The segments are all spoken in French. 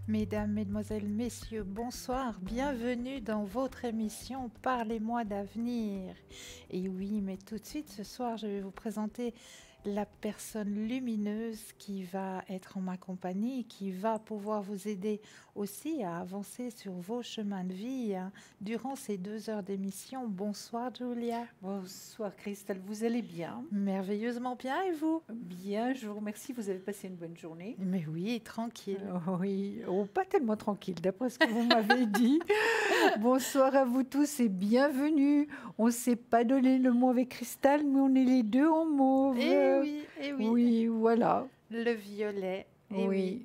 Mesdames, Mesdemoiselles, Messieurs, bonsoir, bienvenue dans votre émission Parlez-moi d'avenir. Et oui, mais tout de suite, ce soir, je vais vous présenter la personne lumineuse qui va être en ma compagnie, qui va pouvoir vous aider aussi à avancer sur vos chemins de vie durant ces 2 heures d'émission. Bonsoir, Julia. Bonsoir Christelle, vous allez bien? Merveilleusement bien, et vous? Bien, je vous remercie, vous avez passé une bonne journée. Mais oui, tranquille. Oui, oh, pas tellement tranquille, d'après ce que vous m'avez dit. Bonsoir à vous tous et bienvenue. On ne s'est pas donné le mot avec Christelle, mais on est les deux en mauve. Eh oui. Oui, voilà. Le violet, Oui, oui.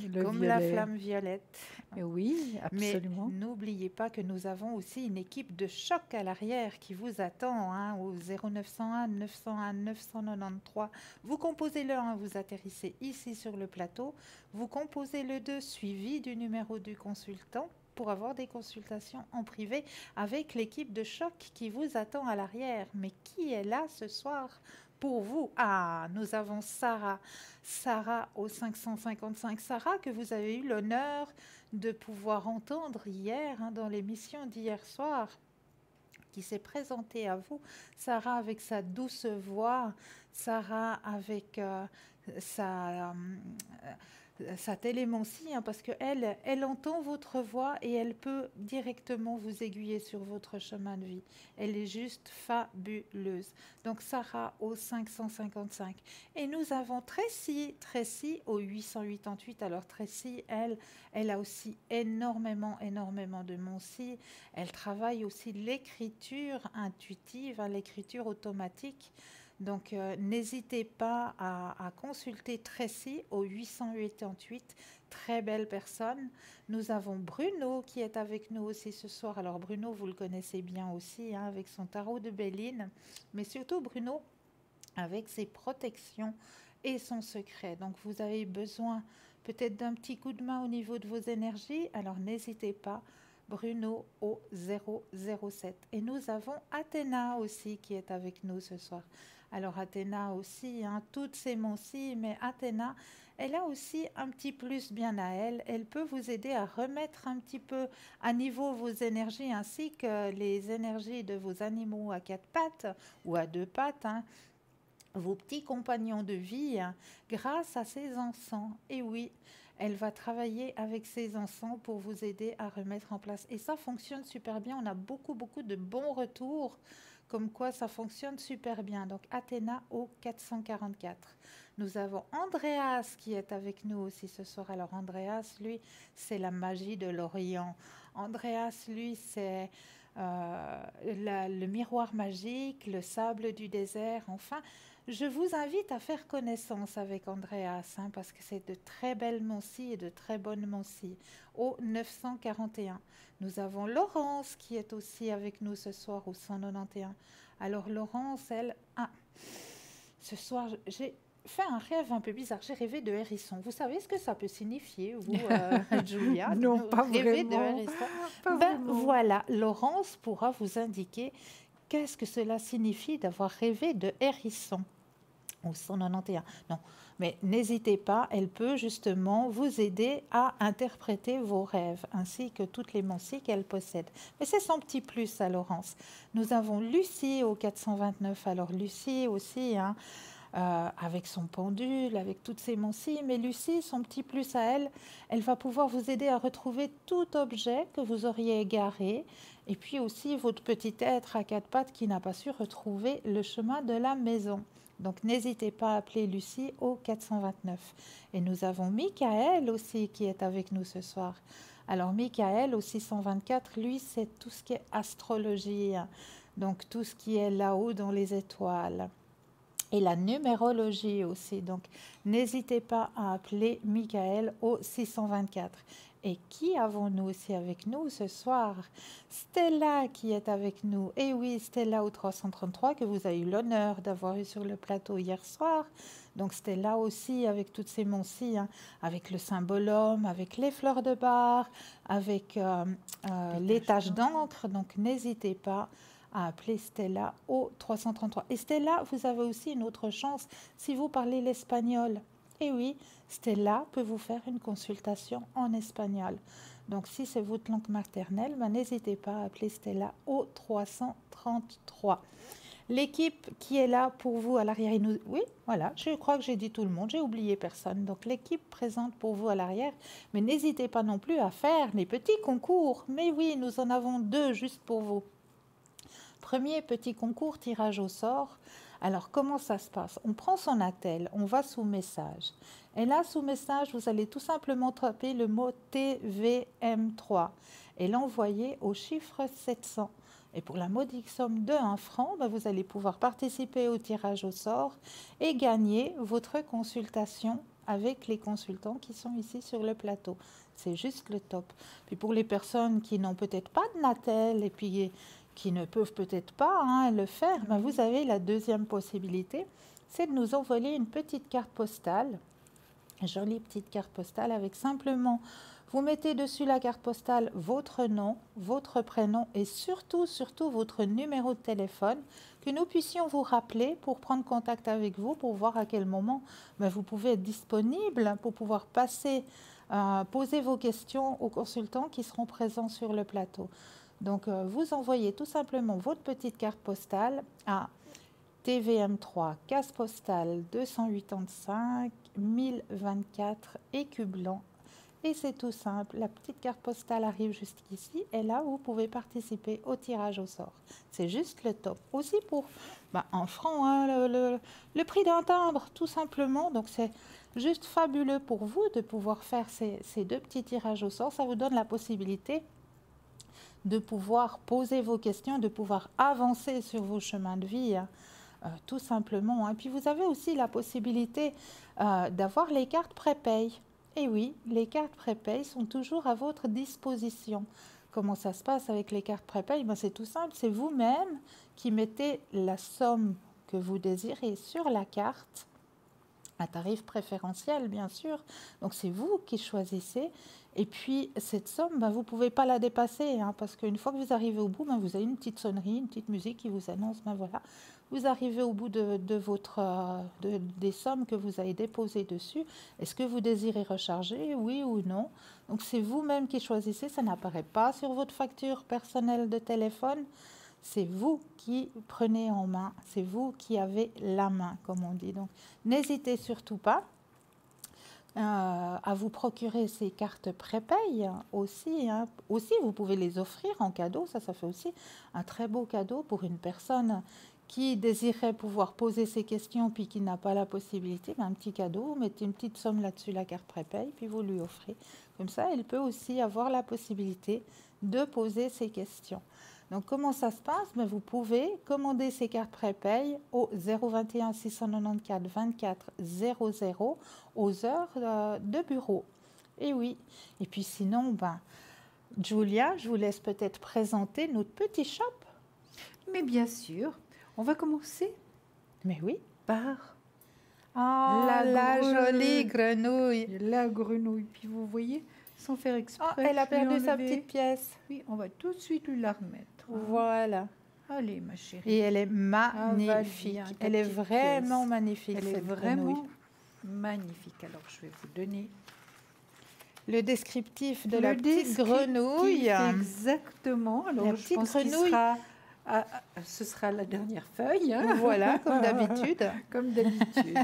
le Comme violet. la flamme violette. Et oui, absolument. Mais n'oubliez pas que nous avons aussi une équipe de choc à l'arrière qui vous attend au 0901 901 993. Vous composez le 1, vous atterrissez ici sur le plateau. Vous composez le 2 suivi du numéro du consultant pour avoir des consultations en privé avec l'équipe de choc qui vous attend à l'arrière. Mais qui est là ce soir pour vous? Ah, nous avons Sarah. Sarah au 555. Sarah que vous avez eu l'honneur de pouvoir entendre hier dans l'émission d'hier soir, qui s'est présentée à vous. Sarah avec sa douce voix, Sarah avec sa télémancie, parce qu'elle elle entend votre voix et elle peut directement vous aiguiller sur votre chemin de vie. Elle est juste fabuleuse. Donc Sarah au 555. Et nous avons Tracy au 888. Alors Tracy, elle a aussi énormément de mancie. Elle travaille aussi l'écriture intuitive, l'écriture automatique. Donc, n'hésitez pas à consulter Tracy au 888, très belle personne. Nous avons Bruno qui est avec nous aussi ce soir. Alors, Bruno, vous le connaissez bien aussi avec son tarot de Béline, mais surtout Bruno avec ses protections et son secret. Donc, vous avez besoin peut-être d'un petit coup de main au niveau de vos énergies. Alors, n'hésitez pas. Bruno au 007. Et nous avons Athéna aussi qui est avec nous ce soir. Alors Athéna aussi, toutes ces mancies, mais Athéna, elle a aussi un petit plus bien à elle. Elle peut vous aider à remettre un petit peu à niveau vos énergies ainsi que les énergies de vos animaux à 4 pattes ou à 2 pattes, vos petits compagnons de vie, grâce à ces encens. Et oui, elle va travailler avec ces encens pour vous aider à remettre en place. Et ça fonctionne super bien. On a beaucoup de bons retours comme quoi ça fonctionne super bien. Donc Athéna au 444. Nous avons Andreas qui est avec nous aussi ce soir. Alors Andreas, lui, c'est la magie de l'Orient. Andreas, lui, c'est le miroir magique, le sable du désert. Enfin, je vous invite à faire connaissance avec Andreas, parce que c'est de très belles mancies et de très bonnes mancies. Au 941, nous avons Laurence qui est aussi avec nous ce soir au 191. Alors Laurence, elle... ce soir, j'ai fait un rêve un peu bizarre. J'ai rêvé de hérisson. Vous savez ce que ça peut signifier, vous, Julia? Non, pas rêver vraiment. De hérisson. Vraiment. Voilà, Laurence pourra vous indiquer qu'est-ce que cela signifie d'avoir rêvé de hérisson au 191. Non, mais n'hésitez pas, elle peut justement vous aider à interpréter vos rêves, ainsi que toutes les mancies qu'elle possède. Mais c'est son petit plus à Laurence. Nous avons Lucie au 429. Alors Lucie aussi, avec son pendule, avec toutes ses mancies, mais Lucie, son petit plus à elle, elle va pouvoir vous aider à retrouver tout objet que vous auriez égaré, et puis aussi votre petit être à 4 pattes qui n'a pas su retrouver le chemin de la maison. Donc n'hésitez pas à appeler Lucie au 429. Et nous avons Michael aussi qui est avec nous ce soir. Alors Michael au 624, lui, c'est tout ce qui est astrologie, donc tout ce qui est là-haut dans les étoiles. Et la numérologie aussi. Donc, n'hésitez pas à appeler Michael au 624. Et qui avons-nous aussi avec nous ce soir? Stella qui est avec nous. Et oui, Stella au 333 que vous avez eu l'honneur d'avoir eu sur le plateau hier soir. Donc, Stella aussi avec toutes ses mancies, avec le symbole homme, avec les fleurs de bar, avec les taches d'encre. Donc, n'hésitez pas à appeler Stella au 333. Et Stella, vous avez aussi une autre chance si vous parlez l'espagnol. Et oui, Stella peut vous faire une consultation en espagnol. Donc si c'est votre langue maternelle, n'hésitez pas à appeler Stella au 333. L'équipe qui est là pour vous à l'arrière, oui, voilà, je crois que j'ai dit tout le monde, j'ai oublié personne. Donc l'équipe présente pour vous à l'arrière, mais n'hésitez pas non plus à faire les petits concours. Mais oui, nous en avons 2 juste pour vous. Premier petit concours, tirage au sort. Alors, comment ça se passe? On prend son attel, on va sous message. Et là, sous message, vous allez tout simplement taper le mot TVM3 et l'envoyer au chiffre 700. Et pour la modique somme de 1 franc, vous allez pouvoir participer au tirage au sort et gagner votre consultation avec les consultants qui sont ici sur le plateau. C'est juste le top. Puis pour les personnes qui n'ont peut-être pas de Natel et puis qui ne peuvent peut-être pas le faire, vous avez la deuxième possibilité, c'est de nous envoyer une petite carte postale, une jolie petite carte postale avec simplement, vous mettez dessus la carte postale votre nom, votre prénom et surtout votre numéro de téléphone, que nous puissions vous rappeler pour prendre contact avec vous, pour voir à quel moment vous pouvez être disponible pour pouvoir passer, poser vos questions aux consultants qui seront présents sur le plateau. Donc, vous envoyez tout simplement votre petite carte postale à TVM3, case postale 285 1024 Écu Blanc. Et c'est tout simple, la petite carte postale arrive jusqu'ici et là, vous pouvez participer au tirage au sort. C'est juste le top. Aussi pour 1 franc, le prix d'un timbre, tout simplement. Donc, c'est juste fabuleux pour vous de pouvoir faire ces 2 petits tirages au sort. Ça vous donne la possibilité de pouvoir poser vos questions, de pouvoir avancer sur vos chemins de vie, tout simplement. Et puis vous avez aussi la possibilité d'avoir les cartes prépay. Et oui, les cartes prépay sont toujours à votre disposition. Comment ça se passe avec les cartes prépay? C'est tout simple, c'est vous-même qui mettez la somme que vous désirez sur la carte, à tarif préférentiel, bien sûr. Donc, c'est vous qui choisissez. Et puis, cette somme, vous ne pouvez pas la dépasser, parce qu'une fois que vous arrivez au bout, vous avez une petite sonnerie, une petite musique qui vous annonce, voilà, vous arrivez au bout des sommes que vous avez déposées dessus. Est-ce que vous désirez recharger, oui ou non? Donc, c'est vous-même qui choisissez. Ça n'apparaît pas sur votre facture personnelle de téléphone. C'est vous qui prenez en main, c'est vous qui avez la main, comme on dit. Donc, n'hésitez surtout pas à vous procurer ces cartes prépay aussi. Aussi, vous pouvez les offrir en cadeau. Ça fait aussi un très beau cadeau pour une personne qui désirait pouvoir poser ses questions puis qui n'a pas la possibilité. Un petit cadeau, vous mettez une petite somme là-dessus, la carte prépay, puis vous lui offrez. Comme ça, elle peut aussi avoir la possibilité de poser ses questions. Donc, comment ça se passe? Vous pouvez commander ces cartes prépay au 021 694 24 00 aux heures de bureau. Et oui. Et puis sinon, Julia, je vous laisse peut-être présenter notre petit shop. Mais bien sûr, on va commencer. Mais oui. Par la jolie grenouille. La grenouille. Puis vous voyez, sans faire exprès. Elle a perdu sa petite pièce. Oui, on va tout de suite lui la remettre. Voilà. Allez, ma chérie. Et elle est magnifique. Elle est vraiment magnifique. Elle est vraiment magnifique. Alors, je vais vous donner le descriptif de la petite grenouille. Exactement. Alors, la petite grenouille. Ce sera la dernière feuille. Voilà, comme d'habitude. Comme d'habitude.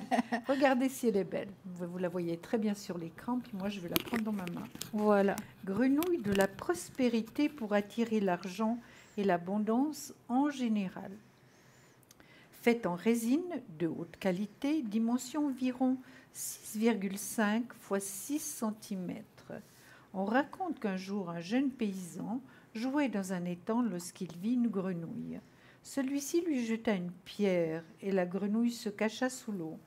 Regardez si elle est belle. Vous la voyez très bien sur l'écran, puis moi, je vais la prendre dans ma main. Voilà. Grenouille de la prospérité pour attirer l'argent et l'abondance en général. Faite en résine de haute qualité, dimension environ 6,5 x 6 cm. On raconte qu'un jour, un jeune paysan jouait dans un étang lorsqu'il vit une grenouille. Celui-ci lui jeta une pierre et la grenouille se cacha sous l'eau.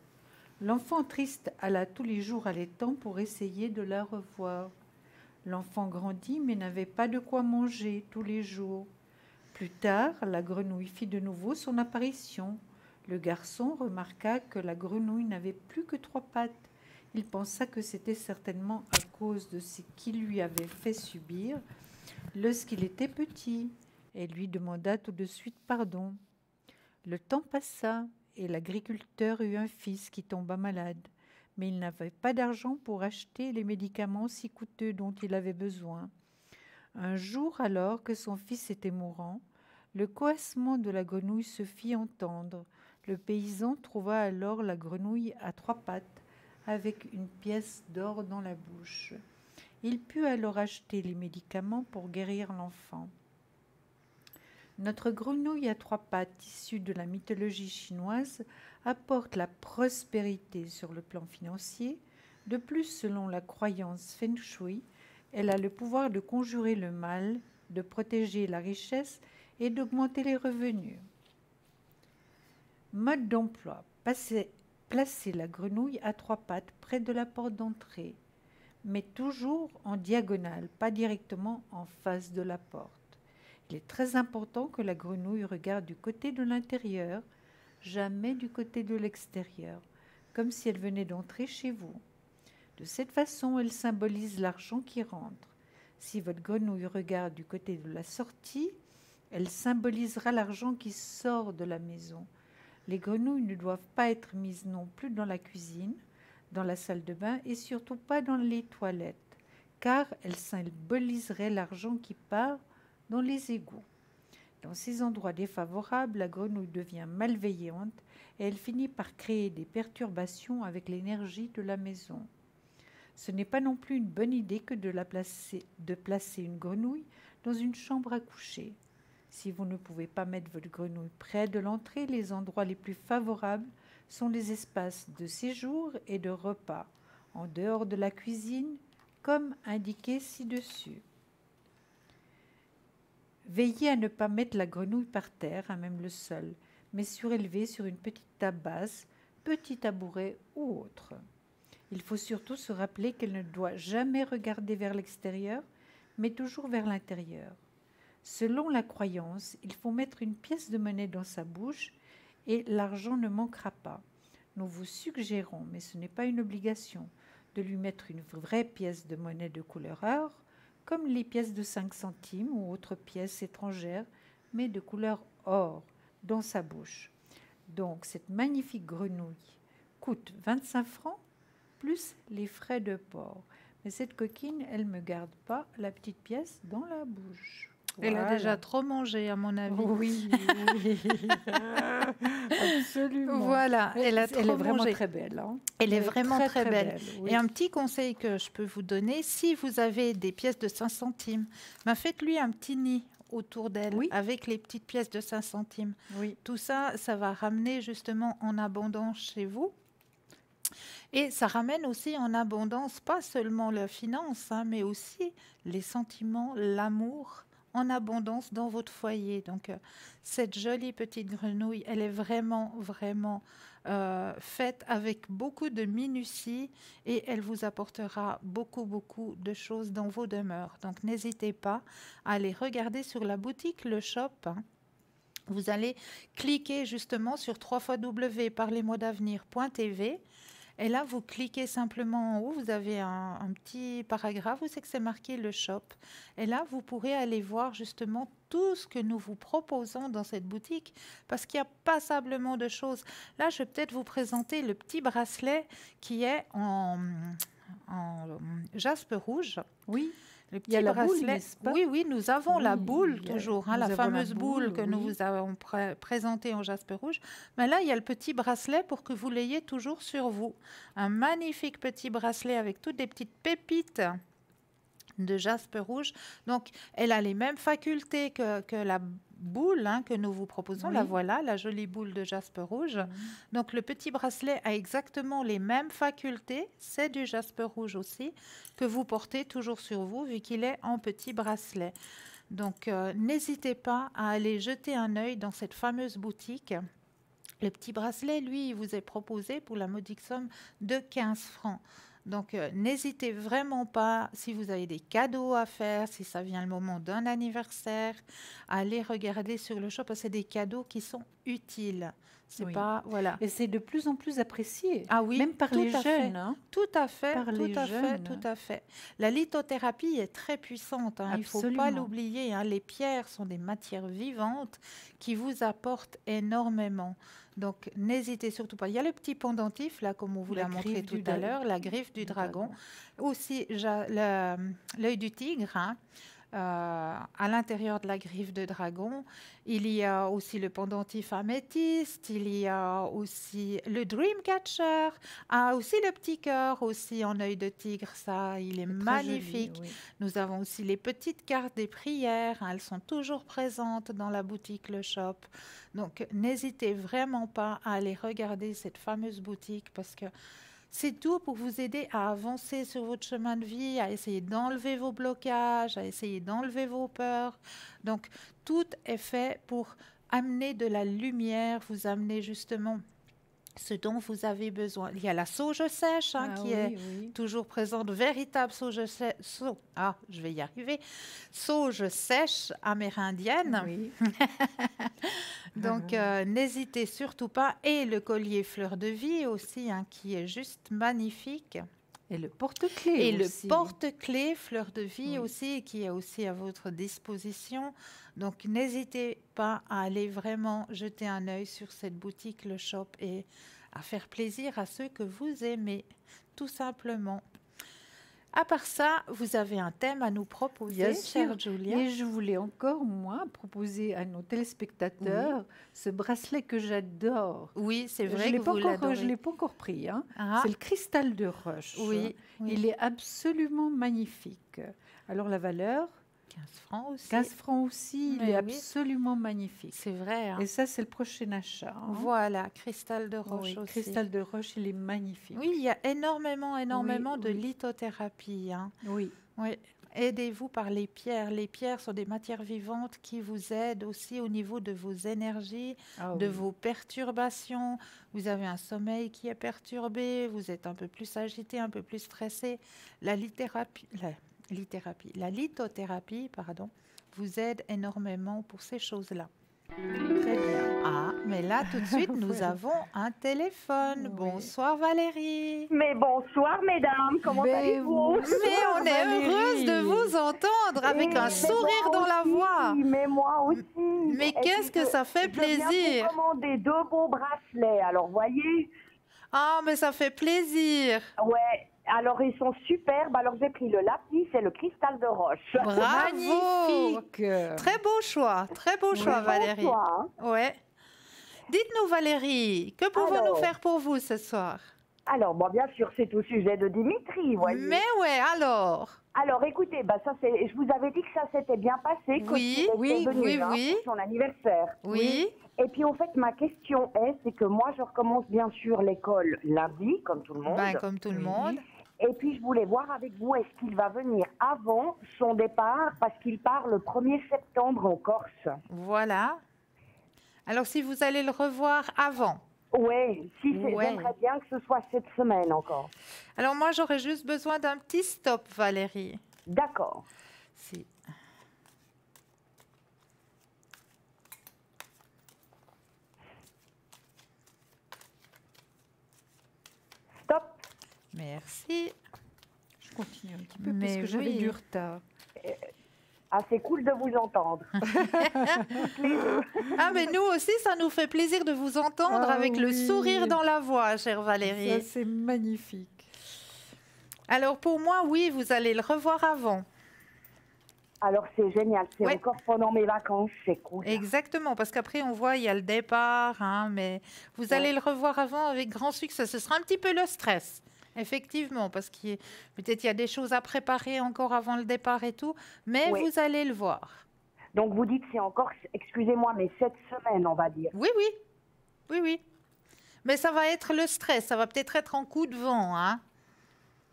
L'enfant triste alla tous les jours à l'étang pour essayer de la revoir. L'enfant grandit mais n'avait pas de quoi manger tous les jours. Plus tard, la grenouille fit de nouveau son apparition. Le garçon remarqua que la grenouille n'avait plus que 3 pattes. Il pensa que c'était certainement à cause de ce qu'il lui avait fait subir lorsqu'il était petit, et lui demanda tout de suite pardon. Le temps passa, et l'agriculteur eut un fils qui tomba malade. mais il n'avait pas d'argent pour acheter les médicaments si coûteux dont il avait besoin. Un jour, alors que son fils était mourant, le coassement de la grenouille se fit entendre. Le paysan trouva alors la grenouille à 3 pattes, avec une pièce d'or dans la bouche. Il put alors acheter les médicaments pour guérir l'enfant. Notre grenouille à 3 pattes, issue de la mythologie chinoise, apporte la prospérité sur le plan financier. De plus, selon la croyance Feng Shui, elle a le pouvoir de conjurer le mal, de protéger la richesse et d'augmenter les revenus. Mode d'emploi. Placez la grenouille à 3 pattes près de la porte d'entrée, mais toujours en diagonale, pas directement en face de la porte. Il est très important que la grenouille regarde du côté de l'intérieur, jamais du côté de l'extérieur, comme si elle venait d'entrer chez vous. De cette façon, elle symbolise l'argent qui rentre. Si votre grenouille regarde du côté de la sortie, elle symbolisera l'argent qui sort de la maison. Les grenouilles ne doivent pas être mises non plus dans la cuisine, dans la salle de bain et surtout pas dans les toilettes, car elles symboliseraient l'argent qui part dans les égouts. Dans ces endroits défavorables, la grenouille devient malveillante et elle finit par créer des perturbations avec l'énergie de la maison. Ce n'est pas non plus une bonne idée que de placer une grenouille dans une chambre à coucher. Si vous ne pouvez pas mettre votre grenouille près de l'entrée, les endroits les plus favorables sont les espaces de séjour et de repas, en dehors de la cuisine, comme indiqué ci-dessus. Veillez à ne pas mettre la grenouille par terre, à même le sol, mais surélevée sur une petite table basse, petit tabouret ou autre. Il faut surtout se rappeler qu'elle ne doit jamais regarder vers l'extérieur, mais toujours vers l'intérieur. Selon la croyance, il faut mettre une pièce de monnaie dans sa bouche et l'argent ne manquera pas. Nous vous suggérons, mais ce n'est pas une obligation, de lui mettre une vraie pièce de monnaie de couleur or, comme les pièces de 5 centimes ou autres pièces étrangères, mais de couleur or, dans sa bouche. Donc, cette magnifique grenouille coûte 25 francs, plus les frais de port. Mais cette coquine, elle ne me garde pas la petite pièce dans la bouche. Elle a déjà trop mangé, à mon avis. Oui, absolument. Voilà, elle a trop Elle est vraiment mangé. très belle. Hein. Elle est vraiment très belle. Oui. Et un petit conseil que je peux vous donner, si vous avez des pièces de 5 centimes, faites-lui un petit nid autour d'elle avec les petites pièces de 5 centimes. Oui. Tout ça, ça va ramener justement en abondance chez vous. Et ça ramène aussi en abondance, pas seulement la finance, mais aussi les sentiments, l'amour en abondance dans votre foyer. Donc, cette jolie petite grenouille, elle est vraiment, vraiment faite avec beaucoup de minutie et elle vous apportera beaucoup, beaucoup de choses dans vos demeures. Donc, n'hésitez pas à aller regarder sur la boutique Le Shop. Vous allez cliquer justement sur www.parlesmotsdavenir.tv. Et là, vous cliquez simplement en haut, vous avez un petit paragraphe où c'est que c'est marqué le shop. Et là, vous pourrez aller voir justement tout ce que nous vous proposons dans cette boutique parce qu'il y a passablement de choses. Là, je vais peut-être vous présenter le petit bracelet qui est en jaspe rouge. Oui. Le petit bracelet. Oui, nous avons la boule toujours, la fameuse boule que nous vous avons présentée en jaspe rouge. Mais là, il y a le petit bracelet pour que vous l'ayez toujours sur vous. Un magnifique petit bracelet avec toutes des petites pépites de jaspe rouge. Donc, elle a les mêmes facultés que la boule que nous vous proposons. La voilà, la jolie boule de jaspe rouge. Donc, le petit bracelet a exactement les mêmes facultés. C'est du jaspe rouge aussi, que vous portez toujours sur vous, vu qu'il est en petit bracelet. Donc, n'hésitez pas à aller jeter un œil dans cette fameuse boutique. Le petit bracelet, lui, il vous est proposé pour la modique somme de 15 francs. Donc, n'hésitez vraiment pas, si vous avez des cadeaux à faire, si ça vient le moment d'un anniversaire, à aller regarder sur le shop, parce que c'est des cadeaux qui sont utiles. C'est Oui. pas, voilà. Et c'est de plus en plus apprécié, Ah oui, même par tout les à fait. jeunes. Hein. Tout à fait, Par tout les à fait, jeunes. tout à fait. La lithothérapie est très puissante, hein, il ne faut pas Absolument. l'oublier, hein. Les pierres sont des matières vivantes qui vous apportent énormément. Donc, n'hésitez surtout pas. Il y a le petit pendentif, là, comme on vous La l'a montré griffe tout du à dra- l'heure, la griffe du dragon. Aussi, l'œil du tigre, hein. À l'intérieur de la griffe de dragon. Il y a aussi le pendentif améthyste, il y a aussi le Dreamcatcher, aussi le petit cœur aussi en œil de tigre, ça, il est C'est très magnifique. joli, oui. Nous avons aussi les petites cartes des prières, hein, elles sont toujours présentes dans la boutique Le Shop. Donc n'hésitez vraiment pas à aller regarder cette fameuse boutique parce que c'est tout pour vous aider à avancer sur votre chemin de vie, à essayer d'enlever vos blocages, à essayer d'enlever vos peurs. Donc, tout est fait pour amener de la lumière, vous amener justement ce dont vous avez besoin. Il y a la sauge sèche hein, qui est toujours présente, véritable sauge sèche. Je vais y arriver. Sauge sèche amérindienne. Oui. Donc, n'hésitez surtout pas. Et le collier fleur de vie aussi, hein, qui est juste magnifique. Et le porte-clés Et aussi. le porte-clés fleur de vie Oui. aussi, qui est aussi à votre disposition. Donc, n'hésitez pas à aller vraiment jeter un œil sur cette boutique, le shop, et à faire plaisir à ceux que vous aimez, tout simplement. À part ça, vous avez un thème à nous proposer, Bien sûr. chère Julia. Et je voulais encore, moi, proposer à nos téléspectateurs ce bracelet que j'adore. Oui, c'est vrai Je que vous l'adorez. Je ne l'ai pas encore pris. Hein. Ah. C'est le cristal de roche. Oui, oui. Il est absolument magnifique. Alors, la valeur 15 francs aussi. 15 francs aussi. Mais il est oui. absolument magnifique. C'est vrai. Hein. Et ça, c'est le prochain achat. Hein. Voilà, cristal de roche Oui, aussi. cristal de roche, il est magnifique. Oui, il y a énormément de oui. lithothérapie. Hein. Oui. Oui. Aidez-vous par les pierres. Les pierres sont des matières vivantes qui vous aident aussi au niveau de vos énergies, de vos perturbations. Vous avez un sommeil qui est perturbé, vous êtes un peu plus agité, un peu plus stressé. La lithothérapie, vous aide énormément pour ces choses-là. Très bien. Ah, mais là, tout de suite, nous avons un téléphone. Oui. Bonsoir Valérie. Mais bonsoir mesdames, comment allez-vous? Mais on est heureuse de vous entendre avec un sourire dans la voix. Mais moi aussi. Mais qu'est-ce que ça fait Je viens plaisir. vous commander 2 beaux bracelets, alors voyez. Ah, mais ça fait plaisir. Ouais, alors ils sont superbes, alors j'ai pris le lapis et le cristal de roche. Bravo. Magnifique. Très beau choix Valérie. Bonsoir. Ouais. Dites-nous Valérie, que pouvons-nous Alors. faire pour vous ce soir? Alors, bon, bien sûr, c'est au sujet de Dimitri, voyez. Mais ouais, alors. Alors, écoutez, bah, je vous avais dit que ça s'était bien passé. Oui, oui. Pour son anniversaire. Oui. Et puis, en fait, ma question c'est que moi, je recommence bien sûr l'école lundi, comme tout le monde. Ben, comme tout le monde. Et puis, je voulais voir avec vous, est-ce qu'il va venir avant son départ, parce qu'il part le 1er septembre en Corse. Voilà. Alors, si vous allez le revoir avant. Oui, j'aimerais bien que ce soit cette semaine encore. Alors, moi, j'aurais juste besoin d'un petit stop, Valérie. D'accord. Si. Stop. Merci. Je continue un petit peu Mais parce que j'avais oui. du retard. Ah, c'est cool de vous entendre. Ah, mais nous aussi, ça nous fait plaisir de vous entendre Ah avec le oui. sourire dans la voix, chère Valérie. Ça, c'est magnifique. Alors, pour moi, oui, vous allez le revoir avant. Alors, c'est génial. C'est Ouais. encore pendant mes vacances. C'est cool. Exactement, parce qu'après, on voit, il y a le départ, hein, mais vous allez le revoir avant avec grand succès. Ce sera un petit peu le stress, effectivement, parce qu'il y a- peut-être il y a des choses à préparer encore avant le départ et tout, mais Oui. vous allez le voir. Donc, vous dites c'est encore, excusez-moi, mais cette semaine, on va dire. Oui, oui, oui, oui. Mais ça va être le stress, ça va peut-être être en coup de vent, hein.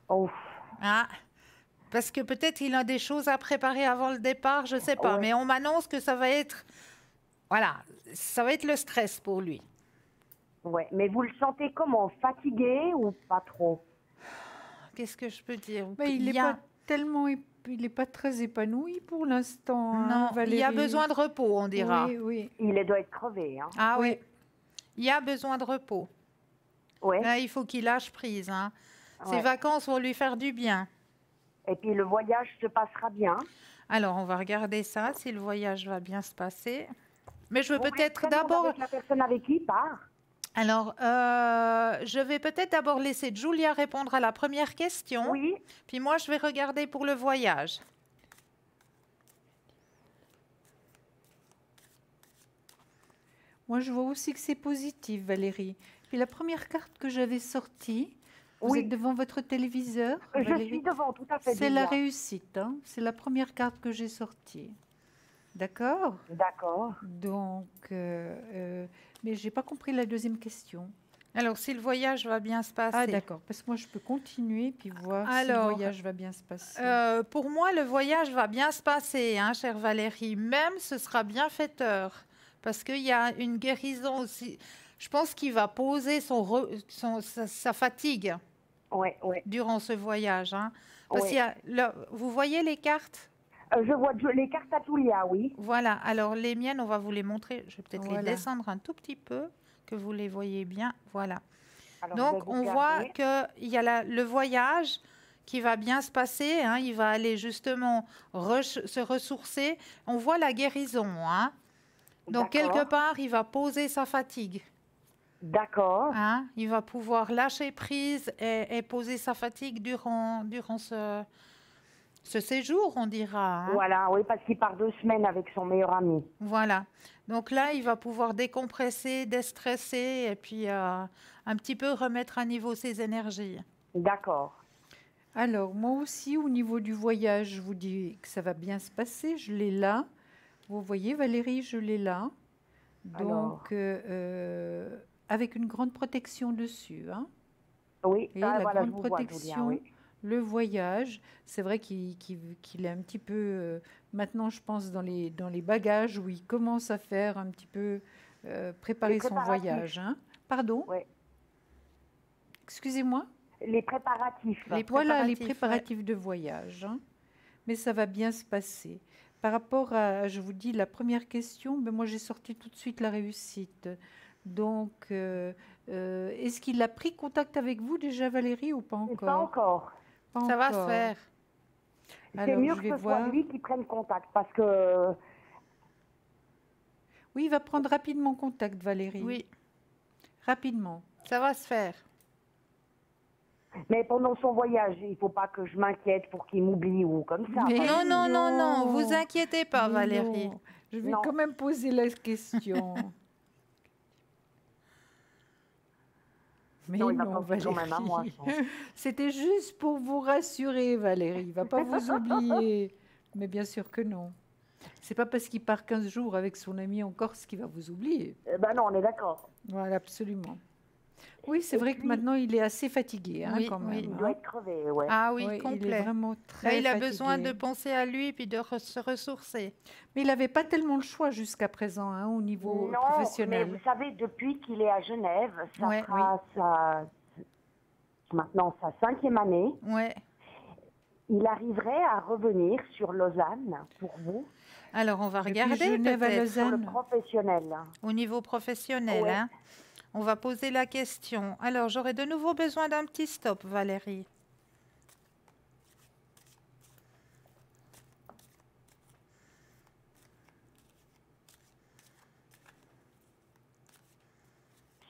Oh. Ah, parce que peut-être il a des choses à préparer avant le départ, je ne sais pas. Ouais. Mais on m'annonce que ça va être, voilà, ça va être le stress pour lui. Ouais. Mais vous le sentez comment? Fatigué ou pas trop? Qu'est-ce que je peux dire? Mais il n'est y a- pas tellement, il n'est pas très épanoui pour l'instant. hein, Non, il y a Valérie. besoin de repos, on dira. Oui, oui. Il doit être crevé. Hein. Ah oui. Il y a besoin de repos. Ouais. Là, il faut qu'il lâche prise, hein. Ces Ouais. vacances vont lui faire du bien. Et puis le voyage se passera bien. Alors, on va regarder ça, si le voyage va bien se passer. Mais je veux Vous voulez peut-être le prénom d'abord... avec la personne avec qui il part? Alors, je vais peut-être d'abord laisser Julia répondre à la première question. Oui. Puis moi, je vais regarder pour le voyage. Moi, je vois aussi que c'est positif, Valérie. Puis la première carte que j'avais sortie, vous Oui. êtes devant votre téléviseur, Je Valérie? suis devant, tout à fait. C'est la Julia. réussite, hein. C'est la première carte que j'ai sortie. D'accord? D'accord. Donc, mais j'ai pas compris la deuxième question. Alors, si le voyage va bien se passer. Ah, d'accord. Parce que moi, je peux continuer puis voir si le Alors, voyage va bien se passer. Pour moi, le voyage va bien se passer, hein, chère Valérie. Même ce sera bienfaiteur. Parce qu'il y a une guérison aussi. Je pense qu'il va poser sa fatigue Ouais, ouais. durant ce voyage, hein. Parce Ouais. qu'il y a vous voyez les cartes? Je vois les cartes à Julia, oui. Voilà. Alors, les miennes, on va vous les montrer. Je vais peut-être les Voilà. descendre un tout petit peu, que vous les voyez bien. Voilà. Alors, Donc, je vais on vous voit garder. qu'il y a le voyage qui va bien se passer, hein. Il va aller justement se ressourcer. On voit la guérison, hein. Donc, quelque D'accord. part, il va poser sa fatigue, D'accord. hein. Il va pouvoir lâcher prise et poser sa fatigue durant ce séjour, on dira, hein. Voilà, oui, parce qu'il part 2 semaines avec son meilleur ami. Voilà. Donc là, il va pouvoir décompresser, déstresser et puis un petit peu remettre à niveau ses énergies. D'accord. Alors, moi aussi, au niveau du voyage, je vous dis que ça va bien se passer. Je l'ai là. Vous voyez, Valérie, je l'ai là. Donc, avec une grande protection dessus, hein. Oui, Et ça, la voilà, je grande vous vois, Julia, protection, oui. le voyage, c'est vrai qu'il est un petit peu, maintenant je pense, dans les bagages, où il commence à faire un petit peu préparer Les son préparatifs. voyage, hein. Pardon? Ouais. Excusez-moi? Les préparatifs. Voilà les ouais. préparatifs de voyage, hein. Mais ça va bien se passer. Par rapport à, je vous dis, la première question, ben moi j'ai sorti tout de suite la réussite. Donc, est-ce qu'il a pris contact avec vous déjà, Valérie, ou pas Pas encore? encore. Pas Ça va se encore. faire. C'est Alors, mieux je que vais ce soit voir. lui qui prenne contact parce que Oui, il va prendre rapidement contact, Valérie. Oui, Rapidement. ça va se faire. mais pendant son voyage, il faut pas que je m'inquiète pour qu'il m'oublie ou comme ça. Mais parce- Non, vous inquiétez pas, Mais Valérie. non. Je vais Non. quand même poser la question. Mais Non, il va non, penser quand même à moi, Valérie. je pense. C'était juste pour vous rassurer, Valérie. Il ne va pas vous oublier. Mais bien sûr que non. C'est pas parce qu'il part 15 jours avec son ami en Corse qu'il va vous oublier. Ben non, on est d'accord. Voilà, absolument. Oui, c'est Et vrai que puis- maintenant, il est assez fatigué, hein, Oui, quand oui. même. Il hein. doit être crevé, ouais. Ah oui, Ouais, il est complet. vraiment Là, très il a fatigué. besoin de penser à lui puis de se ressourcer. Mais il n'avait pas tellement le choix jusqu'à présent, hein, au niveau Non, mais professionnel. vous savez, depuis qu'il est à Genève, ça Ouais, fera maintenant sa 5e année. Ouais. Il arriverait à revenir sur Lausanne pour vous, Alors, on va Depuis regarder Genève à peut-être sur le Lausanne. professionnel. au niveau professionnel, Ouais. hein. On va poser la question. Alors, j'aurais de nouveau besoin d'un petit stop, Valérie.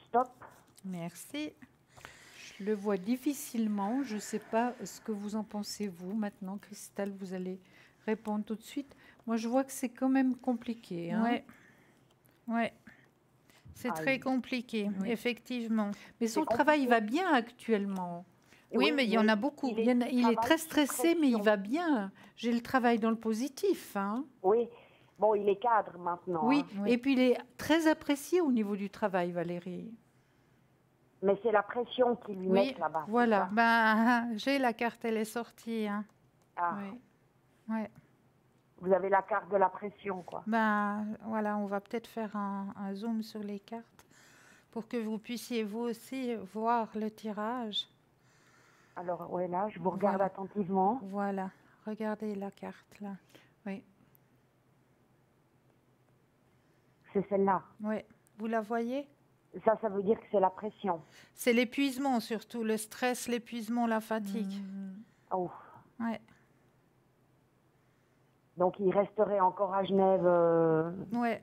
Stop. Merci. Je le vois difficilement. Je ne sais pas ce que vous en pensez, vous. Maintenant, Christelle, vous allez répondre tout de suite. Moi, je vois que c'est quand même compliqué, hein. Ouais. Ouais. C'est Ah, très oui. compliqué, Oui. effectivement. Mais son C'est travail compliqué. va bien actuellement. Oui, mais il y en a beaucoup. il Il est travaille très sous stressé, mais il pression. va bien. J'ai le travail dans le positif, hein. Oui, bon, il est cadre maintenant. Oui, hein. Oui. et puis il est très apprécié au niveau du travail, Valérie. Mais c'est la pression qu'ils lui Oui, mettent là-bas. c'est voilà. ça. Ben, j'ai la carte, elle est sortie, hein. Ah, Oui. Ouais. vous avez la carte de la pression, quoi. Ben, voilà, on va peut-être faire un zoom sur les cartes pour que vous puissiez vous aussi voir le tirage. Alors, ouais, là, je vous regarde Voilà. attentivement. Voilà, regardez la carte là. Oui. C'est celle-là. Oui, vous la voyez? Ça veut dire que c'est la pression. C'est l'épuisement surtout, le stress, l'épuisement, la fatigue. Oh. Ouais. Donc, il resterait encore à Genève. Ouais.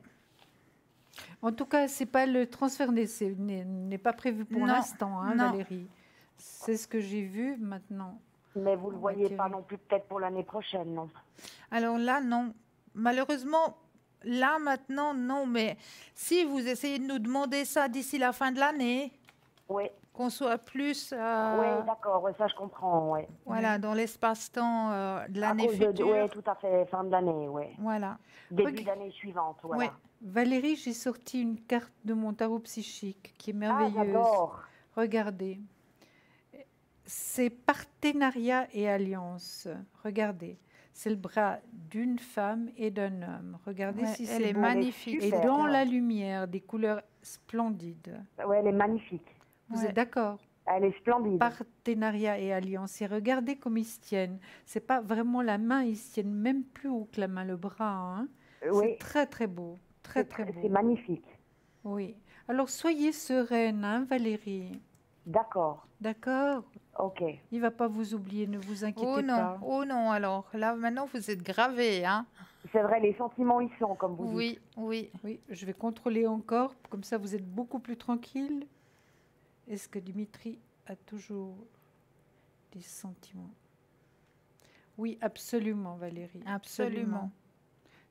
En tout cas, c'est pas le transfert n'est pas prévu pour Non, l'instant, hein, non. Valérie. C'est ce que j'ai vu maintenant. Mais vous ne le On va voyez pas tirer. non plus peut-être pour l'année prochaine, non? Alors là, non. Malheureusement, là, maintenant, non. Mais si vous essayez de nous demander ça d'ici la fin de l'année, Oui, qu'on soit plus d'accord, ouais, ça je comprends, ouais. voilà, dans l'espace-temps de À l'année cause de, future. ouais, tout à fait, fin de l'année, ouais. Voilà. Début d'année suivante, voilà. Ouais. Valérie, j'ai sorti une carte de mon tarot psychique qui est Ah, merveilleuse. j'adore. Regardez. C'est partenariat et alliance. Regardez. C'est le bras d'une femme et d'un homme. Regardez Ouais, si elle c'est est beau. magnifique. Et super. dans la lumière, des couleurs splendides. Ouais, elle est magnifique. Vous Ouais. êtes d'accord? Elle est splendide. Partenariat et alliance. Et regardez comme ils se tiennent. C'est pas vraiment la main, ils se tiennent même plus haut que la main, le bras. Hein. Oui, C'est très très beau. Très très beau. c'est magnifique. Oui. Alors soyez sereine, hein, Valérie. D'accord, D'accord? ok. Il va pas vous oublier, ne vous inquiétez Oh non, pas. oh non, alors là maintenant vous êtes gravés, hein. C'est vrai, les sentiments y sont, comme vous dites. Oui, oui. Oui, je vais contrôler encore, comme ça vous êtes beaucoup plus tranquille. Est-ce que Dimitri a toujours des sentiments? Oui, absolument, Valérie. Absolument.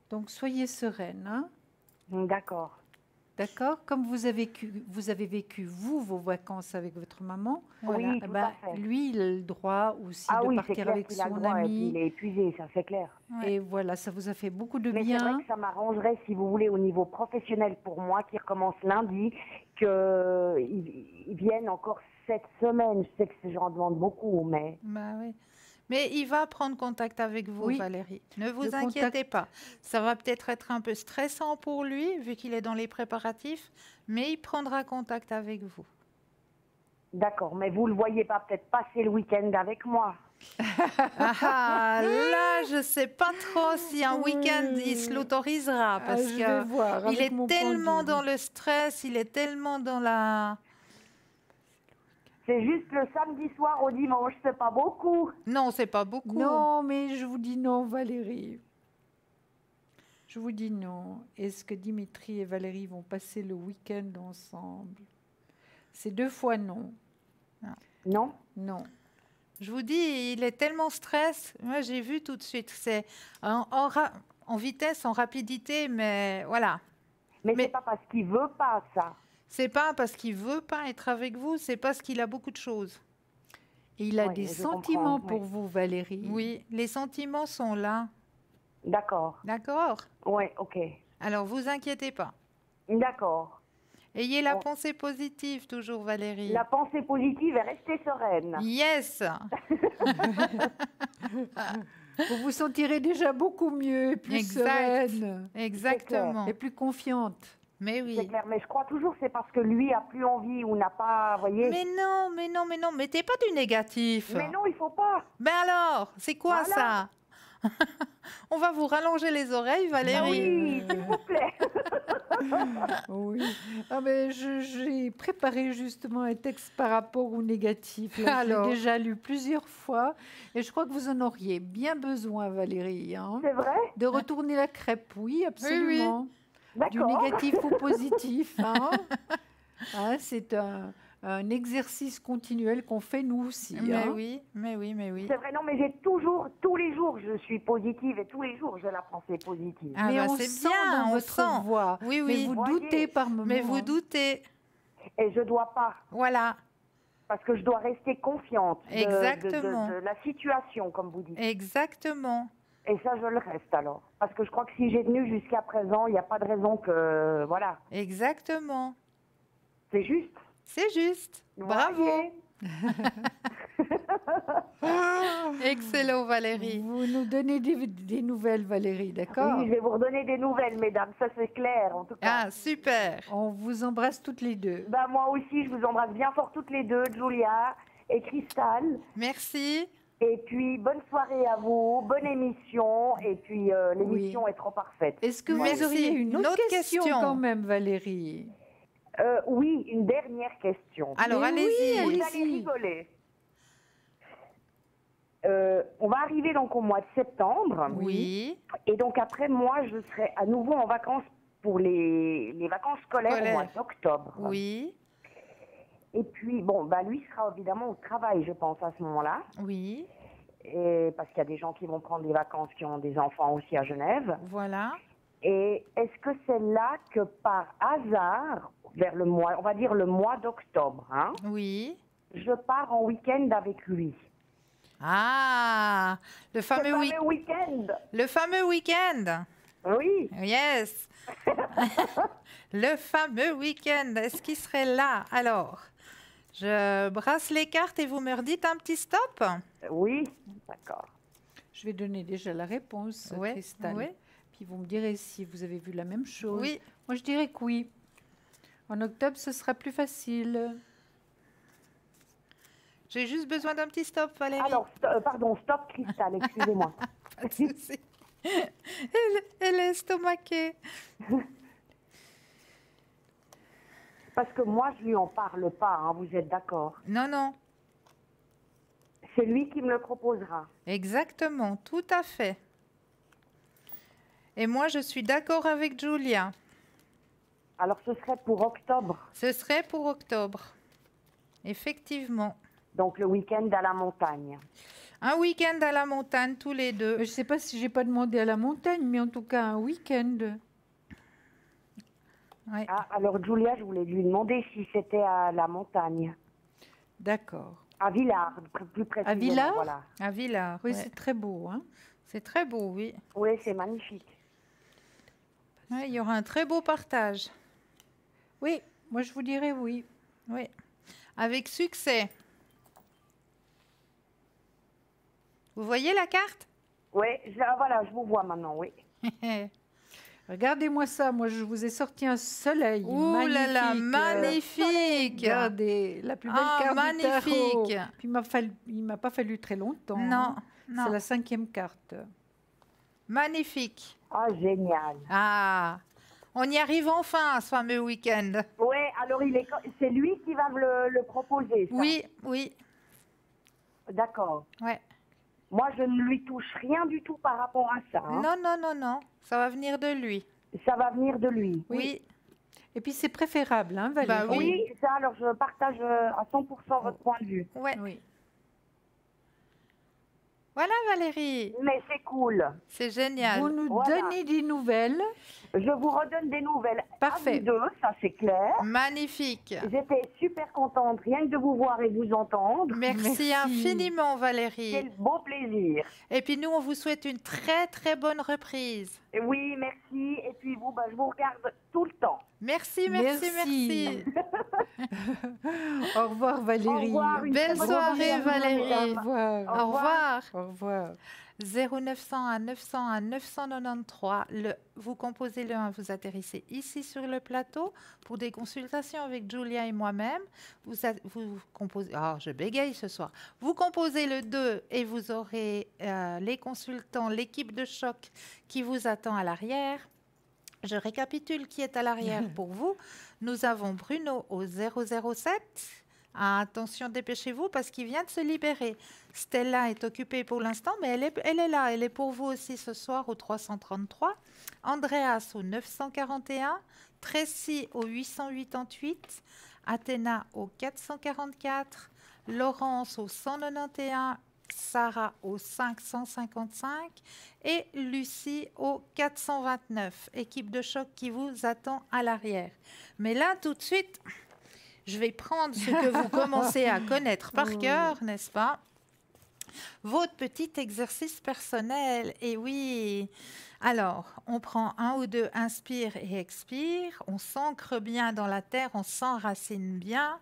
Donc soyez sereine, hein? D'accord. D'accord? Comme vous avez vécu, vous, vos vacances avec votre maman, Voilà. Oui, eh tout ben, à fait. lui, il a le droit aussi Ah de oui, c'est partir clair avec qu'il a le son droit, et puis ami. il est épuisé, ça c'est clair. Ouais. Et voilà, ça vous a fait beaucoup de Mais c'est vrai bien. que ça m'arrangerait, si vous voulez, au niveau professionnel pour moi, qui recommence lundi, qu'ils viennent encore cette semaine. Je sais que j'en demande beaucoup, mais Bah oui. Mais il va prendre contact avec vous, Oui. Valérie. Ne vous Le inquiétez pas. Ça va peut-être être un peu stressant pour lui, vu qu'il est dans les préparatifs, mais il prendra contact avec vous. d'accord. Mais vous le voyez pas peut-être passer le week-end avec moi. Ah, là, je sais pas trop si un week-end il se l'autorisera, parce je vais voir il avec est mon tellement pendule. dans le stress, il est tellement dans la... C'est juste le samedi soir au dimanche, c'est pas beaucoup. Non, c'est pas beaucoup. Non, mais je vous dis non, Valérie. Je vous dis non. Est-ce que Dimitri et Valérie vont passer le week-end ensemble? C'est 2 fois non. Non? Non. Je vous dis, il est tellement stress. Moi, j'ai vu tout de suite. C'est en vitesse, en rapidité, mais voilà. Mais Mais- c'est pas parce qu'il veut pas ça. C'est pas parce qu'il veut pas être avec vous, c'est parce qu'il a beaucoup de choses. Et il a Oui, des je sentiments comprends, pour oui. vous, Valérie. Oui, les sentiments sont là. D'accord. D'accord? Ouais, ok. Alors, vous inquiétez pas. D'accord. Ayez la Bon. pensée positive toujours, Valérie. La pensée positive est restée sereine. Yes! Vous vous sentirez déjà beaucoup mieux, plus Exact. sereine Exactement. et plus confiante. Mais C'est oui. clair, mais je crois toujours que c'est parce que lui a plus envie ou n'a pas, vous voyez. Mais non, mais non, mais non, mettez pas du négatif. Mais non, il faut pas. Ben alors, c'est quoi Voilà. ça? On va vous rallonger les oreilles, Valérie. Oui, s'il vous plaît. Oui. Ah ben, j'ai préparé justement un texte par rapport au négatif. Là, je l'ai Alors déjà lu plusieurs fois et je crois que vous en auriez bien besoin, Valérie, hein, C'est vrai? de retourner la crêpe. Oui, absolument. Du D'accord. négatif au positif. Hein. Hein, c'est un exercice continuel qu'on fait nous aussi. Mais hein. oui, mais oui, mais oui. C'est vrai, non, mais j'ai toujours, tous les jours, je suis positive et tous les jours, j'ai la pensée positive. Ah Mais bah, on c'est sent bien, dans on votre sent. voix. Oui, Mais oui. vous Voyez. doutez par moments. Mais vous hein. doutez. Et je dois pas, Voilà, parce que je dois rester confiante de, Exactement. de la situation, comme vous dites. exactement. Et ça, je le reste alors. Parce que je crois que si j'ai tenu jusqu'à présent, il n'y a pas de raison que... Voilà. Exactement. C'est juste. C'est juste. Bravo. Voyez. Excellent, Valérie. Vous nous donnez des nouvelles, Valérie, d'accord? Oui, je vais vous redonner des nouvelles, mesdames. Ça, c'est clair, en tout cas. Ah, super. On vous embrasse toutes les deux. Ben, moi aussi, je vous embrasse bien fort toutes les deux, Julia et Cristal. Merci. Et puis, bonne soirée à vous, bonne émission. Et puis, l'émission est trop parfaite. Est-ce que Merci. vous auriez une autre question question quand même, Valérie? Oui, une dernière question. Alors, Mais allez-y. Vous allez rigoler. On va arriver donc au mois de septembre. Oui. Et donc après, moi, je serai à nouveau en vacances pour les vacances scolaires au mois d'octobre. Oui. Et puis, bon, bah, lui sera évidemment au travail, je pense, à ce moment-là. Oui. Et parce qu'il y a des gens qui vont prendre des vacances qui ont des enfants aussi à Genève. Voilà. Et est-ce que c'est là que par hasard, vers le mois, on va dire le mois d'octobre, hein, Oui. je pars en week-end avec lui? Ah, le fameux, week-end. le fameux week-end. Oui. Yes. Le fameux week-end. Est-ce qu'il serait là? Alors, je brasse les cartes et vous me redites un petit stop? Oui, d'accord. Je vais donner déjà la réponse, Ouais, Cristal. ouais. Puis vous me direz si vous avez vu la même chose. Oui. Moi, je dirais que oui. En octobre, ce sera plus facile. J'ai juste besoin d'un petit stop, Valérie. Alors, pardon, stop, Cristal, excusez-moi. Pas de souci. Elle est estomaquée. Parce que moi, je lui en parle pas, hein, vous êtes d'accord? Non, non. C'est lui qui me le proposera. Exactement, tout à fait. Et moi, je suis d'accord avec Julia. Alors, ce serait pour octobre, Ce serait pour octobre. Effectivement. donc le week-end à la montagne. Un week-end à la montagne, tous les deux. Je ne sais pas si j'ai pas demandé à la montagne, mais en tout cas un week-end. Ouais. Ah, alors, Julia, je voulais lui demander si c'était à la montagne. D'accord. À Villars, plus précisément. Villars? Voilà. À Villars. Oui, ouais. c'est très beau. Hein. C'est très beau, oui. Oui, c'est magnifique. Ouais, il y aura un très beau partage. Oui, moi je vous dirais oui. Oui. Avec succès. Vous voyez la carte? Oui, voilà, je vous vois maintenant, oui. Regardez-moi ça, moi je vous ai sorti un soleil. Ouh là là, magnifique! Regardez, la plus belle Ah, carte du tarot. magnifique! Puis il m'a pas fallu très longtemps. Non, hein. non. C'est la 5e carte. Magnifique. Ah, génial. Ah, on y arrive enfin à ce fameux week-end. Oui, alors c'est lui qui va me le proposer, ça. Oui, oui, D'accord. ouais. Moi, je ne lui touche rien du tout par rapport à ça. hein. Non, non, non, non, ça va venir de lui. Ça va venir de lui. Oui, Et puis c'est préférable, hein, Valérie. Bah oui. Oui, ça, alors je partage à 100% votre point de vue. ouais. Oui. Voilà Valérie, Mais c'est cool. c'est génial. Vous nous Voilà. donnez des nouvelles. Je vous redonne des nouvelles. Parfait. À vous deux, ça c'est clair. Magnifique. J'étais super contente rien que de vous voir et vous entendre. Merci, Merci. infiniment Valérie. Quel beau plaisir. Et puis nous, on vous souhaite une très très bonne reprise. Et oui, merci. Et puis vous, je vous regarde tout le temps. Merci, merci, Merci. merci. Au revoir Valérie. Au revoir. Une Belle très bonne soirée, journée à vous, Valérie. Au mesdames. revoir. Au revoir. Au revoir. 0900 900 993. Vous composez le 1, vous atterrissez ici sur le plateau pour des consultations avec Julia et moi-même. Vous composez, je bégaye ce soir. Vous composez le 2 et vous aurez les consultants, l'équipe de choc qui vous attend à l'arrière. Je récapitule qui est à l'arrière pour vous. Nous avons Bruno au 007. Ah, attention, dépêchez-vous parce qu'il vient de se libérer. Stella est occupée pour l'instant, mais elle est là. Elle est pour vous aussi ce soir au 333. Andreas au 941. Tracy au 888. Athéna au 444. Laurence au 191. Sarah au 555 et Lucie au 429. Équipe de choc qui vous attend à l'arrière. Mais là, tout de suite, je vais prendre ce que vous commencez à connaître par cœur, n'est-ce pas? Votre petit exercice personnel. Et oui, alors, on prend un ou deux, inspire et expire. On s'ancre bien dans la terre, on s'enracine bien.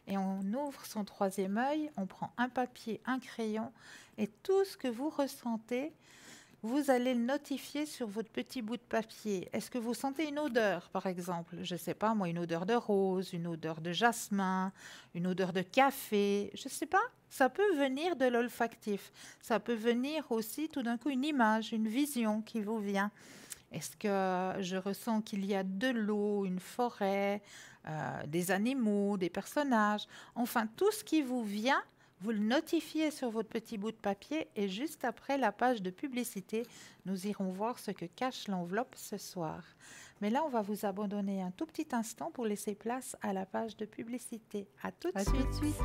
Et on ouvre son troisième œil, on prend un papier, un crayon, et tout ce que vous ressentez, vous allez le notifier sur votre petit bout de papier. Est-ce que vous sentez une odeur, par exemple? Je ne sais pas, moi, une odeur de rose, une odeur de jasmin, une odeur de café, je ne sais pas. Ça peut venir de l'olfactif. Ça peut venir aussi, tout d'un coup, une image, une vision qui vous vient. Est-ce que je ressens qu'il y a de l'eau, une forêt, des animaux, des personnages, enfin tout ce qui vous vient, vous le notifiez sur votre petit bout de papier et juste après la page de publicité, nous irons voir ce que cache l'enveloppe ce soir. Mais là, on va vous abandonner un tout petit instant pour laisser place à la page de publicité. À tout de À suite. tout de suite.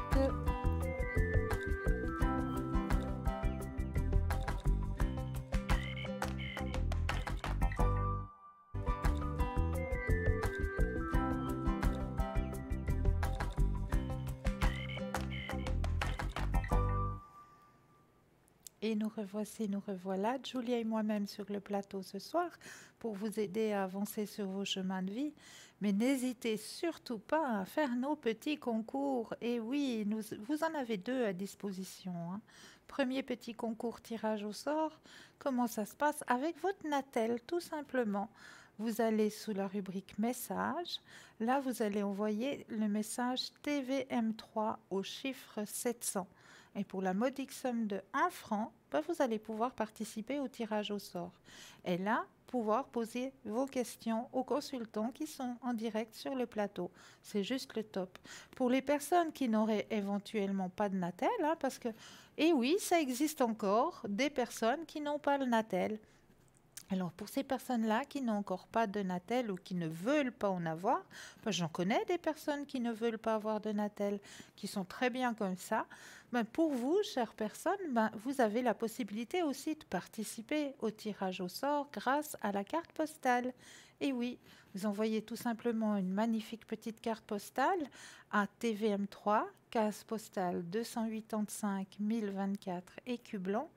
Et nous revoici, nous revoilà, Julia et moi-même sur le plateau ce soir pour vous aider à avancer sur vos chemins de vie. Mais n'hésitez surtout pas à faire nos petits concours. Et oui, vous en avez 2 à disposition, hein. Premier petit concours tirage au sort. Comment ça se passe? Avec votre Natel, tout simplement. Vous allez sous la rubrique message. Là, vous allez envoyer le message TVM3 au chiffre 700. Et pour la modique somme de 1 franc, vous allez pouvoir participer au tirage au sort. Et là, pouvoir poser vos questions aux consultants qui sont en direct sur le plateau. C'est juste le top. Pour les personnes qui n'auraient éventuellement pas de Natel, hein, parce que, et oui, ça existe encore, des personnes qui n'ont pas le Natel. Alors, pour ces personnes-là qui n'ont encore pas de Natel ou qui ne veulent pas en avoir, j'en connais des personnes qui ne veulent pas avoir de Natel, qui sont très bien comme ça. Pour vous, chères personnes, vous avez la possibilité aussi de participer au tirage au sort grâce à la carte postale. Et oui, vous envoyez tout simplement une magnifique petite carte postale à TVM3, case postale 285 1024 Écu Blanc,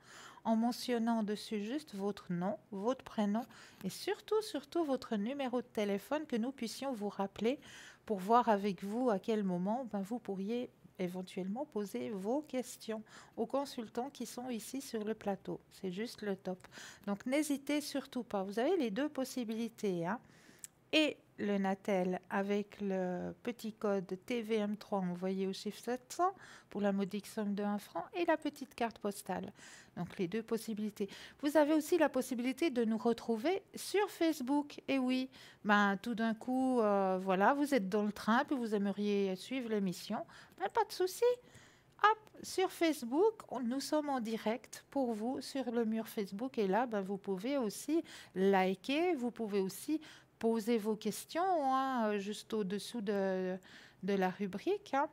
en mentionnant dessus juste votre nom, votre prénom et surtout votre numéro de téléphone que nous puissions vous rappeler pour voir avec vous à quel moment vous pourriez éventuellement poser vos questions aux consultants qui sont ici sur le plateau. C'est juste le top. Donc n'hésitez surtout pas. Vous avez les 2 possibilités, hein. Et le Natel avec le petit code TVM3 envoyé au chiffre 700 pour la modique somme de 1 franc et la petite carte postale. Donc les 2 possibilités. Vous avez aussi la possibilité de nous retrouver sur Facebook. Et oui, tout d'un coup, voilà, vous êtes dans le train puis vous aimeriez suivre l'émission. Pas de souci. Hop, sur Facebook, nous sommes en direct pour vous sur le mur Facebook. Et là, vous pouvez aussi liker, vous pouvez aussi poser vos questions, hein, juste au-dessous de la rubrique, hein.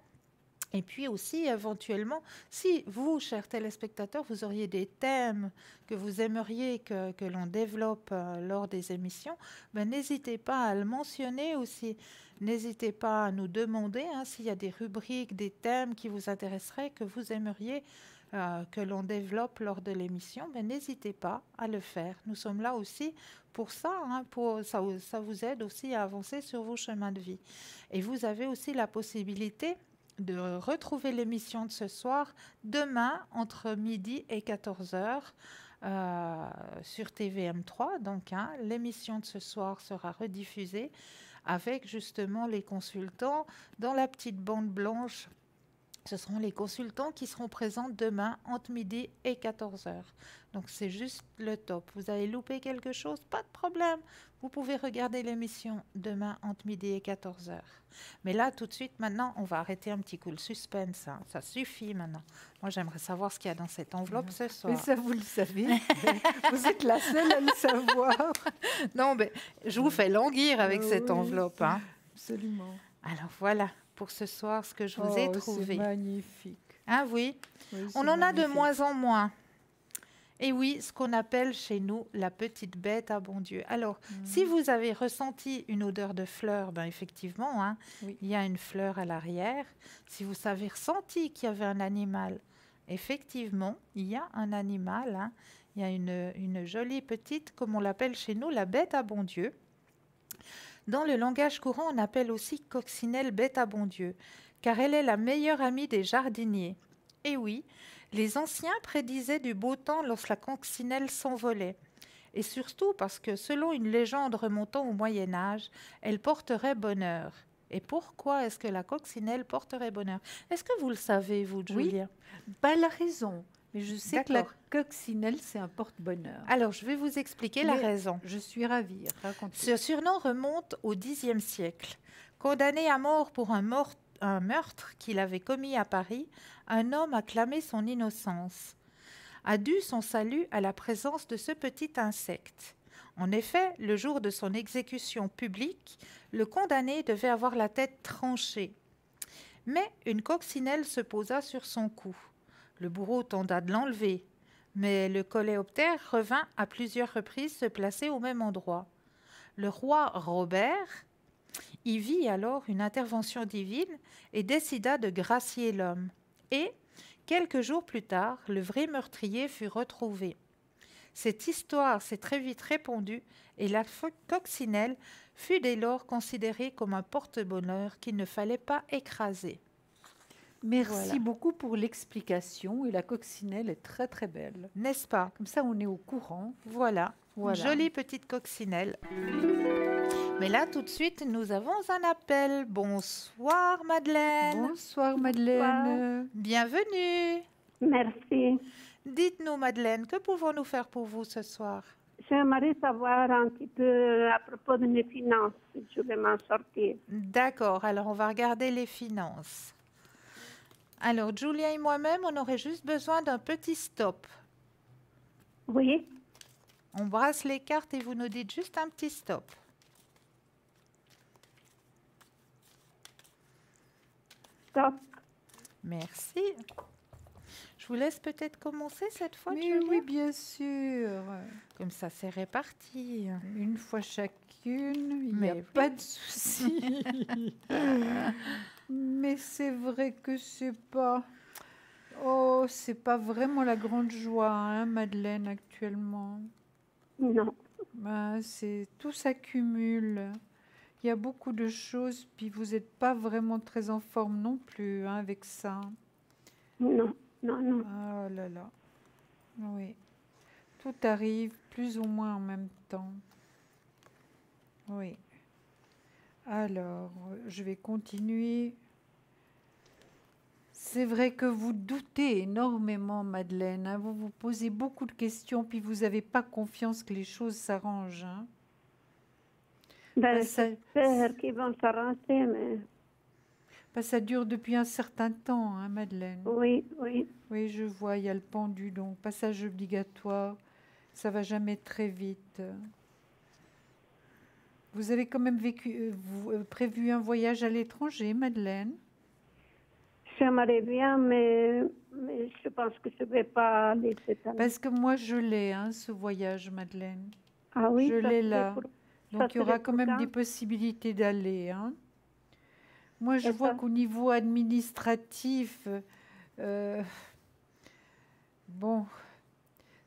Et puis aussi, éventuellement, si vous, chers téléspectateurs, vous auriez des thèmes que vous aimeriez que l'on développe lors des émissions, n'hésitez pas à le mentionner aussi. N'hésitez pas à nous demander, hein, s'il y a des rubriques, des thèmes qui vous intéresseraient, que vous aimeriez que l'on développe lors de l'émission, n'hésitez pas à le faire. Nous sommes là aussi pour ça, hein, ça vous aide aussi à avancer sur vos chemins de vie. Et vous avez aussi la possibilité de retrouver l'émission de ce soir demain entre midi et 14h sur TVM3. Donc, hein, l'émission de ce soir sera rediffusée avec justement les consultants dans la petite bande blanche. Ce seront les consultants qui seront présents demain entre midi et 14h. Donc, c'est juste le top. Vous avez loupé quelque chose? Pas de problème. Vous pouvez regarder l'émission demain entre midi et 14h. Mais là, tout de suite, maintenant, on va arrêter un petit coup le suspense, hein. Ça suffit maintenant. Moi, j'aimerais savoir ce qu'il y a dans cette enveloppe ce soir. Mais ça, vous le savez. Vous êtes la seule à le savoir. Non, mais je vous fais languir avec cette enveloppe, hein. Absolument. Alors, voilà. Pour ce soir, ce que je vous ai trouvé. C'est magnifique. Ah oui, on en a de moins en moins. Et oui, ce qu'on appelle chez nous la petite bête à bon Dieu. Alors, si vous avez ressenti une odeur de fleur, effectivement, hein, il y a une fleur à l'arrière. Si vous avez ressenti qu'il y avait un animal, effectivement, il y a un animal. Hein. Il y a une jolie petite, comme on l'appelle chez nous, la bête à bon Dieu. Dans le langage courant, on appelle aussi coccinelle bête à bon Dieu, car elle est la meilleure amie des jardiniers. Et oui, les anciens prédisaient du beau temps lorsque la coccinelle s'envolait. Et surtout parce que, selon une légende remontant au Moyen-Âge, elle porterait bonheur. Et pourquoi est-ce que la coccinelle porterait bonheur? Est-ce que vous le savez, vous, Julia? Oui, pas la raison. Mais je sais que la coccinelle, c'est un porte-bonheur. Alors, je vais vous expliquer la raison. Je suis ravie. Racontez. Ce surnom remonte au Xe siècle. Condamné à mort pour un meurtre qu'il avait commis à Paris, un homme a clamé son innocence, a dû son salut à la présence de ce petit insecte. En effet, le jour de son exécution publique, le condamné devait avoir la tête tranchée. Mais une coccinelle se posa sur son cou. Le bourreau tenta de l'enlever, mais le coléoptère revint à plusieurs reprises se placer au même endroit. Le roi Robert y vit alors une intervention divine et décida de gracier l'homme. Et, quelques jours plus tard, le vrai meurtrier fut retrouvé. Cette histoire s'est très vite répandue et la coccinelle fut dès lors considérée comme un porte-bonheur qu'il ne fallait pas écraser. Merci Voilà. beaucoup pour l'explication et la coccinelle est très très belle. N'est-ce pas? Comme ça, on est au courant. Voilà, Voilà. une jolie petite coccinelle. Mais là, tout de suite, nous avons un appel. Bonsoir, Madeleine. Bonsoir Madeleine. Bienvenue. Merci. Dites-nous, Madeleine, que pouvons-nous faire pour vous ce soir? J'aimerais savoir un petit peu à propos de mes finances, si je vais m'en sortir. D'accord, alors on va regarder les finances. Alors, Julia et moi-même, on aurait juste besoin d'un petit stop. Oui, On brasse les cartes et vous nous dites juste un petit stop. stop. Merci. Je vous laisse peut-être commencer cette fois, Mais Julia. oui, bien sûr. Comme ça, c'est réparti. Une fois chacune, il n'y Mais a oui. pas de souci. Mais c'est vrai que c'est pas... Oh, c'est pas vraiment la grande joie, hein, Madeleine, actuellement. Non, Ben, tout s'accumule. Il y a beaucoup de choses, puis vous n'êtes pas vraiment très en forme non plus, hein, avec ça. non, non, non. Oh là là. Oui. Tout arrive plus ou moins en même temps. Oui. Alors, je vais continuer. C'est vrai que vous doutez énormément, Madeleine, hein. Vous vous posez beaucoup de questions, puis vous n'avez pas confiance que les choses s'arrangent, hein. Ben, ça- j'espère qu'ils vont s'arranger, mais Ça dure depuis un certain temps, hein, Madeleine. oui, oui. Oui, je vois, il y a le pendu, donc passage obligatoire. Ça va jamais très vite. Vous avez quand même prévu un voyage à l'étranger, Madeleine? J'aimerais bien, mais je pense que je ne vais pas aller cette année. Parce que moi, je l'ai, hein, ce voyage, Madeleine. Ah oui, je ça l'ai serait là. pour- Donc, il y aura serait quand pour même quand? des possibilités d'aller, hein. Moi, je Et vois ça? qu'au niveau administratif, bon,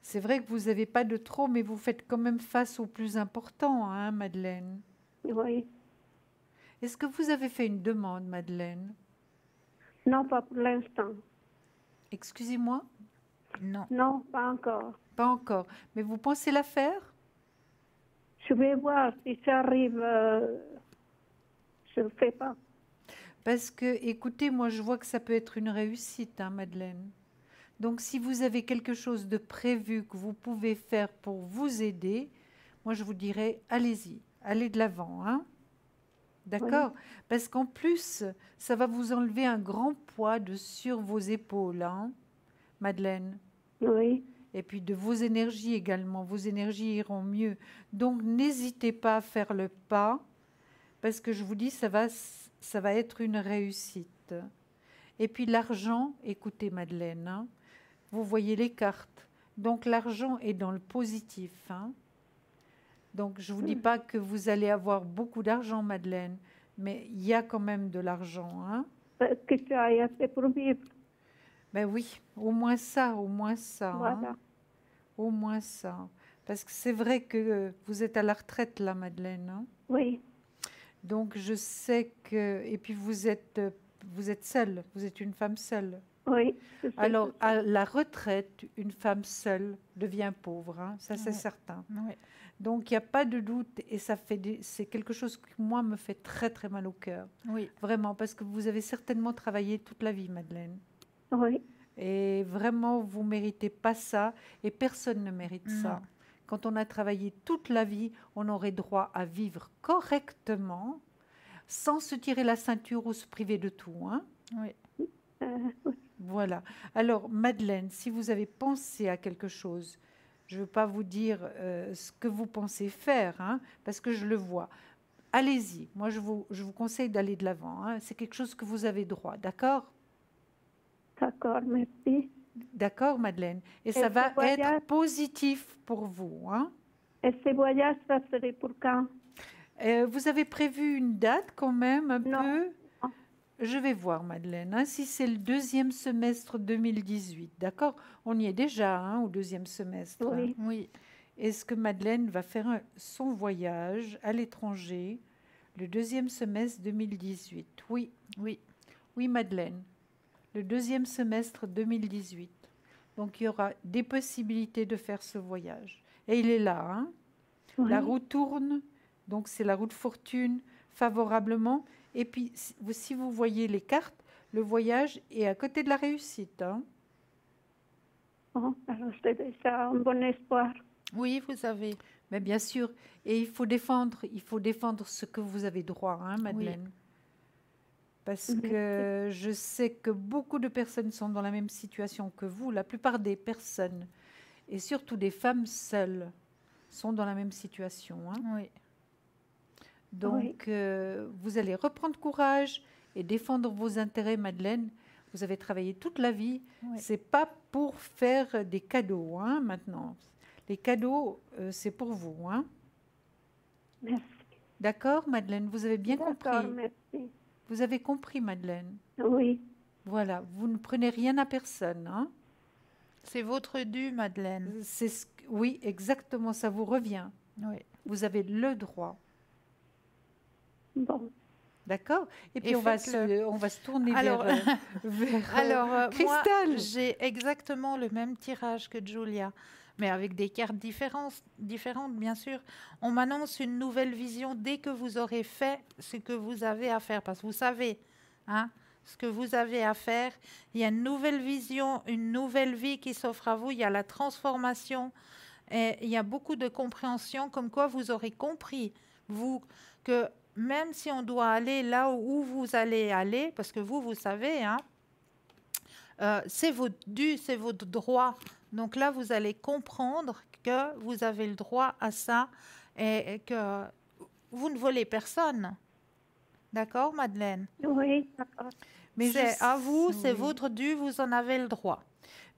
c'est vrai que vous n'avez pas de trop, mais vous faites quand même face au plus important, hein, Madeleine. Oui. Est-ce que vous avez fait une demande, Madeleine? Non, pas pour l'instant. Excusez-moi? Non. Non, pas encore. Pas encore. Mais vous pensez la faire? Je vais voir si ça arrive. Je ne le fais pas. Parce que, écoutez, moi, je vois que ça peut être une réussite, hein, Madeleine. Donc, si vous avez quelque chose de prévu que vous pouvez faire pour vous aider, moi, je vous dirais, allez-y, allez de l'avant, hein. D'accord? Parce qu'en plus, ça va vous enlever un grand poids sur vos épaules, hein, Madeleine. Oui, Et puis de vos énergies également. Vos énergies iront mieux. Donc, n'hésitez pas à faire le pas, parce que je vous dis, ça va être une réussite. Et puis l'argent, écoutez, Madeleine, hein, vous voyez les cartes. Donc, l'argent est dans le positif, hein. Donc, je ne vous dis pas que vous allez avoir beaucoup d'argent, Madeleine, mais il y a quand même de l'argent, hein. que tu ailles assez pour vivre. Ben oui, au moins ça, hein. Voilà. Au moins ça. Parce que c'est vrai que vous êtes à la retraite, là, Madeleine, hein. Oui, Donc, je sais que... Et puis, vous êtes seule, vous êtes une femme seule. oui. je sais Alors, que ça. à la retraite, une femme seule devient pauvre, hein, ça c'est Ouais. certain. Oui. Donc, il n'y a pas de doute et c'est quelque chose qui, moi, me fait très, très mal au cœur. Oui. Vraiment, parce que vous avez certainement travaillé toute la vie, Madeleine. Oui, Et vraiment, vous ne méritez pas ça et personne ne mérite ça. Non. Quand on a travaillé toute la vie, on aurait droit à vivre correctement, sans se tirer la ceinture ou se priver de tout. Hein. Oui. Oui. Voilà. Alors, Madeleine, si vous avez pensé à quelque chose, je ne veux pas vous dire ce que vous pensez faire, hein, parce que je le vois. Allez-y. Moi, je vous conseille d'aller de l'avant. Hein. C'est quelque chose que vous avez droit. D'accord? D'accord, merci. D'accord, Madeleine. Et ça ce va voyage- être positif pour vous. Hein. Et ce voyage, ça serait pour quand? Vous avez prévu une date quand même un Non. peu? Je vais voir, Madeleine, hein, si c'est le deuxième semestre 2018. D'accord? On y est déjà, hein, au deuxième semestre. Hein. Oui. Oui. Est-ce que Madeleine va faire son voyage à l'étranger le deuxième semestre 2018? Oui. Oui. Oui, Madeleine. Le deuxième semestre 2018. Donc, il y aura des possibilités de faire ce voyage. Et il est là. Hein. Oui. La roue tourne. Donc, c'est la roue de fortune favorablement. Et puis, si vous voyez les cartes, le voyage est à côté de la réussite. Hein. Bon, alors c'est déjà un bon espoir. Oui, vous avez. Mais bien sûr. Et il faut défendre ce que vous avez droit, hein, Madeleine. Parce Merci. que je sais que beaucoup de personnes sont dans la même situation que vous. La plupart des personnes, et surtout des femmes seules, sont dans la même situation. Hein. Oui. Donc, vous allez reprendre courage et défendre vos intérêts, Madeleine. Vous avez travaillé toute la vie. Oui. C'est pas pour faire des cadeaux, hein, maintenant. Les cadeaux, c'est pour vous. Hein. Merci. D'accord, Madeleine? Vous avez bien D'accord, compris. merci. Vous avez compris, Madeleine. Oui. Voilà, vous ne prenez rien à personne. Hein. C'est votre dû, Madeleine. Oui, exactement, ça vous revient. Oui. Vous avez le droit. Bon. D'accord? Et puis Et on va faites-le. se tourner Alors, vers Alors, moi, Cristal. j'ai exactement le même tirage que Julia, mais avec des cartes différentes, bien sûr. On m'annonce une nouvelle vision dès que vous aurez fait ce que vous avez à faire, parce que vous savez, hein, ce que vous avez à faire. Il y a une nouvelle vision, une nouvelle vie qui s'offre à vous. Il y a la transformation et il y a beaucoup de compréhension, comme quoi vous aurez compris, vous, que même si on doit aller là où vous allez aller, parce que vous savez, hein, c'est votre dû, c'est votre droit. Donc là, vous allez comprendre que vous avez le droit à ça et que vous ne volez personne. D'accord, Madeleine? Oui, d'accord. Mais C'est à vous, c'est oui. votre dû, vous en avez le droit.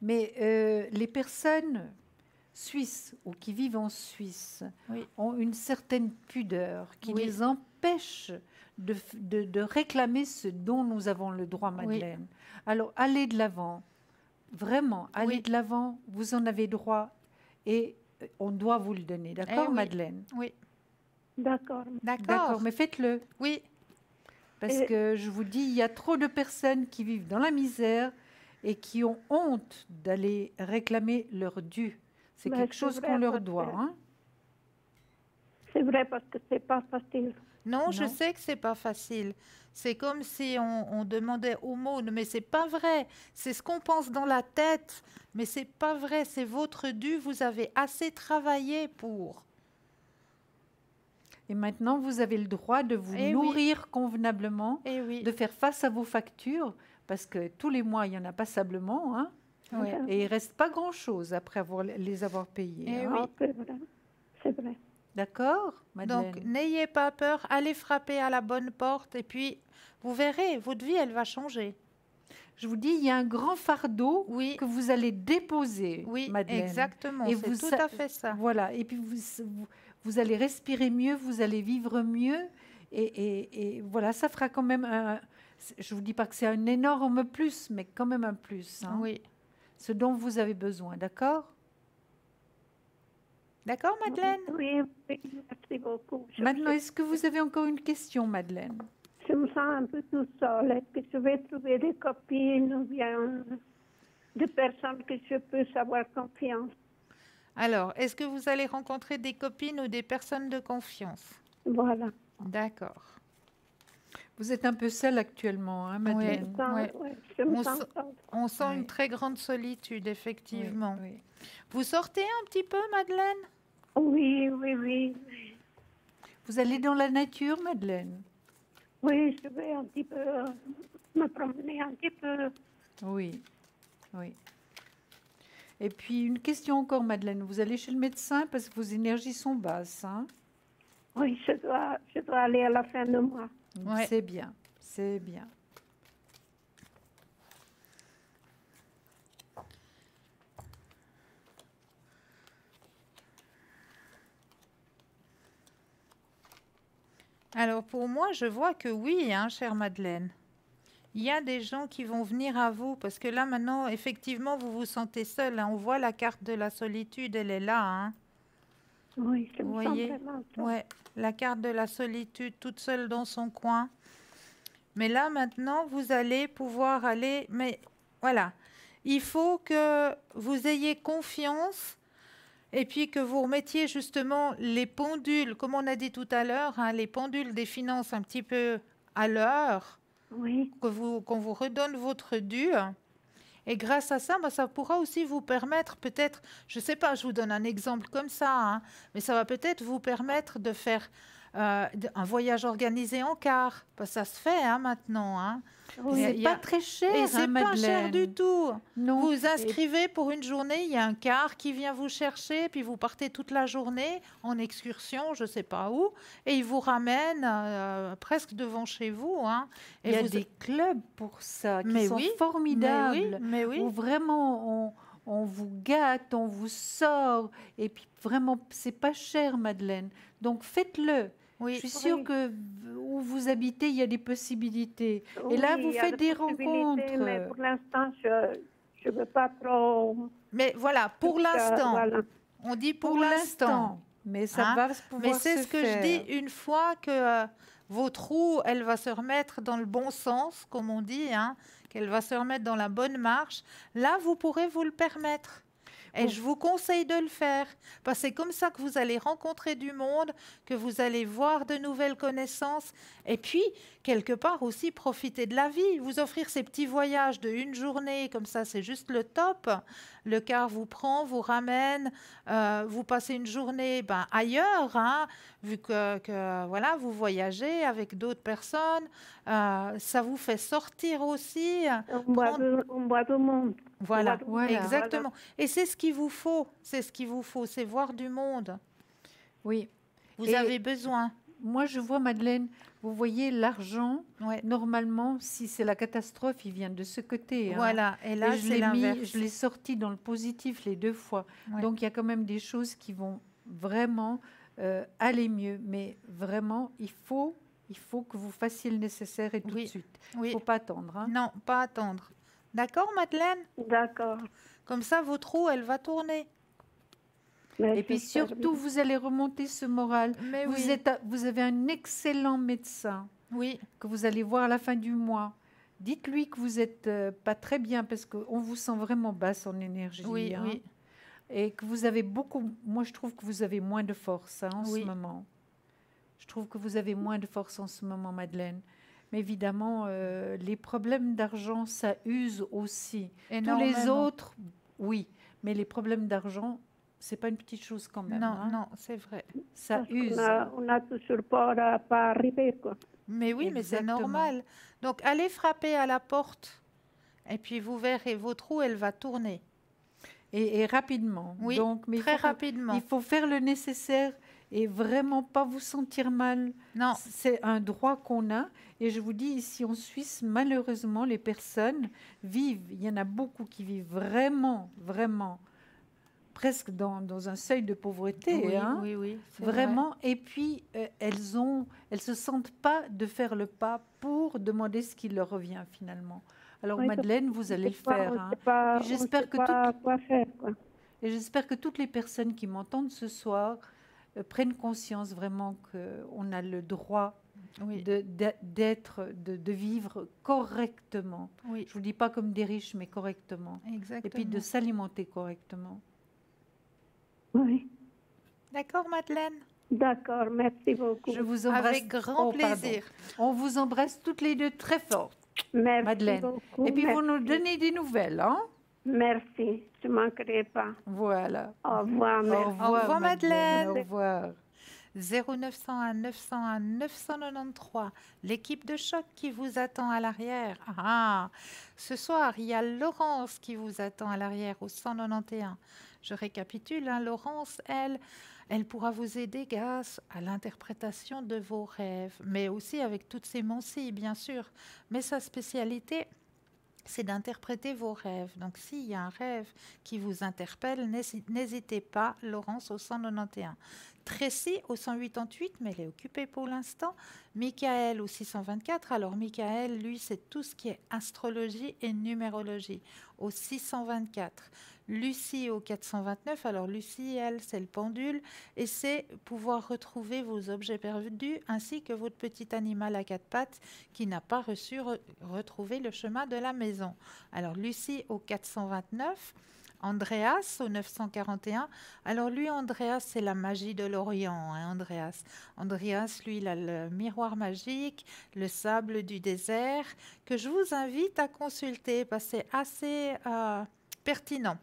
Mais les personnes suisses ou qui vivent en Suisse Oui. ont une certaine pudeur qui Oui. les empêche de réclamer ce dont nous avons le droit, Madeleine. Alors, allez de l'avant. Vraiment, allez Oui. de l'avant. Vous en avez droit et on doit vous le donner. D'accord, oui. Madeleine? Oui, D'accord. d'accord. D'accord, mais faites-le. Oui, Parce Et- que je vous dis, il y a trop de personnes qui vivent dans la misère et qui ont honte d'aller réclamer leur dû. C'est Ben, quelque c'est chose vrai, qu'on leur parce doit. que- Hein. C'est vrai parce que c'est pas facile. non, je Non. sais que c'est pas facile. C'est comme si on demandait aumône, mais c'est pas vrai. C'est ce qu'on pense dans la tête, mais c'est pas vrai. C'est votre dû. Vous avez assez travaillé pour. Et maintenant, vous avez le droit de vous Eh oui. nourrir convenablement, Eh oui. de faire face à vos factures, parce que tous les mois, il y en a passablement, hein, Ouais. et il reste pas grand-chose après les avoir payés. Eh hein. oui. Ah, c'est vrai. C'est vrai. D'accord, Madeleine? Donc, n'ayez pas peur. Allez frapper à la bonne porte, et puis vous verrez, votre vie, elle va changer. Je vous dis, il y a un grand fardeau Oui. que vous allez déposer, Oui, Madeleine. exactement. Et C'est vous tout sa- à fait ça. Voilà, et puis vous allez respirer mieux, vous allez vivre mieux, et voilà, ça fera quand même je vous dis pas que c'est un énorme plus, mais quand même un plus. Hein, Oui. ce dont vous avez besoin, d'accord? D'accord, Madeleine? Oui, oui, merci beaucoup. Maintenant, est-ce que vous avez encore une question, Madeleine? Je me sens un peu tout seule. Est-ce que je vais trouver des copines ou bien des personnes que je peux avoir confiance? Alors, est-ce que vous allez rencontrer des copines ou des personnes de confiance? Voilà. D'accord. Vous êtes un peu seule actuellement, hein, Madeleine? Je me sens- Ouais. ouais, je me On sens se- seule. On sent Oui. une très grande solitude, effectivement. Oui, oui. Vous sortez un petit peu, Madeleine? Oui, oui, oui. Vous allez dans la nature, Madeleine? Oui, je vais un petit peu me promener un petit peu. Oui, oui. Et puis, une question encore, Madeleine. Vous allez chez le médecin parce que vos énergies sont basses, hein? Oui, je dois aller à la fin du mois. Ouais. C'est bien, c'est bien. Alors pour moi, je vois que oui, hein, chère Madeleine. Il y a des gens qui vont venir à vous parce que là maintenant, effectivement, vous vous sentez seule, hein. On voit la carte de la solitude, elle est là, hein. Oui, je Vous me sens voyez? vraiment seule. Ouais, la carte de la solitude, toute seule dans son coin. Mais là maintenant, vous allez pouvoir aller. Mais voilà, il faut que vous ayez confiance et puis que vous remettiez justement les pendules, comme on a dit tout à l'heure, hein, les pendules des finances un petit peu à l'heure, Oui, qu'on vous redonne votre dû. Et grâce à ça, bah, ça pourra aussi vous permettre peut-être, je ne sais pas, je vous donne un exemple comme ça, hein, mais ça va peut-être vous permettre de faire un voyage organisé en car. Parce que ça se fait hein, maintenant. Hein. oui. C'est Il y pas a- très cher, Et hein, c'est pas cher du Madeleine? tout. Non. Vous vous inscrivez pour une journée, il y a un car qui vient vous chercher, puis vous partez toute la journée en excursion, je ne sais pas où, et il vous ramène presque devant chez vous. Hein. Il y a vous... des clubs pour ça qui Mais sont oui, formidables, mais oui. où vraiment on vous gâte, on vous sort, et puis vraiment, c'est pas cher, Madeleine. Donc faites-le. Oui. Je suis sûre Oui. que où vous habitez, il y a des possibilités. Et là, Oui, vous il y a faites des possibilités, mais rencontres. pour l'instant, je veux pas trop. Mais voilà, pour l'instant, Voilà. on dit pour l'instant. Mais ça Hein. va Mais pouvoir c'est se ce que faire. je dis une fois que votre roue, elle va se remettre dans le bon sens, comme on dit, hein, qu'elle va se remettre dans la bonne marche. Là, vous pourrez vous le permettre. Et Bon. je vous conseille de le faire, parce que c'est comme ça que vous allez rencontrer du monde, que vous allez voir de nouvelles connaissances, et puis, quelque part aussi, profiter de la vie. Vous offrir ces petits voyages de une journée, comme ça, c'est juste le top. Le car vous prend, vous ramène, vous passez une journée ailleurs, hein, vu voilà, vous voyagez avec d'autres personnes. Ça vous fait sortir aussi. On boit du monde. Voilà, Voilà. exactement. Et c'est ce qu'il vous faut, c'est voir du monde. Oui. Vous Et avez besoin. moi, je vois, Madeleine, vous voyez, l'argent, Ouais. normalement, si c'est la catastrophe, il vient de ce côté. Hein. Voilà, et là, Et c'est l'inverse. je l'ai sorti dans le positif les 2 fois. Ouais. Donc, il y a quand même des choses qui vont vraiment aller mieux. Mais vraiment, il faut que vous fassiez le nécessaire et tout Oui. de suite. Il Oui. ne faut pas attendre. Hein. Non, pas attendre. D'accord, Madeleine? D'accord. Comme ça, votre roue, elle va tourner. Mais Et puis j'espère surtout, bien. vous allez remonter ce moral. Mais Vous, oui. vous avez un excellent médecin Oui, que vous allez voir à la fin du mois. Dites-lui que vous n'êtes pas très bien parce qu'on vous sent vraiment basse en énergie. oui, hein. oui. Et que vous avez beaucoup... Moi, je trouve que vous avez moins de force en Oui. ce moment. Je trouve que vous avez moins de force en ce moment, Madeleine. Mais évidemment, les problèmes d'argent, ça use aussi. Tous les Énormément. autres, oui. Mais les problèmes d'argent, c'est pas une petite chose quand même. Non, hein. non, c'est vrai. Ça Parce use. on a toujours peur à pas arriver, quoi. Mais oui, mais c'est Exactement. normal. Donc, allez frapper à la porte. Et puis, vous verrez, votre roue, elle va tourner. Et rapidement. Oui, Donc, mais très rapidement. il faut faire le nécessaire et vraiment pas vous sentir mal. Non, C'est un droit qu'on a. Et je vous dis, ici en Suisse, malheureusement, les personnes vivent, il y en a beaucoup qui vivent vraiment, vraiment, presque dans un seuil de pauvreté. oui, hein. oui, oui. c'est vrai. Vraiment. Et puis, elles se sentent pas de faire le pas pour demander ce qui leur revient finalement. Alors, Oui, Madeleine, vous allez le faire. hein. On J'espère sait que pas quoi faire, quoi. Et j'espère que toutes les personnes qui m'entendent ce soir prennent conscience vraiment qu'on a le droit Oui, de vivre correctement. oui, Je ne vous dis pas comme des riches, mais correctement. exactement. Et puis de s'alimenter correctement. Oui. D'accord, Madeleine? D'accord, merci beaucoup. Je vous embrasse. Avec grand Oh, pardon. plaisir. On vous embrasse toutes les deux très fort. Merci Madeleine. beaucoup. Et puis vous nous merci. donnez des nouvelles, hein? Merci, je ne manquerai pas. Voilà. Au revoir, merci. Au revoir, revoir, Madeleine. Au revoir. 0901 901 993, l'équipe de choc qui vous attend à l'arrière. Ah, ce soir, il y a Laurence qui vous attend à l'arrière au 191. Je récapitule, hein, Laurence, elle pourra vous aider grâce à l'interprétation de vos rêves, mais aussi avec toutes ses mencies, bien sûr. Mais sa spécialité, c'est d'interpréter vos rêves. Donc, s'il y a un rêve qui vous interpelle, n'hésitez pas, Laurence au 191. Tracy au 188, mais elle est occupée pour l'instant. Michael au 624. Alors, Michael, lui, c'est tout ce qui est astrologie et numérologie au 624. Lucie au 429. Alors, Lucie, elle, c'est le pendule et c'est pouvoir retrouver vos objets perdus ainsi que votre petit animal à quatre pattes qui n'a pas retrouvé le chemin de la maison. Alors, Lucie au 429. Andreas au 941. Alors lui, Andreas, c'est la magie de l'Orient, hein, Andreas. Andreas, lui, il a le miroir magique, le sable du désert, que je vous invite à consulter parce que c'est assez pertinent.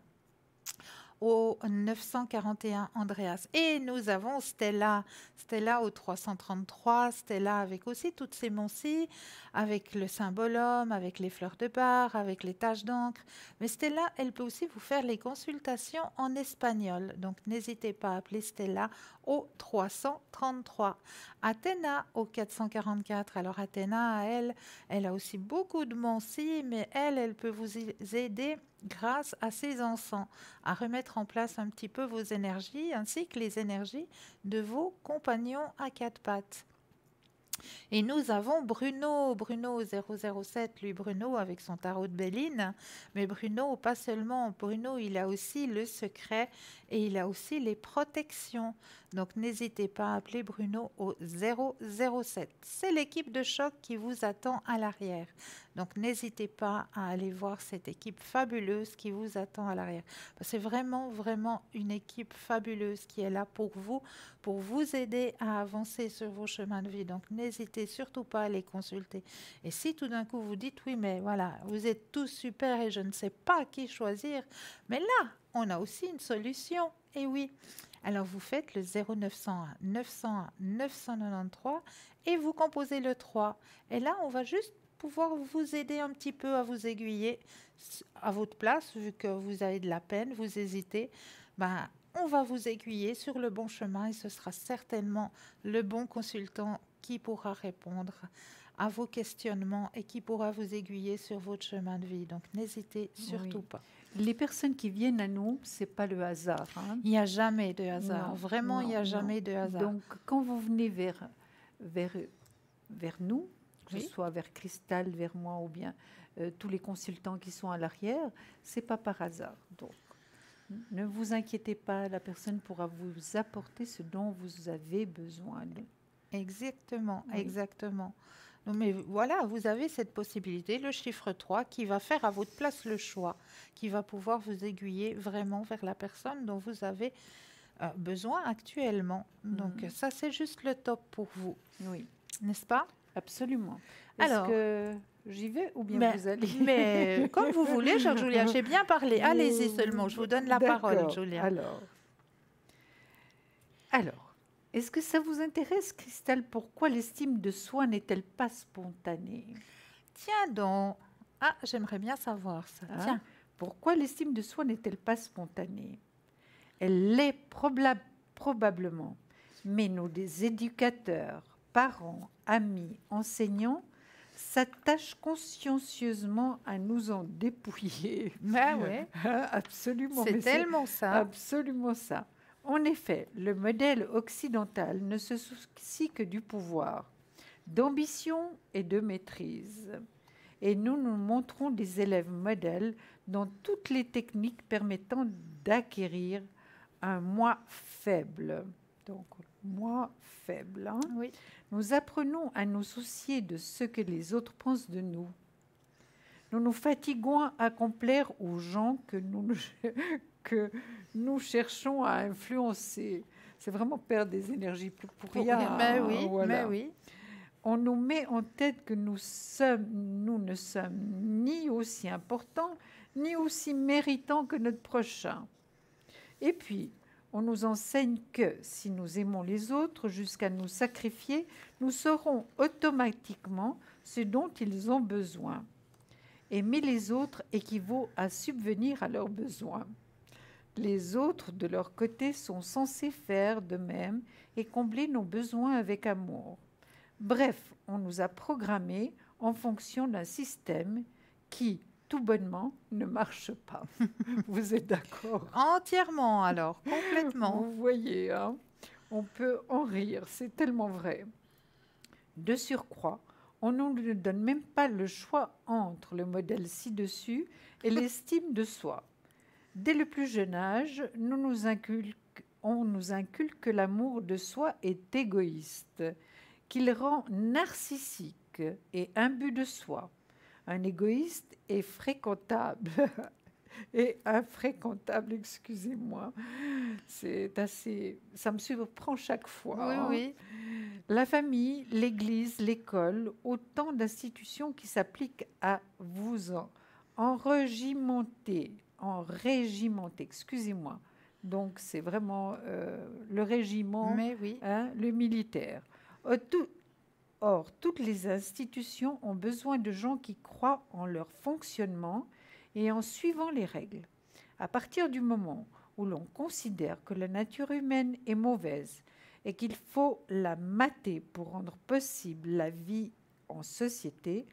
Au 941, Andreas. Et nous avons Stella. Stella au 333. Stella avec aussi toutes ses mencies, avec le symbole homme, avec les fleurs de bar, avec les taches d'encre. Mais Stella, elle peut aussi vous faire les consultations en espagnol. Donc, n'hésitez pas à appeler Stella au 333. Athéna au 444. Alors, Athéna, elle a aussi beaucoup de mencies, mais elle peut vous aider grâce à ses encens, à remettre en place un petit peu vos énergies ainsi que les énergies de vos compagnons à quatre pattes. Et nous avons Bruno 007, lui Bruno avec son tarot de Béline, mais Bruno, pas seulement, Bruno il a aussi le secret et il a aussi les protections. Donc n'hésitez pas à appeler Bruno au 007. C'est l'équipe de choc qui vous attend à l'arrière. Donc n'hésitez pas à aller voir cette équipe fabuleuse qui vous attend à l'arrière. C'est vraiment, vraiment une équipe fabuleuse qui est là pour vous aider à avancer sur vos chemins de vie. Donc n'hésitez surtout pas à les consulter. Et si tout d'un coup vous dites oui, mais voilà, vous êtes tous super et je ne sais pas qui choisir, mais là, on a aussi une solution. Et oui. Alors vous faites le 0901 901 993 et vous composez le 3. Et là, on va juste pouvoir vous aider un petit peu à vous aiguiller à votre place, vu que vous avez de la peine, vous hésitez. On va vous aiguiller sur le bon chemin et ce sera certainement le bon consultant qui pourra répondre à vos questionnements et qui pourra vous aiguiller sur votre chemin de vie. Donc, n'hésitez surtout pas. Les personnes qui viennent à nous, c'est pas le hasard. Hein. Il n'y a jamais de hasard. Vraiment, il n'y a jamais de hasard. Donc, quand vous venez vers nous, que ce soit vers Cristal, vers moi ou bien tous les consultants qui sont à l'arrière, c'est pas par hasard. Donc, ne vous inquiétez pas, la personne pourra vous apporter ce dont vous avez besoin. Exactement, exactement. Mais voilà, vous avez cette possibilité, le chiffre 3, qui va faire à votre place le choix, qui va pouvoir vous aiguiller vraiment vers la personne dont vous avez besoin actuellement. Donc ça, c'est juste le top pour vous. Oui. N'est-ce pas? Absolument. Alors, est-ce que j'y vais ou bien vous allez? Mais comme vous voulez, chère Julia, j'ai bien parlé. Allez-y seulement, je vous donne la parole, Julia. Alors. Est-ce que ça vous intéresse, Cristal? Pourquoi l'estime de soi n'est-elle pas spontanée? Tiens donc. Ah, j'aimerais bien savoir ça. Tiens. Pourquoi l'estime de soi n'est-elle pas spontanée? Elle l'est probablement. Mais nos éducateurs, parents, amis, enseignants s'attachent consciencieusement à nous en dépouiller. Ben oui. Absolument. C'est tellement ça. Absolument ça. En effet, le modèle occidental ne se soucie que du pouvoir, d'ambition et de maîtrise. Et nous montrons des élèves modèles dans toutes les techniques permettant d'acquérir un moi faible. Donc, moi faible. Hein? Oui. Nous apprenons à nous soucier de ce que les autres pensent de nous. Nous nous fatiguons à complaire aux gens que nous cherchons à influencer. C'est vraiment perdre des énergies pour rien. Mais oui, voilà. Mais oui. On nous met en tête que nous ne sommes ni aussi importants, ni aussi méritants que notre prochain. Et puis, On nous enseigne que si nous aimons les autres jusqu'à nous sacrifier, nous saurons automatiquement ce dont ils ont besoin. Aimer les autres équivaut à subvenir à leurs besoins. Les autres, de leur côté, sont censés faire de même et combler nos besoins avec amour. Bref, on nous a programmés en fonction d'un système qui, tout bonnement, ne marche pas. Vous êtes d'accord? Entièrement, alors, complètement. Vous voyez, hein, on peut en rire, c'est tellement vrai. De surcroît, on ne nous donne même pas le choix entre le modèle ci-dessus et l'estime de soi. Dès le plus jeune âge, on nous inculque que l'amour de soi est égoïste, qu'il rend narcissique et imbu de soi. Un égoïste est fréquentable et infréquentable, excusez-moi. C'est assez... Ça me surprend chaque fois. Oui, hein. oui. La famille, l'église, l'école, autant d'institutions qui s'appliquent à vous enrégimenter, excusez-moi. Donc, c'est vraiment le régiment, Mais oui. hein, le militaire. Or, toutes les institutions ont besoin de gens qui croient en leur fonctionnement et en suivant les règles. À partir du moment où l'on considère que la nature humaine est mauvaise et qu'il faut la mater pour rendre possible la vie en société,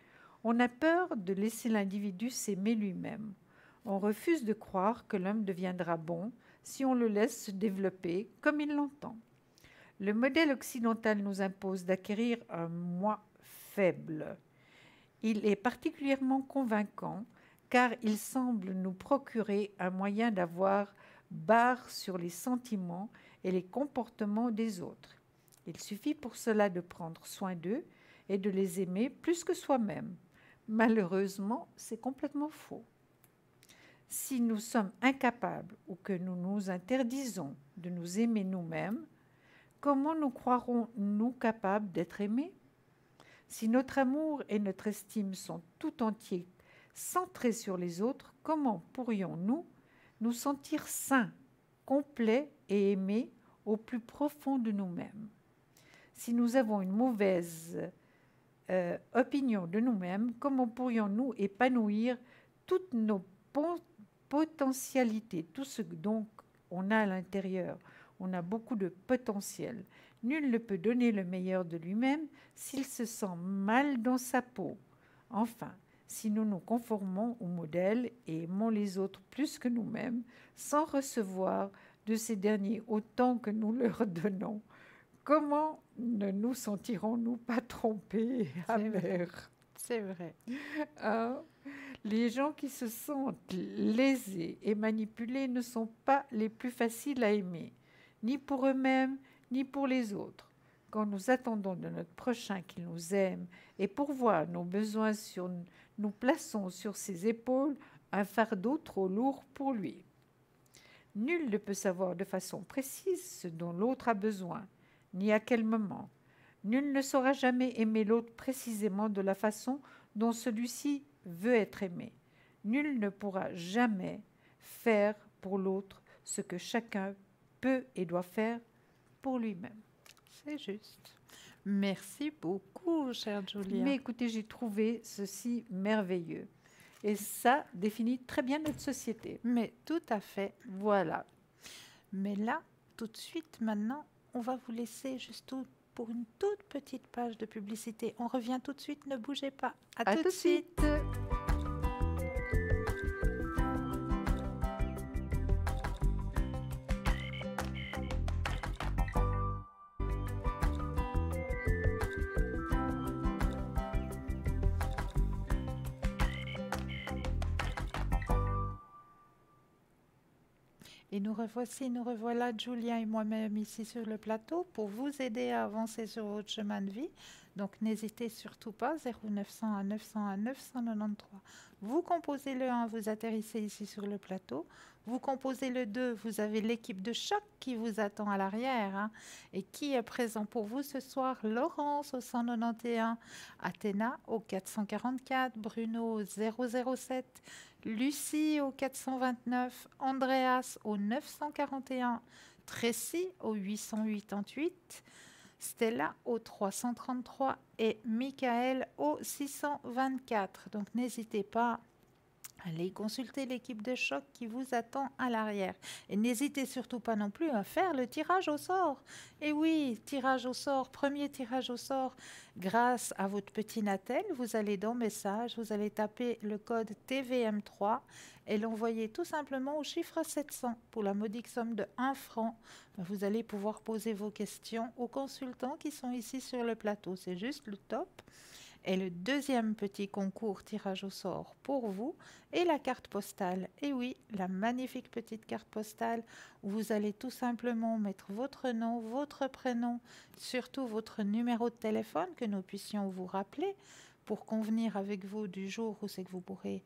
on a peur de laisser l'individu s'aimer lui-même. On refuse de croire que l'homme deviendra bon si on le laisse se développer comme il l'entend. Le modèle occidental nous impose d'acquérir un moi faible. Il est particulièrement convaincant car il semble nous procurer un moyen d'avoir barre sur les sentiments et les comportements des autres. Il suffit pour cela de prendre soin d'eux et de les aimer plus que soi-même. Malheureusement, c'est complètement faux. Si nous sommes incapables ou que nous nous interdisons de nous aimer nous-mêmes, comment nous croirons-nous capables d'être aimés? Si notre amour et notre estime sont tout entiers centrés sur les autres, comment pourrions-nous nous sentir sains, complets et aimés au plus profond de nous-mêmes? Si nous avons une mauvaise opinion de nous-mêmes, comment pourrions-nous épanouir toutes nos potentialités, tout ce dont on a à l'intérieur? On a beaucoup de potentiel. Nul ne peut donner le meilleur de lui-même s'il se sent mal dans sa peau. Enfin, si nous nous conformons au modèle et aimons les autres plus que nous-mêmes, sans recevoir de ces derniers autant que nous leur donnons, comment ne nous sentirons-nous pas trompés et amers? C'est vrai. Hein? Les gens qui se sentent lésés et manipulés ne sont pas les plus faciles à aimer, ni pour eux-mêmes, ni pour les autres. Quand nous attendons de notre prochain qu'il nous aime et pourvoie nos besoins, nous plaçons sur ses épaules un fardeau trop lourd pour lui. Nul ne peut savoir de façon précise ce dont l'autre a besoin, ni à quel moment. Nul ne saura jamais aimer l'autre précisément de la façon dont celui-ci veut être aimé. Nul ne pourra jamais faire pour l'autre ce que chacun peut et doit faire pour lui-même. C'est juste. Merci beaucoup, chère Julia. Mais écoutez, j'ai trouvé ceci merveilleux. Et ça définit très bien notre société. Mais tout à fait. Voilà. Mais là, tout de suite, maintenant, on va vous laisser juste pour une toute petite page de publicité. On revient tout de suite, ne bougez pas. À tout de suite. Et nous revoilà, Julia et moi-même ici sur le plateau pour vous aider à avancer sur votre chemin de vie. Donc n'hésitez surtout pas, 0901 901 993. Vous composez le 1, vous atterrissez ici sur le plateau. Vous composez le 2, vous avez l'équipe de choc qui vous attend à l'arrière. Hein, et qui est présent pour vous ce soir? Laurence au 191, Athéna au 444, Bruno au 007, Lucie au 429, Andreas au 941, Tracy au 888, Stella au 333 et Michael au 624. Donc n'hésitez pas à aller consulter l'équipe de choc qui vous attend à l'arrière. Et n'hésitez surtout pas non plus à faire le tirage au sort. Et oui, tirage au sort, premier tirage au sort. Grâce à votre petit Natel, vous allez dans Messages, vous allez taper le code TVM3 et l'envoyer tout simplement au chiffre 700 pour la modique somme de 1 franc. Vous allez pouvoir poser vos questions aux consultants qui sont ici sur le plateau. C'est juste le top. Et le deuxième petit concours tirage au sort pour vous est la carte postale. Et oui, la magnifique petite carte postale où vous allez tout simplement mettre votre nom, votre prénom, surtout votre numéro de téléphone que nous puissions vous rappeler pour convenir avec vous du jour où c'est que vous pourrez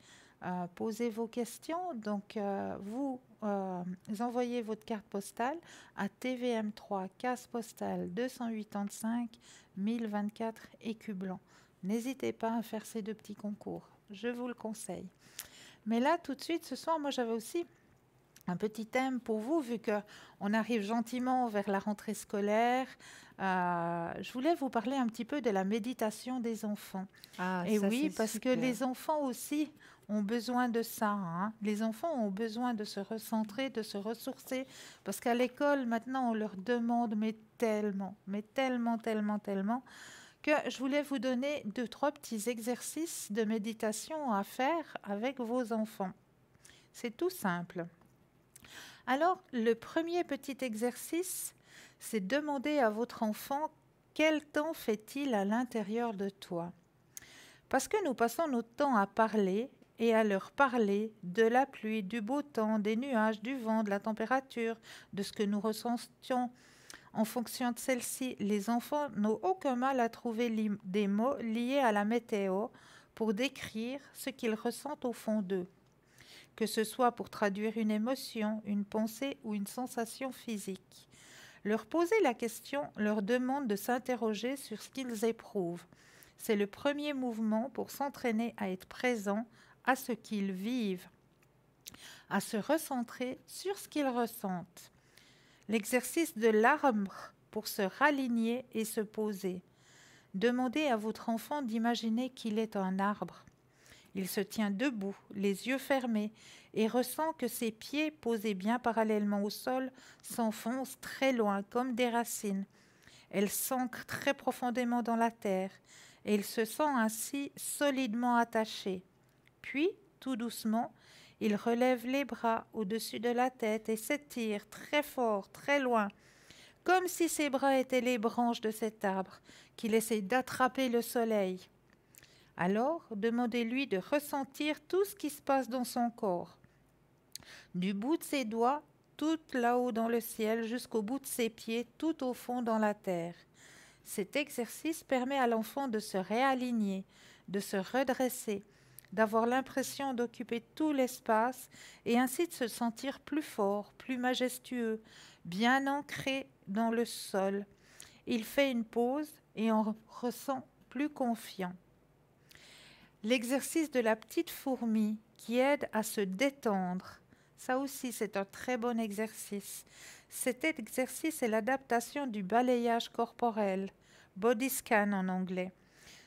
poser vos questions. Donc, vous envoyez votre carte postale à TVM3, case postale 285 1024 Écu Blanc. N'hésitez pas à faire ces deux petits concours, je vous le conseille. Mais là, tout de suite, ce soir, moi, j'avais aussi un petit thème pour vous, vu qu'on arrive gentiment vers la rentrée scolaire. Je voulais vous parler un petit peu de la méditation des enfants. Et ça, oui, c'est parce que super. les enfants aussi ont besoin de ça. Hein. Les enfants ont besoin de se recentrer, de se ressourcer, parce qu'à l'école, maintenant, on leur demande, mais tellement, que je voulais vous donner 2-3 petits exercices de méditation à faire avec vos enfants. C'est tout simple. Alors, le premier petit exercice, c'est demander à votre enfant quel temps fait-il à l'intérieur de toi. Parce que nous passons notre temps à parler et à leur parler de la pluie, du beau temps, des nuages, du vent, de la température, de ce que nous ressentions. En fonction de celle-ci, les enfants n'ont aucun mal à trouver des mots liés à la météo pour décrire ce qu'ils ressentent au fond d'eux, que ce soit pour traduire une émotion, une pensée ou une sensation physique. Leur poser la question leur demande de s'interroger sur ce qu'ils éprouvent. C'est le premier mouvement pour s'entraîner à être présent à ce qu'ils vivent, à se recentrer sur ce qu'ils ressentent. L'exercice de l'arbre pour se raligner et se poser. Demandez à votre enfant d'imaginer qu'il est un arbre. Il se tient debout, les yeux fermés, et ressent que ses pieds posés bien parallèlement au sol s'enfoncent très loin comme des racines. Elles s'ancrent très profondément dans la terre, et il se sent ainsi solidement attaché. Puis, tout doucement, il relève les bras au-dessus de la tête et s'étire très fort, très loin, comme si ses bras étaient les branches de cet arbre, qu'il essaie d'attraper le soleil. Alors, demandez-lui de ressentir tout ce qui se passe dans son corps, du bout de ses doigts, tout là-haut dans le ciel, jusqu'au bout de ses pieds, tout au fond dans la terre. Cet exercice permet à l'enfant de se réaligner, de se redresser, d'avoir l'impression d'occuper tout l'espace et ainsi de se sentir plus fort, plus majestueux, bien ancré dans le sol. Il fait une pause et en ressent plus confiant. L'exercice de la petite fourmi qui aide à se détendre, ça aussi c'est un très bon exercice. Cet exercice est l'adaptation du balayage corporel, body scan en anglais.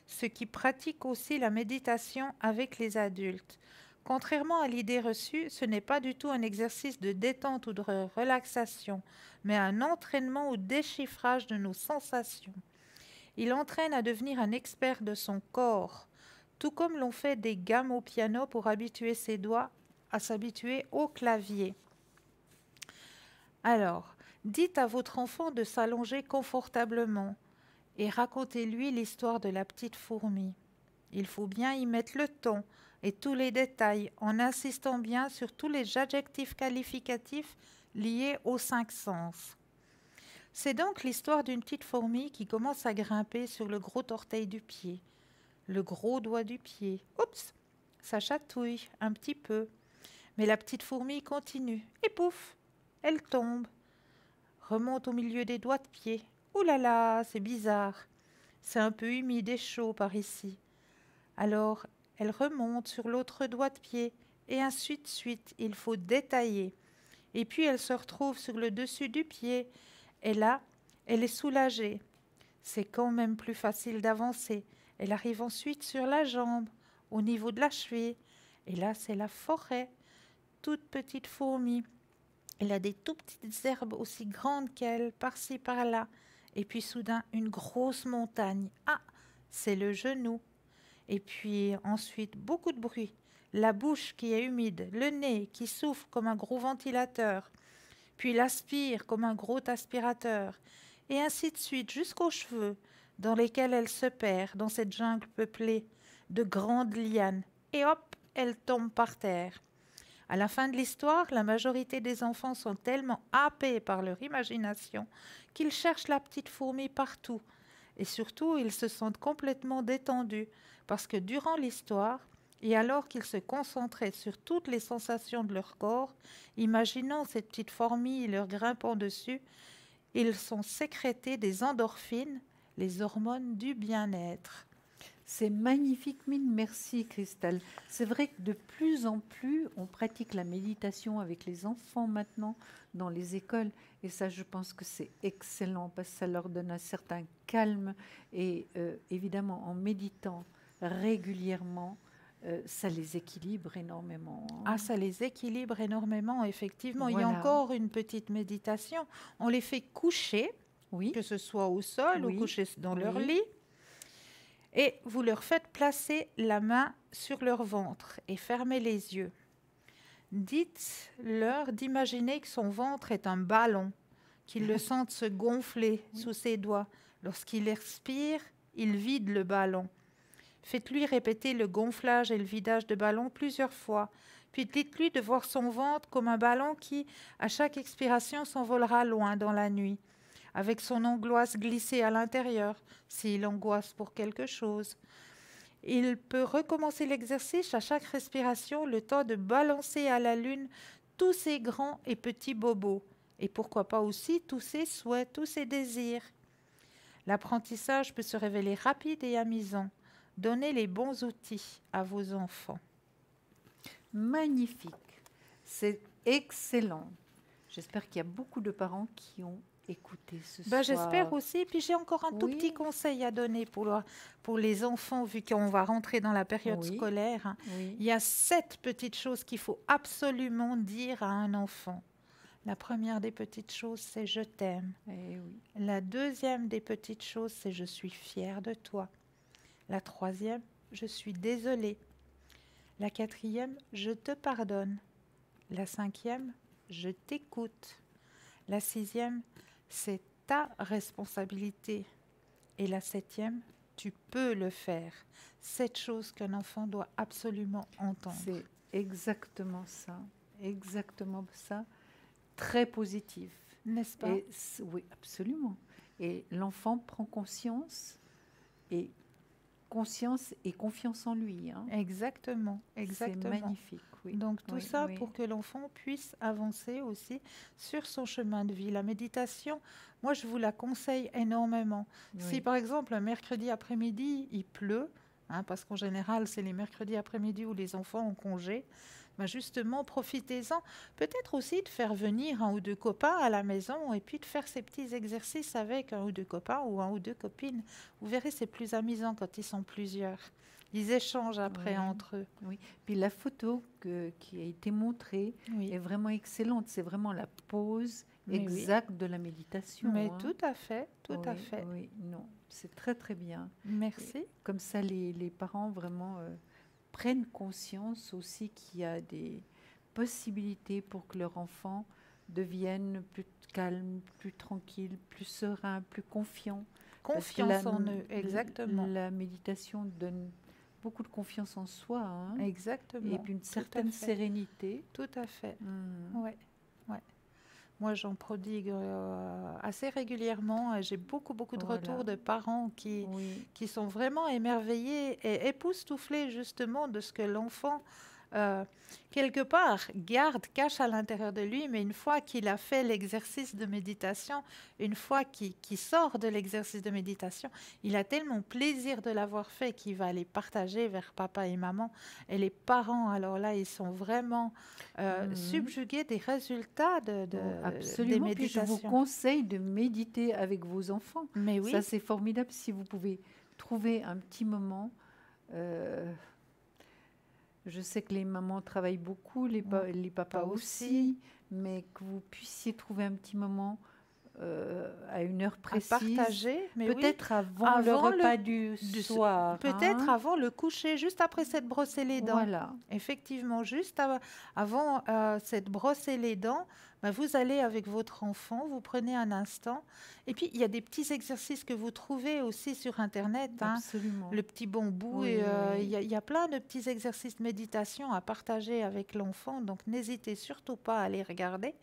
Ceux qui pratiquent aussi la méditation avec les adultes. Contrairement à l'idée reçue, ce n'est pas du tout un exercice de détente ou de relaxation, mais un entraînement au déchiffrage de nos sensations. Il entraîne à devenir un expert de son corps, tout comme l'on fait des gammes au piano pour habituer ses doigts à s'habituer au clavier. Alors, dites à votre enfant de s'allonger confortablement et racontez-lui l'histoire de la petite fourmi. Il faut bien y mettre le ton et tous les détails en insistant bien sur tous les adjectifs qualificatifs liés aux 5 sens. C'est donc l'histoire d'une petite fourmi qui commence à grimper sur le gros orteil du pied, le gros doigt du pied. Oups, ça chatouille un petit peu. Mais la petite fourmi continue et pouf, elle tombe, remonte au milieu des doigts de pied. Ouh là là, c'est bizarre. C'est un peu humide et chaud par ici. Alors, elle remonte sur l'autre doigt de pied et ainsi de suite. Il faut détailler. Et puis elle se retrouve sur le dessus du pied. Et là, elle est soulagée. C'est quand même plus facile d'avancer. Elle arrive ensuite sur la jambe, au niveau de la cheville. Et là, c'est la forêt. Toute petite fourmi. Elle a des tout petites herbes aussi grandes qu'elle, par-ci, par-là. Et puis soudain, une grosse montagne. Ah, c'est le genou. Et puis ensuite, beaucoup de bruit. La bouche qui est humide, le nez qui souffle comme un gros ventilateur, puis il aspire comme un gros aspirateur, et ainsi de suite jusqu'aux cheveux, dans lesquels elle se perd dans cette jungle peuplée de grandes lianes. Et hop, elle tombe par terre. À la fin de l'histoire, la majorité des enfants sont tellement happés par leur imagination qu'ils cherchent la petite fourmi partout. Et surtout, ils se sentent complètement détendus parce que durant l'histoire, et alors qu'ils se concentraient sur toutes les sensations de leur corps, imaginant cette petite fourmi leur grimpant dessus, ils sont sécrétés des endorphines, les hormones du bien-être. C'est magnifique, mille merci Christelle. C'est vrai que de plus en plus, on pratique la méditation avec les enfants maintenant dans les écoles. Et ça, je pense que c'est excellent parce que ça leur donne un certain calme. Et évidemment, en méditant régulièrement, ça les équilibre énormément. Ah, ça les équilibre énormément, effectivement. Il y a Voilà. encore une petite méditation. On les fait coucher, Oui, que ce soit au sol Oui. ou coucher dans leur Oui. lit. Et vous leur faites placer la main sur leur ventre et fermer les yeux. Dites-leur d'imaginer que son ventre est un ballon, qu'ils le sentent se gonfler sous ses doigts. Lorsqu'il expire, il vide le ballon. Faites-lui répéter le gonflage et le vidage de ballon plusieurs fois. Puis dites-lui de voir son ventre comme un ballon qui, à chaque expiration, s'envolera loin dans la nuit, avec son angoisse glissée à l'intérieur, s'il angoisse pour quelque chose. Il peut recommencer l'exercice à chaque respiration, le temps de balancer à la lune tous ses grands et petits bobos, et pourquoi pas aussi tous ses souhaits, tous ses désirs. L'apprentissage peut se révéler rapide et amusant. Donnez les bons outils à vos enfants. magnifique. C'est excellent. J'espère qu'il y a beaucoup de parents qui ont écouté ce soir. J'espère aussi. Puis j'ai encore un tout Oui. petit conseil à donner pour les enfants, vu qu'on va rentrer dans la période Oui. scolaire. Hein. Oui. Il y a 7 petites choses qu'il faut absolument dire à un enfant. La première des petites choses, c'est je t'aime. Eh oui. La deuxième des petites choses, c'est je suis fière de toi. La troisième, je suis désolée. La quatrième, je te pardonne. La cinquième, je t'écoute. La sixième, c'est ta responsabilité. Et la septième, tu peux le faire. 7 choses qu'un enfant doit absolument entendre. C'est exactement ça. Exactement ça. Très positif. N'est-ce pas? Et oui, absolument. Et l'enfant prend conscience et confiance en lui. Hein. Exactement, C'est exactement. magnifique. Oui. Donc tout Oui, ça oui. pour que l'enfant puisse avancer aussi sur son chemin de vie. La méditation, moi je vous la conseille énormément. Si Oui. par exemple un mercredi après-midi il pleut, hein, parce qu'en général c'est les mercredis après-midi où les enfants ont congé, justement profitez-en. Peut-être aussi de faire venir un ou deux copains à la maison et puis de faire ces petits exercices avec un ou deux copains ou un ou deux copines. Vous verrez, c'est plus amusant quand ils sont plusieurs. Ils échangent après Oui. entre eux. Oui. Puis la photo qui a été montrée Oui. est vraiment excellente. C'est vraiment la pose Mais oui. exacte de la méditation. Mais hein. tout à fait, tout à Oui, fait. Oui, non, c'est très très bien. Merci. Comme ça, les parents vraiment prennent conscience aussi qu'il y a des possibilités pour que leur enfant devienne plus calme, plus tranquille, plus serein, plus confiant. Parce que Confiance en eux, exactement. La méditation donne beaucoup de confiance en soi. Hein, Exactement. et puis une Tout à certaine fait. sérénité. Tout à fait. Hmm. Ouais, ouais. Moi, j'en prodigue assez régulièrement. J'ai beaucoup de Voilà. retours de parents qui Oui, sont vraiment émerveillés et époustouflés justement de ce que l'enfant quelque part, cache à l'intérieur de lui, mais une fois qu'il a fait l'exercice de méditation, une fois qu'il sort de l'exercice de méditation, il a tellement plaisir de l'avoir fait qu'il va les partager vers papa et maman. Et les parents, alors là, ils sont vraiment subjugués des résultats des Absolument. Puis je vous méditations. conseille de méditer avec vos enfants. Mais oui, Ça, c'est formidable si vous pouvez trouver un petit moment. Je sais que les mamans travaillent beaucoup, les papas Pas aussi, mais que vous puissiez trouver un petit moment à une heure à précise. partager, mais oui. Peut-être avant le Avant repas du soir. Peut-être hein. avant le coucher, juste après s'être brossé les dents. Voilà. Effectivement, juste avant s'être brossé les dents, ben, vous allez avec votre enfant, vous prenez un instant. Et puis, il y a des petits exercices que vous trouvez aussi sur Internet. hein. Absolument. Le petit bambou, Oui, et oui. il y a plein de petits exercices de méditation à partager avec l'enfant. Donc, n'hésitez surtout pas à les regarder.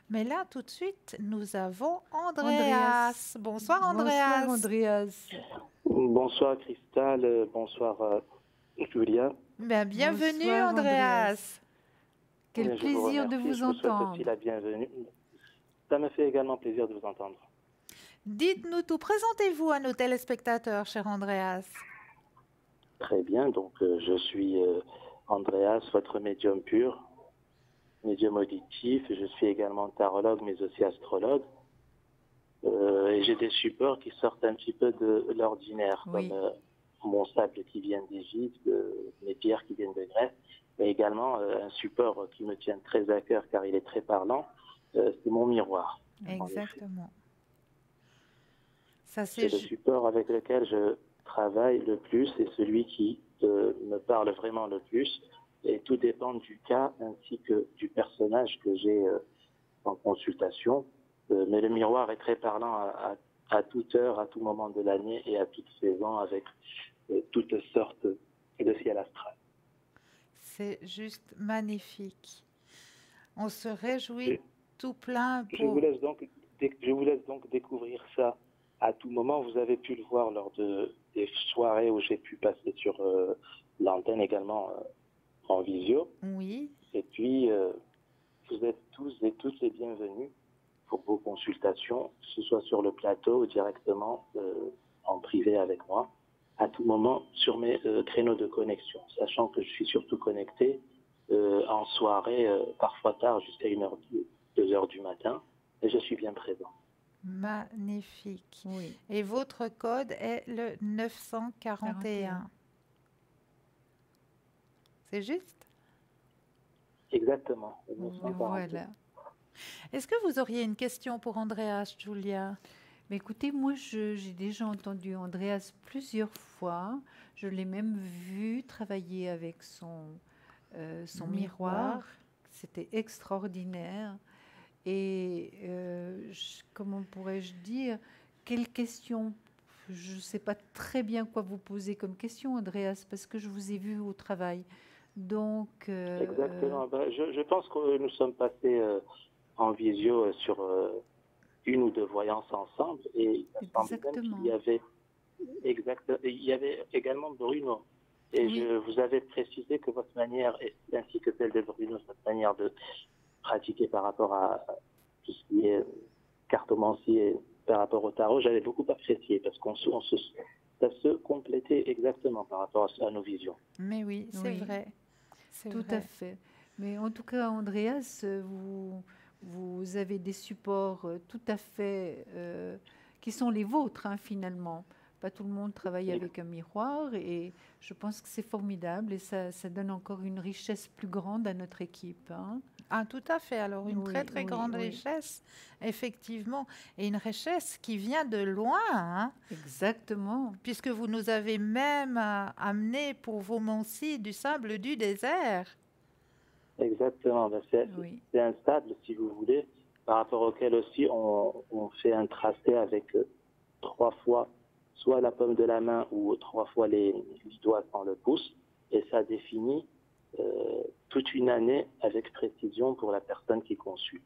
Mais là, tout de suite, nous avons Andreas. Bonsoir, Andreas. Bonsoir, Andreas. Bonsoir Christelle, bonsoir Julia. Ben, bienvenue, Bonsoir, Andreas. Quel Je vous plaisir de remercie. vous Je vous souhaite entendre. aussi la bienvenue. Ça me fait également plaisir de vous entendre. Dites-nous tout, présentez-vous à nos téléspectateurs, cher Andreas. Très bien, donc je suis Andreas, votre médium pur, médium auditif. Je suis également tarologue, mais aussi astrologue. Et j'ai des supports qui sortent un petit peu de l'ordinaire, Oui. comme mon sable qui vient d'Égypte, mes pierres qui viennent de Grèce, mais également un support qui me tient très à cœur car il est très parlant, c'est mon miroir. Exactement. Ça, C'est le support avec lequel je travaille le plus et celui qui me parle vraiment le plus. Et tout dépend du cas ainsi que du personnage que j'ai en consultation. Mais le miroir est très parlant à toute heure, à tout moment de l'année et à toute saison avec toutes sortes de ciel astral. c'est juste magnifique. On se réjouit Et tout plein Je pour... vous laisse donc découvrir ça à tout moment. Vous avez pu le voir lors des soirées où j'ai pu passer sur l'antenne également en visio. Oui, Et puis, vous êtes tous et toutes les bienvenus pour vos consultations, que ce soit sur le plateau ou directement en privé avec moi, à tout moment sur mes créneaux de connexion, sachant que je suis surtout connecté en soirée, parfois tard, jusqu'à 1h, 2h du matin, et je suis bien présent. magnifique. Oui. Et votre code est le 941. C'est juste? Exactement. 941. Voilà. Est-ce que vous auriez une question pour Andreas, Julia? Mais écoutez, moi, j'ai déjà entendu Andreas plusieurs fois. Je l'ai même vu travailler avec son miroir. C'était extraordinaire. Et comment pourrais-je dire, quelle question? Je ne sais pas très bien quoi vous poser comme question, Andreas, parce que je vous ai vu au travail. Donc, Exactement. Je pense que nous sommes passés en visio sur une ou deux voyances ensemble et il me semble même Exactement. il y avait également Bruno. Et Oui. je vous avais précisé que votre manière, ainsi que celle de Bruno, votre manière de pratiquer par rapport à tout ce qui est cartomancie et par rapport au tarot, j'avais beaucoup apprécié parce ça se complétait exactement par rapport à nos visions. Mais oui, c'est Oui. vrai. C'est Tout vrai. à fait. Mais en tout cas, Andreas, vous avez des supports tout à fait qui sont les vôtres, hein, finalement. Pas tout le monde travaille avec un miroir et je pense que c'est formidable et ça donne encore une richesse plus grande à notre équipe. hein. Ah, tout à fait. Alors, une Oui, très, très oui, grande oui. richesse, effectivement. Et une richesse qui vient de loin, hein, Exactement. puisque vous nous avez même amené pour vos Moncy du sable du désert. Exactement. Oui. C'est un stade, si vous voulez, par rapport auquel aussi on fait un tracé avec 3 fois soit la paume de la main ou 3 fois les doigts sans le pouce. Et ça définit toute une année avec précision pour la personne qui consulte.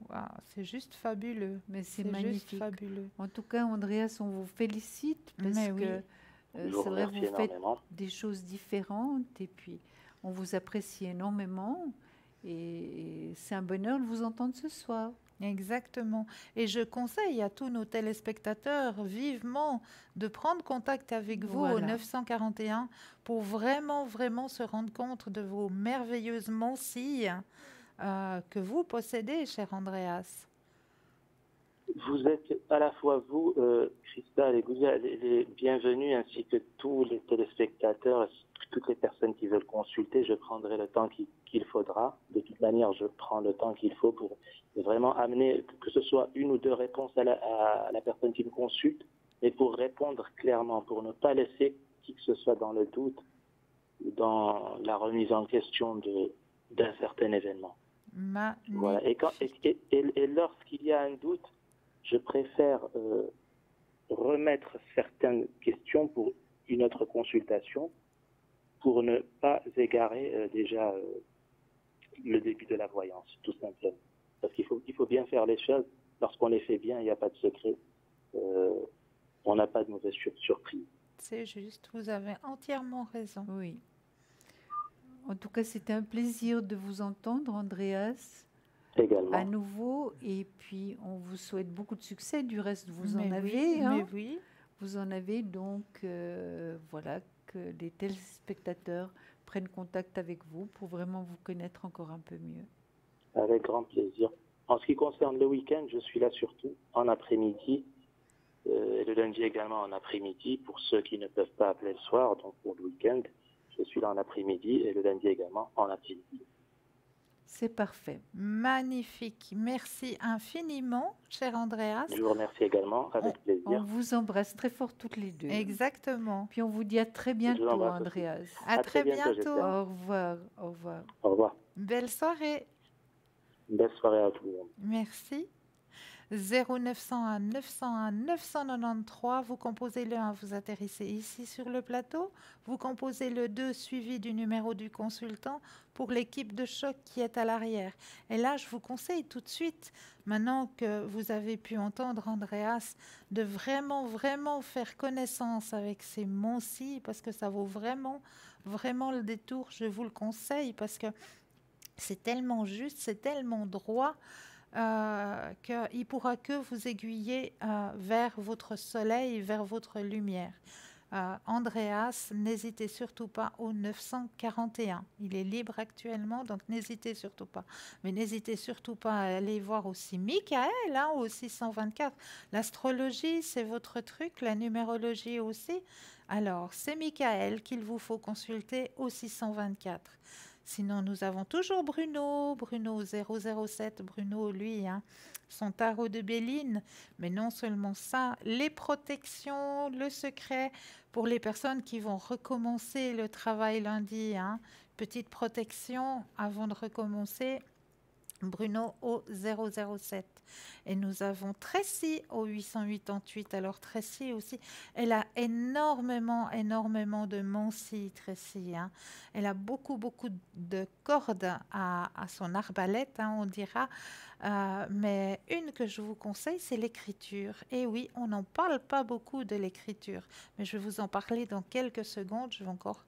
Waouh, c'est juste fabuleux. Mais c'est Juste magnifique. fabuleux. En tout cas, Andreas, on vous félicite parce Mais oui. que Je vous c'est vrai, remercie vous faites énormément. des choses différentes et puis On vous apprécie énormément et c'est un bonheur de vous entendre ce soir. Exactement. Et je conseille à tous nos téléspectateurs vivement de prendre contact avec vous au Voilà. 941 pour vraiment, vraiment se rendre compte de vos merveilleuses mancilles que vous possédez, cher Andreas. Vous êtes à la fois vous, Christa, les bienvenus, ainsi que tous les téléspectateurs, toutes les personnes qui veulent consulter. Je prendrai le temps qu'il faudra. De toute manière, je prends le temps qu'il faut pour vraiment amener, que ce soit une ou deux réponses à la personne qui me consulte, mais pour répondre clairement, pour ne pas laisser qui que ce soit dans le doute ou dans la remise en question d'un certain événement. Voilà. Et lorsqu'il y a un doute, je préfère remettre certaines questions pour une autre consultation pour ne pas égarer le début de la voyance, tout simplement. Parce qu'il faut bien faire les choses. Lorsqu'on les fait bien, il n'y a pas de secret. On n'a pas de mauvaise surprise. C'est juste, vous avez entièrement raison. Oui. En tout cas, c'était un plaisir de vous entendre, Andreas. Également. À nouveau, et puis on vous souhaite beaucoup de succès. Du reste, vous en Mais avez. oui, Hein, mais oui. vous en avez, donc voilà, que les téléspectateurs prennent contact avec vous pour vraiment vous connaître encore un peu mieux. Avec grand plaisir. En ce qui concerne le week-end, je suis là surtout en après-midi, et le lundi également en après-midi, pour ceux qui ne peuvent pas appeler le soir, donc pour le week-end, je suis là en après-midi, et le lundi également en après-midi. C'est parfait. Magnifique. Merci infiniment, cher Andreas. Je vous remercie également, avec plaisir. On vous embrasse très fort toutes les deux. Exactement. Puis on vous dit à très bientôt, Andreas. À très bientôt. Au revoir. Au revoir. Au revoir. Belle soirée. Belle soirée à tout le monde. Merci. 0901 901 993, vous composez le 1, vous atterrissez ici sur le plateau, vous composez le 2 suivi du numéro du consultant pour l'équipe de choc qui est à l'arrière. Et là, je vous conseille tout de suite, maintenant que vous avez pu entendre Andreas, de vraiment, vraiment faire connaissance avec ces monts-ci, parce que ça vaut vraiment, vraiment le détour, je vous le conseille, parce que c'est tellement juste, c'est tellement droit, qu'il ne pourra que vous aiguiller vers votre soleil, vers votre lumière. Andreas, n'hésitez surtout pas au 941. Il est libre actuellement, donc n'hésitez surtout pas. Mais n'hésitez surtout pas à aller voir aussi Michael, au 624. L'astrologie, c'est votre truc, la numérologie aussi. Alors, c'est Michael qu'il vous faut consulter au 624. Sinon, nous avons toujours Bruno 007, Bruno, lui, son tarot de Béline. Mais non seulement ça, les protections, le secret pour les personnes qui vont recommencer le travail lundi. Petite protection avant de recommencer. Bruno au 007. Et nous avons Tracy au 888. Alors Tracy aussi, elle a énormément de mancy, Tracy. Elle a beaucoup de cordes à son arbalète, on dira. Mais une que je vous conseille, c'est l'écriture. Et oui, on n'en parle pas beaucoup de l'écriture, mais je vais vous en parler dans quelques secondes. Je vais encore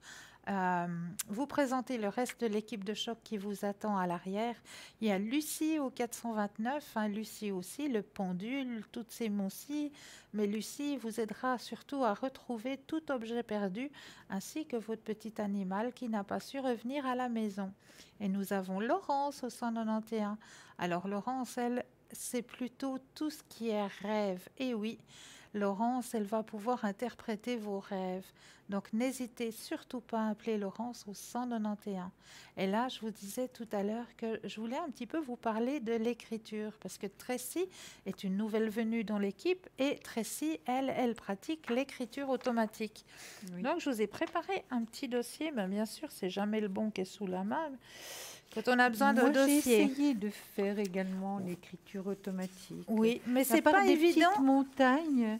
vous présenter le reste de l'équipe de choc qui vous attend à l'arrière. Il y a Lucie au 429, Lucie aussi, le pendule, toutes ces moncies. Mais Lucie vous aidera surtout à retrouver tout objet perdu, ainsi que votre petit animal qui n'a pas su revenir à la maison. Et nous avons Laurence au 191. Alors Laurence, elle, c'est plutôt tout ce qui est rêve. Et oui, Laurence, elle va pouvoir interpréter vos rêves. Donc, n'hésitez surtout pas à appeler Laurence au 191. Et là, je vous disais tout à l'heure que je voulais un petit peu vous parler de l'écriture, parce que Tracy est une nouvelle venue dans l'équipe et Tracy, elle pratique l'écriture automatique. Oui. Donc, je vous ai préparé un petit dossier, mais bien sûr, c'est jamais le bon qui est sous la main. Quand on a besoin de dossier. J'ai essayé de faire également l'écriture automatique. Oui, mais c'est pas évident. Petites montagnes,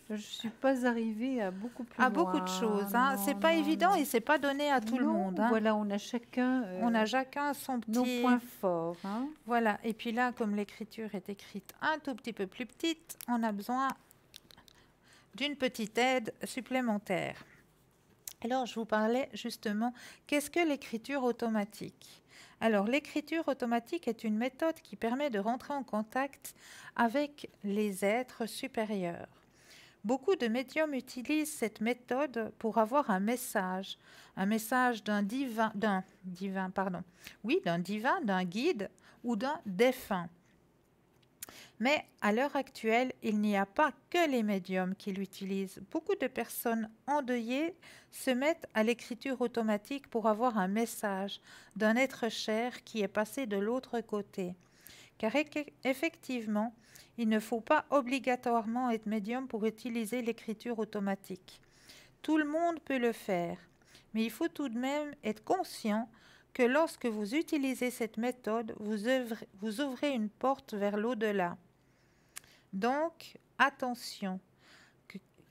je suis pas arrivée à beaucoup plus loin. Beaucoup de choses. C'est pas évident et c'est pas donné à tout le monde. Voilà, on a chacun son petit. Nos points forts. Voilà. Et puis là, comme l'écriture est écrite un tout petit peu plus petite, on a besoin d'une petite aide supplémentaire. Alors, je vous parlais justement, qu'est-ce que l'écriture automatique? Alors, l'écriture automatique est une méthode qui permet de rentrer en contact avec les êtres supérieurs. Beaucoup de médiums utilisent cette méthode pour avoir un message d'un divin, d'un guide ou d'un défunt. Mais à l'heure actuelle, il n'y a pas que les médiums qui l'utilisent. Beaucoup de personnes endeuillées se mettent à l'écriture automatique pour avoir un message d'un être cher qui est passé de l'autre côté. Car effectivement, il ne faut pas obligatoirement être médium pour utiliser l'écriture automatique. Tout le monde peut le faire, mais il faut tout de même être conscient que lorsque vous utilisez cette méthode, vous ouvrez une porte vers l'au-delà. Donc, attention.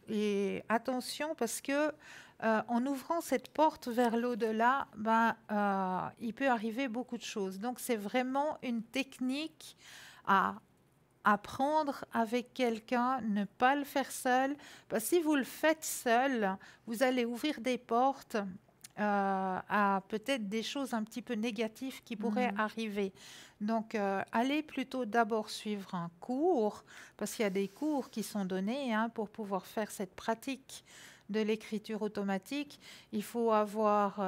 Et attention parce que en ouvrant cette porte vers l'au-delà, il peut arriver beaucoup de choses. Donc, c'est vraiment une technique à apprendre avec quelqu'un, ne pas le faire seul. Parce que si vous le faites seul, vous allez ouvrir des portes à peut-être des choses un petit peu négatives qui pourraient arriver. Donc, allez plutôt d'abord suivre un cours, parce qu'il y a des cours qui sont donnés pour pouvoir faire cette pratique de l'écriture automatique. Il faut avoir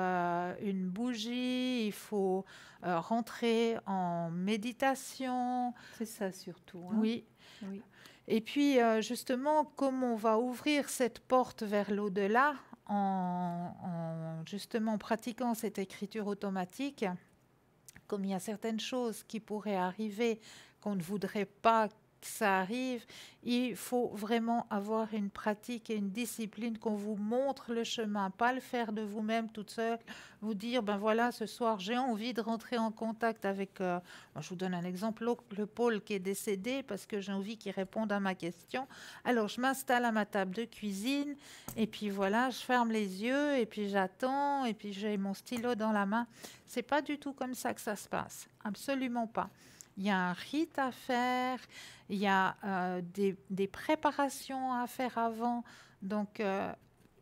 une bougie, il faut rentrer en méditation. C'est ça surtout. Oui. Et puis, justement, comme on va ouvrir cette porte vers l'au-delà en justement pratiquant cette écriture automatique, comme il y a certaines choses qui pourraient arriver qu'on ne voudrait pas que ça arrive, il faut vraiment avoir une pratique et une discipline qu'on vous montre le chemin, pas le faire de vous-même toute seule, vous dire, ben voilà, ce soir, j'ai envie de rentrer en contact avec, je vous donne un exemple, le Paul qui est décédé parce que j'ai envie qu'il réponde à ma question. Alors, je m'installe à ma table de cuisine et puis voilà, je ferme les yeux et puis j'attends et puis j'ai mon stylo dans la main. C'est pas du tout comme ça que ça se passe, absolument pas. Il y a un rite à faire, il y a des préparations à faire avant. Donc,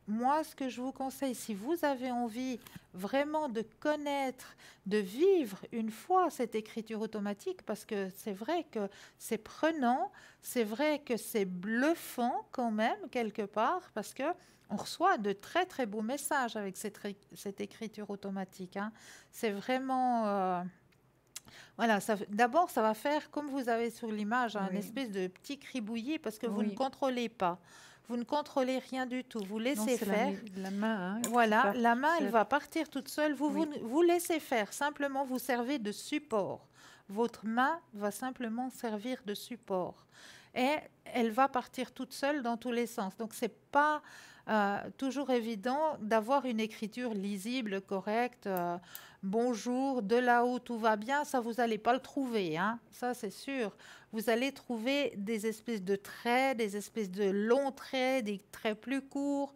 moi, ce que je vous conseille, si vous avez envie vraiment de connaître, de vivre une fois cette écriture automatique, parce que c'est vrai que c'est prenant, c'est vrai que c'est bluffant quand même, quelque part, parce que on reçoit de très, très beaux messages avec cette écriture automatique. C'est vraiment... Voilà, d'abord, ça va faire, comme vous avez sur l'image, un espèce de petit cribouillis parce que vous ne contrôlez pas. Vous ne contrôlez rien du tout. Vous laissez faire. La main. Voilà, la main, elle va partir toute seule. Vous laissez faire. Simplement, vous servez de support. Votre main va simplement servir de support. Et elle va partir toute seule dans tous les sens. Donc, ce n'est pas toujours évident d'avoir une écriture lisible, correcte. Bonjour, de là-haut, tout va bien. Ça, vous n'allez pas le trouver. Ça, c'est sûr. Vous allez trouver des espèces de traits, des espèces de longs traits, des traits plus courts.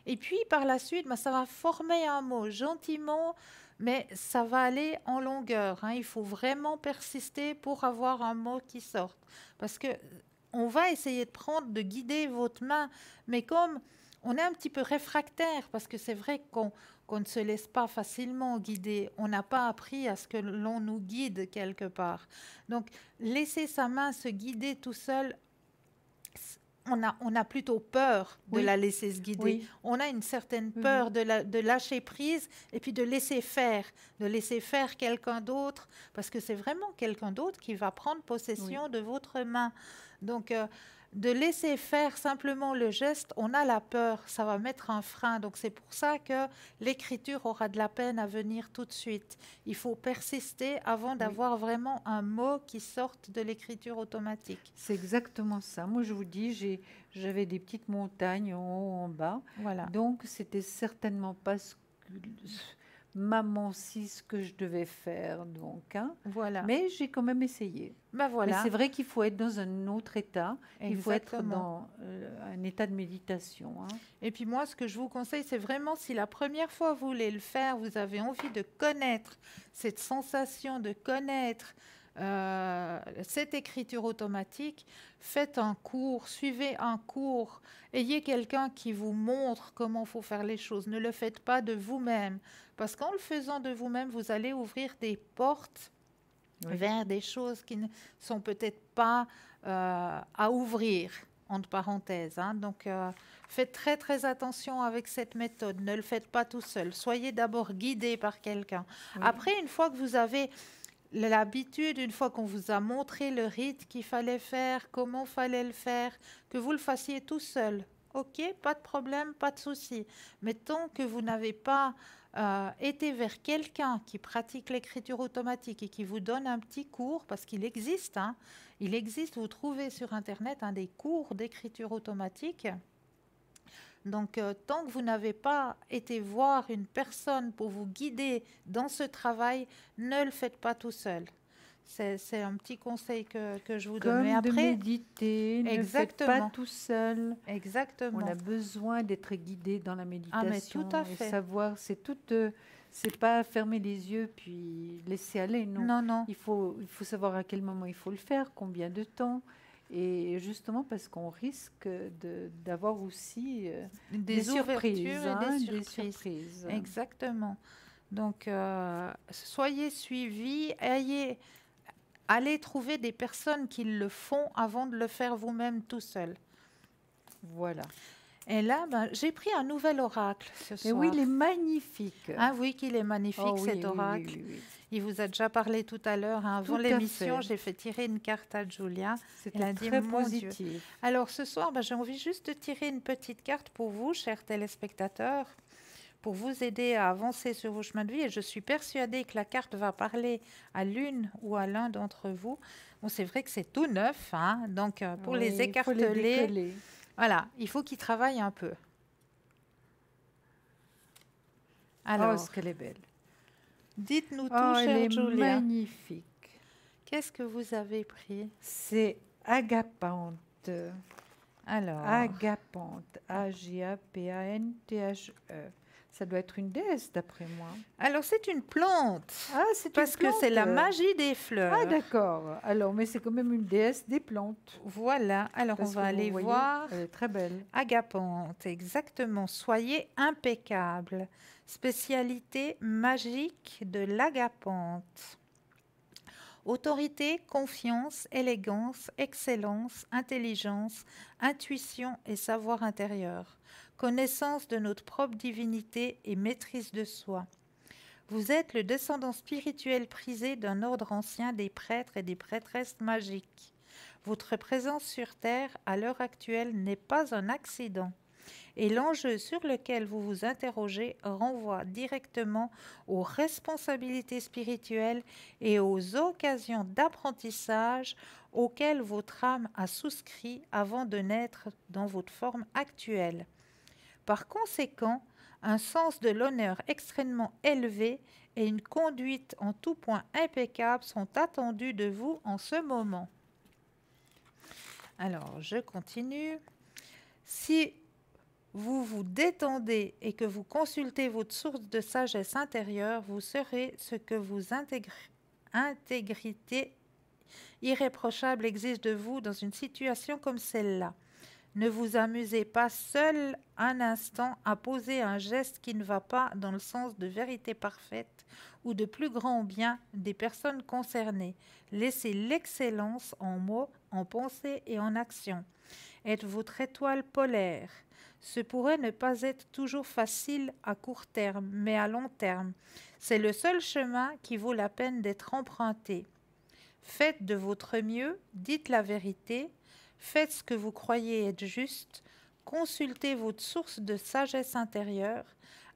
Et puis, par la suite, ça va former un mot gentiment, mais ça va aller en longueur. Il faut vraiment persister pour avoir un mot qui sorte. Parce que on va essayer de guider votre main, mais comme on est un petit peu réfractaire, parce que c'est vrai qu'on ne se laisse pas facilement guider, on n'a pas appris à ce que l'on nous guide quelque part. Donc, laisser sa main se guider tout seul, on a plutôt peur de la laisser se guider. Oui. On a une certaine peur de lâcher prise et puis de laisser faire quelqu'un d'autre, parce que c'est vraiment quelqu'un d'autre qui va prendre possession de votre main. Donc, de laisser faire simplement le geste, on a la peur, ça va mettre un frein. Donc, c'est pour ça que l'écriture aura de la peine à venir tout de suite. Il faut persister avant d'avoir vraiment un mot qui sorte de l'écriture automatique. C'est exactement ça. Moi, je vous dis, j'avais des petites montagnes en haut, en bas. Voilà. Donc, c'était certainement pas ce que je devais faire. Donc, voilà. Mais j'ai quand même essayé. Voilà. Mais c'est vrai qu'il faut être dans un autre état. Exactement. Il faut être dans un état de méditation. Et puis moi, ce que je vous conseille, c'est vraiment, si la première fois vous voulez le faire, vous avez envie de connaître cette sensation, de connaître cette écriture automatique, faites un cours, suivez un cours, ayez quelqu'un qui vous montre comment il faut faire les choses. Ne le faites pas de vous-même, parce qu'en le faisant de vous-même, vous allez ouvrir des portes vers des choses qui ne sont peut-être pas à ouvrir, entre parenthèses. Hein. Donc, faites très très attention avec cette méthode. Ne le faites pas tout seul. Soyez d'abord guidé par quelqu'un. Oui. Après, une fois que vous avez l'habitude, une fois qu'on vous a montré le rite qu'il fallait faire, comment fallait le faire, que vous le fassiez tout seul. Ok, pas de problème, pas de souci. Mais tant que vous n'avez pas été vers quelqu'un qui pratique l'écriture automatique et qui vous donne un petit cours, parce qu'il existe, hein, il existe, vous trouvez sur Internet des cours d'écriture automatique. Donc, tant que vous n'avez pas été voir une personne pour vous guider dans ce travail, ne le faites pas tout seul. C'est un petit conseil que je vous donne. Mais Comme de après, méditer, ne le faites pas exactement. tout seul. Exactement. On a besoin d'être guidé dans la méditation. Ah, mais tout à fait. Et savoir, c'est pas fermer les yeux puis laisser aller, non. Non, non. Il faut savoir à quel moment il faut le faire, combien de temps. Et justement parce qu'on risque d'avoir aussi des surprises. Et des des surprises. surprises. Exactement. Donc, soyez suivis, allez trouver des personnes qui le font avant de le faire vous-même tout seul. Voilà. Et là, j'ai pris un nouvel oracle ce soir. Et oui, il est magnifique. Ah oui, qu'il est magnifique Oh oui, cet oracle. oui, oui, oui, oui. Il vous a déjà parlé tout à l'heure. Hein, avant Tout à l'émission, fait. j'ai fait tirer une carte à Julia. C'était Elle a dit, très mon Dieu. positif. Alors ce soir, j'ai envie juste de tirer une petite carte pour vous, chers téléspectateurs, pour vous aider à avancer sur vos chemins de vie. Et je suis persuadée que la carte va parler à l'une ou à l'un d'entre vous. Bon, c'est vrai que c'est tout neuf, hein, donc pour Oui, les il faut écarteler, décoller. voilà, il faut qu'ils travaillent un peu. Alors, Oh, ce qu'elle est belle. dites-nous tout, Oh, elle chère est Julia. magnifique. Qu'est-ce que vous avez pris? C'est Agapante. Alors, Agapante. A-G-A-P-A-N-T-H-E. Ça doit être une déesse, d'après moi. alors c'est une plante, Ah, c'est parce une que c'est la plante. magie des fleurs. Ah, d'accord. Alors, mais c'est quand même une déesse des plantes. Voilà, alors Parce on que va vous aller voyez, voir. Elle est très belle. Agapante, exactement. Soyez impeccable. Spécialité magique de l'agapante. Autorité, confiance, élégance, excellence, intelligence, intuition et savoir intérieur. Connaissance de notre propre divinité et maîtrise de soi. Vous êtes le descendant spirituel prisé d'un ordre ancien des prêtres et des prêtresses magiques. Votre présence sur Terre à l'heure actuelle n'est pas un accident. Et l'enjeu sur lequel vous vous interrogez renvoie directement aux responsabilités spirituelles et aux occasions d'apprentissage auxquelles votre âme a souscrit avant de naître dans votre forme actuelle. Par conséquent, un sens de l'honneur extrêmement élevé et une conduite en tout point impeccable sont attendus de vous en ce moment. Alors, je continue. Si vous vous détendez et que vous consultez votre source de sagesse intérieure, vous serez ce que vos intégrité irréprochable exige de vous dans une situation comme celle-là. Ne vous amusez pas seul un instant à poser un geste qui ne va pas dans le sens de vérité parfaite ou de plus grand bien des personnes concernées. Laissez l'excellence en mots, en pensée et en action. Êtes votre étoile polaire. Ce pourrait ne pas être toujours facile à court terme, mais à long terme. C'est le seul chemin qui vaut la peine d'être emprunté. Faites de votre mieux, dites la vérité, faites ce que vous croyez être juste, consultez votre source de sagesse intérieure,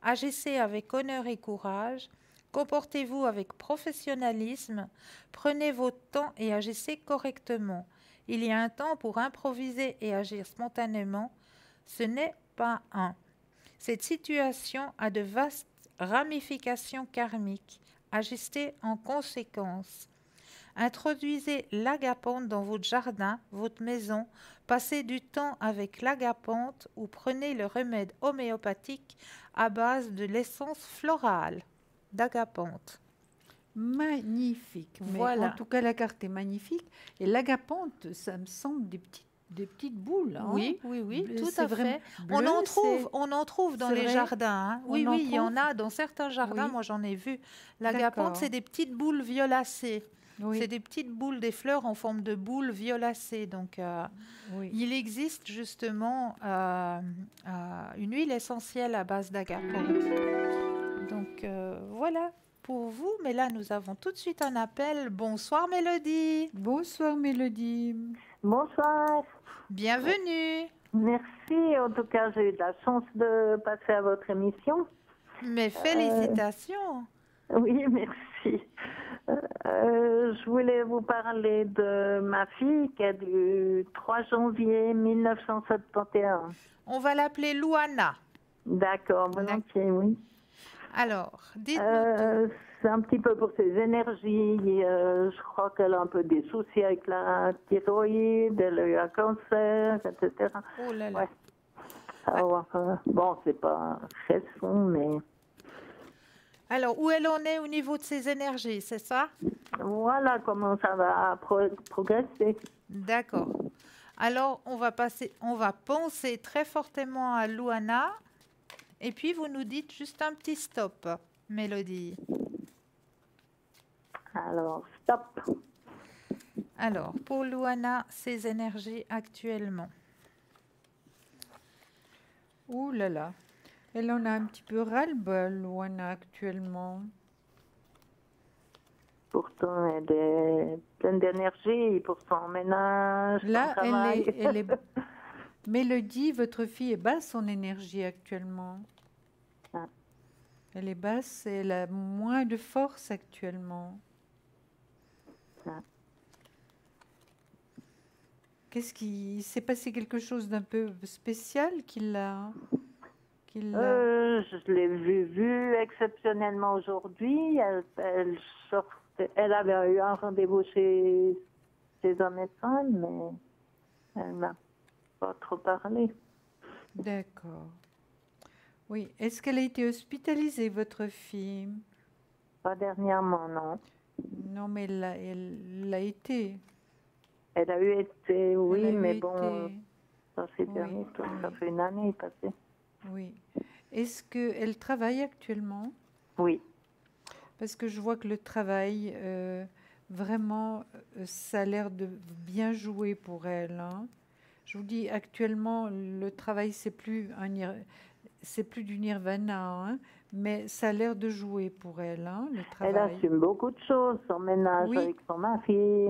agissez avec honneur et courage, comportez-vous avec professionnalisme, prenez votre temps et agissez correctement. Il y a un temps pour improviser et agir spontanément. Ce n'est pas un. Cette situation a de vastes ramifications karmiques. Agissez en conséquence. Introduisez l'agapante dans votre jardin, votre maison, passez du temps avec l'agapante ou prenez le remède homéopathique à base de l'essence florale d'agapante. magnifique. Mais Voilà. en tout cas, la carte est magnifique. Et l'agapante, ça me semble des petites boules. Hein. Oui, oui, oui, Bleu, tout c'est à vraiment fait. bleu, On en trouve dans c'est les vrai? jardins. Hein. Oui, On en oui, il y en trouve? a dans certains jardins. Oui. Moi, j'en ai vu. L'agapante, D'accord. c'est des petites boules violacées. C'est Oui, des petites boules, des fleurs en forme de boules violacées. Donc, oui. il existe justement une huile essentielle à base d'agapante. Donc, voilà pour vous. Mais là, nous avons tout de suite un appel. Bonsoir, Mélodie. Bonsoir, Mélodie. Bonsoir. Bienvenue. Merci. En tout cas, j'ai eu de la chance de passer à votre émission. Mes félicitations. Oui, merci. Je voulais vous parler de ma fille qui est du 3 janvier 1971. On va l'appeler Louana. D'accord, volontiers, oui. Alors, dites-nous tout. C'est un petit peu pour ses énergies. Je crois qu'elle a un peu des soucis avec la thyroïde, elle a eu un cancer, etc. Oh là là. Ouais. Alors, bon, c'est pas récent, mais Alors, où elle en est au niveau de ses énergies, c'est ça? voilà comment ça va progresser. D'accord. Alors, on va penser très fortement à Louana. Et puis, vous nous dites juste un petit stop, Mélodie. Alors, stop. Alors, pour Louana, ses énergies actuellement. Ouh là là. Elle en a un petit peu ras-le-bol, Louana, actuellement. Pourtant, elle est pleine d'énergie pour son ménage, Là, son travail. elle est... Mélodie, votre fille est basse en énergie actuellement. Ah. Elle est basse et elle a moins de force actuellement. Ah. Qu'est-ce qui s'est passé, quelque chose d'un peu spécial Je l'ai vue exceptionnellement aujourd'hui. Elle avait eu un rendez-vous chez un médecin, mais elle m'a pas trop parlé. D'accord. Oui. Est-ce qu'elle a été hospitalisée, votre fille? Pas dernièrement, non. Non, mais elle l'a été. Elle a eu été, oui, Elle a eu mais été. bon, ça s'est Oui, dernier temps, ça oui. fait une année passée. Oui. Est-ce qu'elle travaille actuellement? Oui. Parce que je vois que le travail, vraiment, ça a l'air de bien jouer pour elle. Hein. Je vous dis, actuellement, le travail, c'est plus du nirvana, hein, mais ça a l'air de jouer pour elle, hein, le Elle travail. assume beaucoup de choses, son ménage Oui. avec son mari.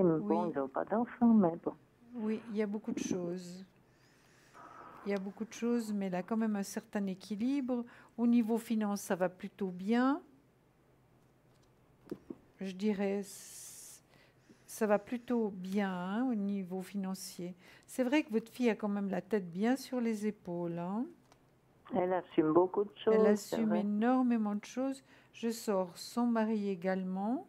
Bon, Oui. ils n'ont pas d'enfants, mais bon. Oui, il y a beaucoup de choses. Il y a beaucoup de choses, mais elle a quand même un certain équilibre. Au niveau finance, ça va plutôt bien. Je dirais, ça va plutôt bien, hein, au niveau financier. C'est vrai que votre fille a quand même la tête bien sur les épaules. Hein. Elle assume beaucoup de choses. Elle c'est assume vrai. énormément de choses. Je sors son mari également,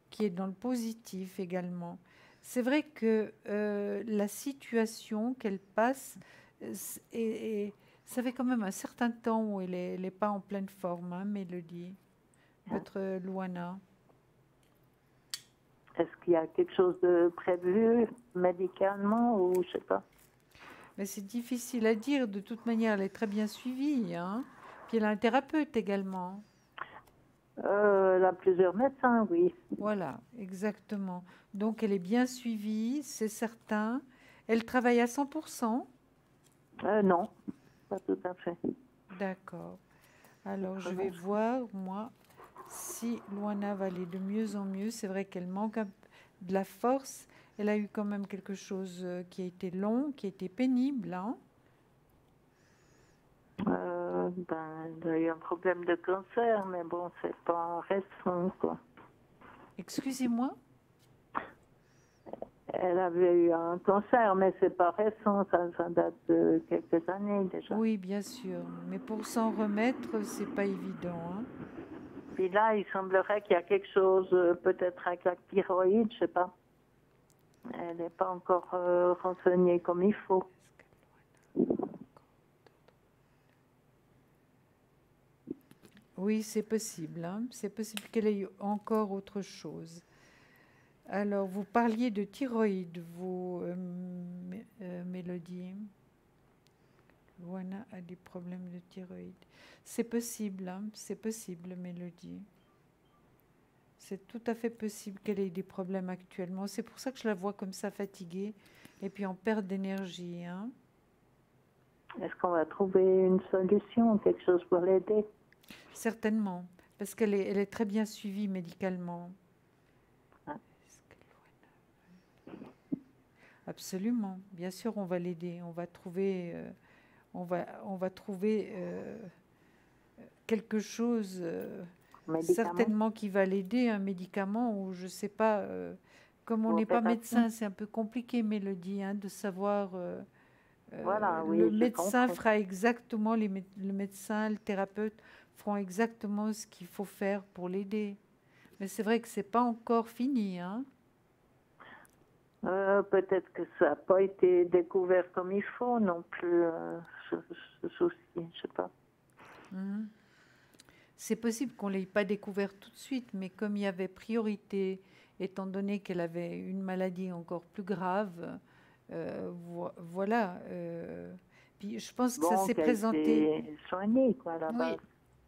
qui est dans le positif également. C'est vrai que la situation qu'elle passe, ça fait quand même un certain temps où elle est pas en pleine forme, hein, Mélodie, votre Louana. Est-ce qu'il y a quelque chose de prévu médicalement ou je sais pas? Mais c'est difficile à dire. De toute manière, elle est très bien suivie. Hein. Puis elle a un thérapeute également. Elle a plusieurs médecins, oui. Voilà, exactement. Donc elle est bien suivie, c'est certain. Elle travaille à 100%. Non, pas tout à fait. D'accord. Alors je vais voir, moi, si Louana va aller de mieux en mieux. C'est vrai qu'elle manque de la force. Elle a eu quand même quelque chose qui a été long, qui a été pénible. Hein. Elle a eu un problème de cancer, mais bon, c'est pas récent, quoi. Excusez-moi. Elle avait eu un cancer, mais c'est pas récent, ça date de quelques années déjà. Oui, bien sûr. Mais pour s'en remettre, c'est pas évident. Hein. Puis là, il semblerait qu'il y a quelque chose, peut-être avec la thyroïde, je sais pas. Elle n'est pas encore renseignée comme il faut. Oui, c'est possible, hein. C'est possible qu'elle ait eu encore autre chose. Alors, vous parliez de thyroïde, vous, Mélodie. Luana a des problèmes de thyroïde. C'est possible, hein. C'est possible, Mélodie. C'est tout à fait possible qu'elle ait des problèmes actuellement. C'est pour ça que je la vois comme ça fatiguée et puis en perte d'énergie, hein. Est-ce qu'on va trouver une solution, quelque chose pour l'aider? Certainement, parce elle est très bien suivie médicalement. Ah. Absolument, bien sûr, on va l'aider. On va trouver, on va trouver quelque chose certainement qui va l'aider, un médicament ou je sais pas. Comme on n'est pas médecin, c'est un peu compliqué, Mélodie, hein, de savoir. Voilà, oui, le je médecin comprends. fera exactement, le médecin, le thérapeute feront exactement ce qu'il faut faire pour l'aider. Mais c'est vrai que c'est pas encore fini, hein. Peut-être que ça n'a pas été découvert comme il faut non plus, ce souci, je sais pas. Mhm. C'est possible qu'on ne l'ait pas découvert tout de suite, mais comme il y avait priorité, étant donné qu'elle avait une maladie encore plus grave, voilà. Puis je pense que ça s'est présenté. Soignée, quoi, à la Oui. base.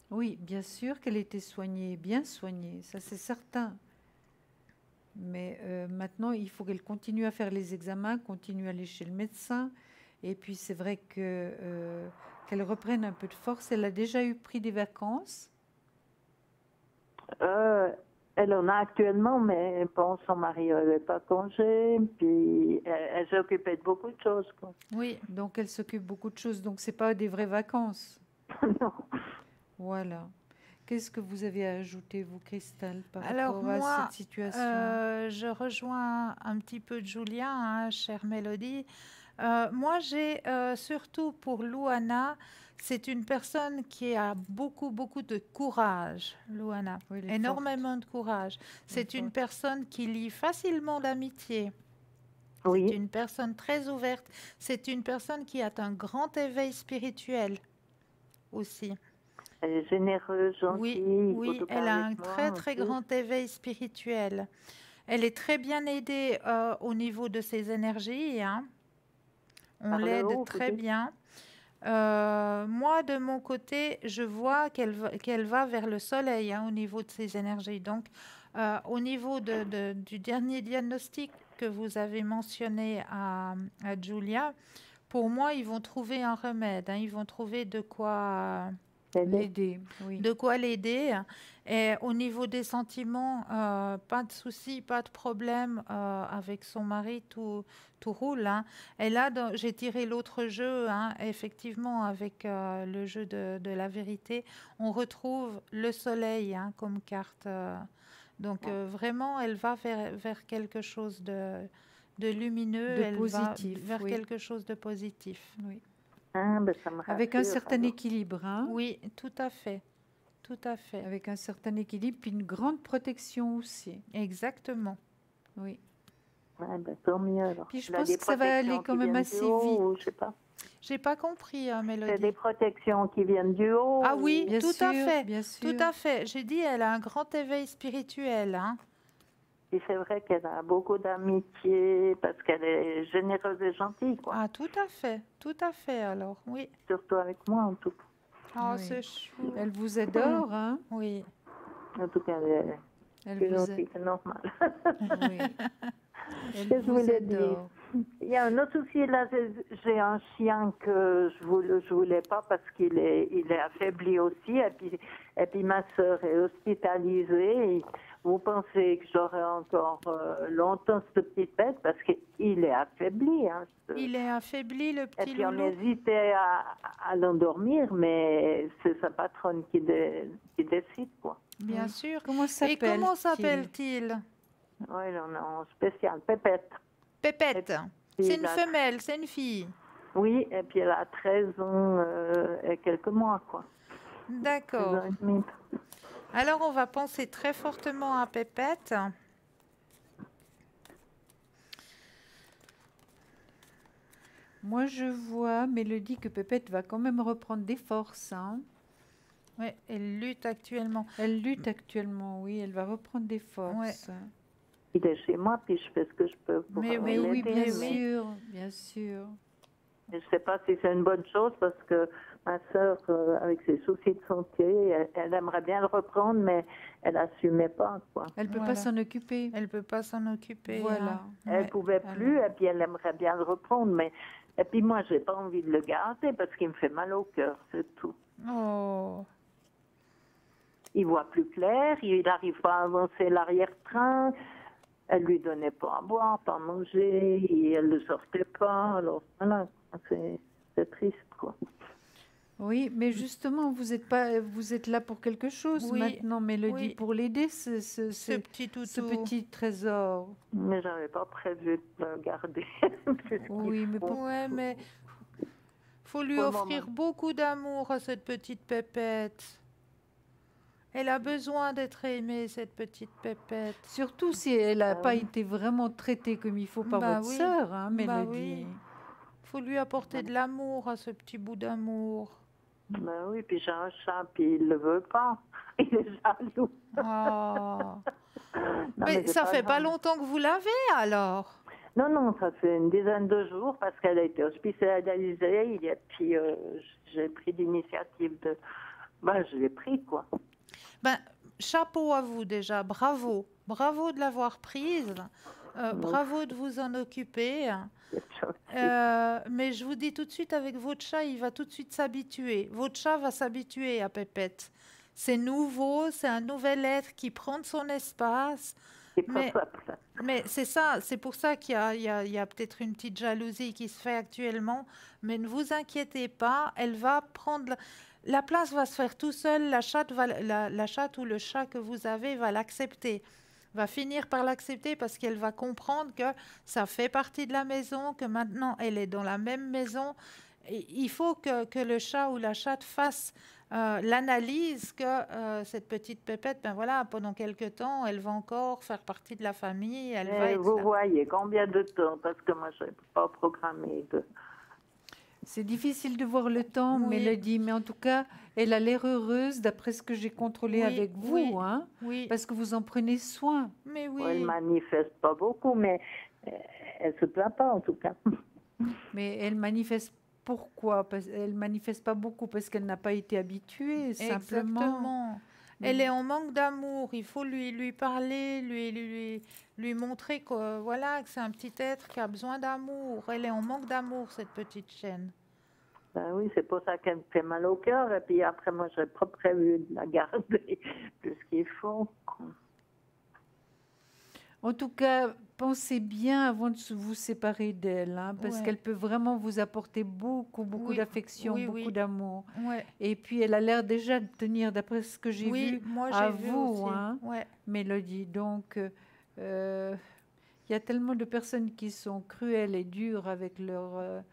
Oui, bien sûr qu'elle était soignée, bien soignée, ça c'est certain. Mais maintenant, il faut qu'elle continue à faire les examens, continue à aller chez le médecin. Et puis c'est vrai que qu'elle reprenne un peu de force. Elle a déjà pris des vacances. Elle en a actuellement, mais bon, son mari n'avait pas congé, puis elle s'occupait de beaucoup de choses, quoi. Oui, donc elle s'occupe beaucoup de choses. Donc c'est pas des vraies vacances. Non. Voilà. Qu'est-ce que vous avez à ajouter, vous, Christelle, par Alors rapport à moi, cette situation? je rejoins un petit peu Julia, hein, chère Mélodie. Moi, j'ai surtout pour Luana, c'est une personne qui a beaucoup, beaucoup de courage, Luana. Oui, elle est Énormément de courage. C'est une forte. personne qui lie facilement l'amitié. C'est Oui, une personne très ouverte. C'est une personne qui a un grand éveil spirituel aussi. elle est généreuse, gentille, il faut Oui, tout elle a parler un avec moi, très, en très plus. grand éveil spirituel. Elle est très bien aidée au niveau de ses énergies, hein. On Par le l'aide haut, vous très dites? bien. Moi, de mon côté, je vois qu'elle va vers le soleil, hein, au niveau de ses énergies. Donc, au niveau du dernier diagnostic que vous avez mentionné à Julia, pour moi, ils vont trouver un remède, hein. Ils vont trouver L'aider, oui. de quoi l'aider. Et au niveau des sentiments, pas de souci, pas de problème avec son mari, tout roule, hein. Et là, j'ai tiré l'autre jeu, hein, effectivement, avec le jeu de la vérité, on retrouve le soleil, hein, comme carte. Donc vraiment, elle va vers quelque chose de lumineux, De elle va positif, vers oui. quelque chose de positif. Oui. Ah, ben ça me Avec un rassure, certain alors. équilibre, hein? Oui, tout à fait. Tout à fait. Avec un certain équilibre, puis une grande protection aussi. Exactement. Oui. Ouais, ben, tant mieux, alors. Puis je Elle a pense des que ça va aller protections quand qui même viennent assez du haut, vite. ou je sais pas. J'ai pas compris, C'est Mélodie. des protections qui viennent du haut. Ah oui, Bien tout sûr, à fait. bien Tout sûr. à fait. J'ai dit, elle a un grand éveil spirituel, hein. Et c'est vrai qu'elle a beaucoup d'amitié, parce qu'elle est généreuse et gentille, quoi. Ah, tout à fait, alors, oui. Surtout avec moi, en tout cas. Oh, Oui. c'est chou. Elle vous adore, hein? Oui. En tout cas, elle est Elle plus vous gentille que normal. Oui. Elle Qu'est-ce que je vous voulais dire? adore. Il y a un autre souci, là, j'ai un chien que je voulais pas parce qu'il est affaibli aussi, et puis ma sœur est hospitalisée. Et vous pensez que j'aurai encore longtemps ce petit pet parce qu'il est affaibli, hein, Il est affaibli, le et petit puis on loulou. hésitait à l'endormir, mais c'est sa patronne qui décide, quoi. Bien Oui. sûr. Comment Et s'appelle-t-il? comment s'appelle-t-il? Oui, il en a en spécial, Pépette. Pépette. Et C'est il une a- femelle, c'est une fille. Oui, et puis elle a 13 ans et quelques mois, quoi. 13 D'accord. ans et demi. Alors, on va penser très fortement à Pépette. Moi, je vois, Mélodie, que Pépette va quand même reprendre des forces, hein? Ouais, elle lutte actuellement. Elle lutte actuellement, oui, elle va reprendre des forces. Il est chez moi, puis je fais ce que je peux pour Mais Mais oui, l'aider, bien mais sûr, bien sûr. je ne sais pas si c'est une bonne chose parce que ma sœur, avec ses soucis de santé, elle aimerait bien le reprendre, mais elle n'assumait pas, quoi. Elle peut Voilà. pas s'en occuper. Elle peut pas s'en occuper. Voilà. hein. Elle Ouais. pouvait plus, et puis elle aimerait bien le reprendre, mais et puis moi, j'ai pas envie de le garder parce qu'il me fait mal au cœur, c'est tout. Oh. Il voit plus clair, il n'arrive pas à avancer l'arrière-train. Elle lui donnait pas à boire, pas à manger, et elle ne sortait pas. Alors voilà, c'est triste, quoi. Oui, mais justement, vous êtes là pour quelque chose Oui, maintenant, Mélodie, oui. pour l'aider, Ce petit toutou. ce petit trésor. Mais j'avais pas prévu de le garder. Oui, mais pour... Ouais, mais faut lui Pour le offrir moment. beaucoup d'amour à cette petite pépette. Elle a besoin d'être aimée, cette petite pépette. Surtout si elle n'a Ah pas oui. été vraiment traitée comme il faut par Bah votre oui, sœur, hein, bah Mélodie. oui. Faut lui apporter de l'amour à ce petit bout d'amour. Ben oui, puis j'ai un chat, puis il le veut pas. Il est jaloux. Oh. Non, Mais c'est ça fait pas grave. longtemps que vous l'avez alors. Non, ça fait une dizaine de jours parce qu'elle a été hospitalisée et puis j'ai pris l'initiative de... Ben, je l'ai pris, quoi. Ben, chapeau à vous déjà, bravo. Bravo de l'avoir prise. Bravo de vous en occuper. Mais je vous dis tout de suite, avec votre chat, il va tout de suite s'habituer. Votre chat va s'habituer à Pépette. C'est nouveau, c'est un nouvel être qui prend de son espace. C'est pas Mais, ça. mais c'est ça, c'est pour ça qu'il y a peut-être une petite jalousie qui se fait actuellement. Mais ne vous inquiétez pas, elle va prendre... La place va se faire tout seul, la chatte ou le chat que vous avez va l'accepter. Va finir par l'accepter parce qu'elle va comprendre que ça fait partie de la maison, que maintenant elle est dans la même maison. Et il faut que le chat ou la chatte fasse l'analyse que cette petite pépette, ben voilà, pendant quelque temps, elle va encore faire partie de la famille. Elle va être vous là. voyez combien de temps, parce que moi je n'ai pas programmé de... C'est difficile de voir le temps, Oui. Mélodie, mais en tout cas, elle a l'air heureuse d'après ce que j'ai contrôlé Oui, avec vous, oui, hein, oui, parce que vous en prenez soin. mais Elle oui. manifeste pas beaucoup, mais elle se plaint pas en tout cas. Mais elle manifeste pourquoi? Elle manifeste pas beaucoup parce qu'elle n'a pas été habituée, simplement. Exactement. Elle est en manque d'amour. Il faut lui parler, lui montrer que, voilà, que c'est un petit être qui a besoin d'amour. Elle est en manque d'amour, cette petite chienne. Ben oui, c'est pour ça qu'elle me fait mal au cœur. Et puis après, moi, je n'ai pas prévu de la garder plus qu'il faut. En tout cas, pensez bien avant de vous séparer d'elle, hein, parce Ouais. qu'elle peut vraiment vous apporter beaucoup Oui, d'affection, oui, beaucoup oui. d'amour. Ouais. Et puis, elle a l'air déjà de tenir, d'après ce que j'ai Oui, vu, moi à j'ai vu vous, aussi. hein, Ouais. Mélodie. Donc, il y a tellement de personnes qui sont cruelles et dures avec leur,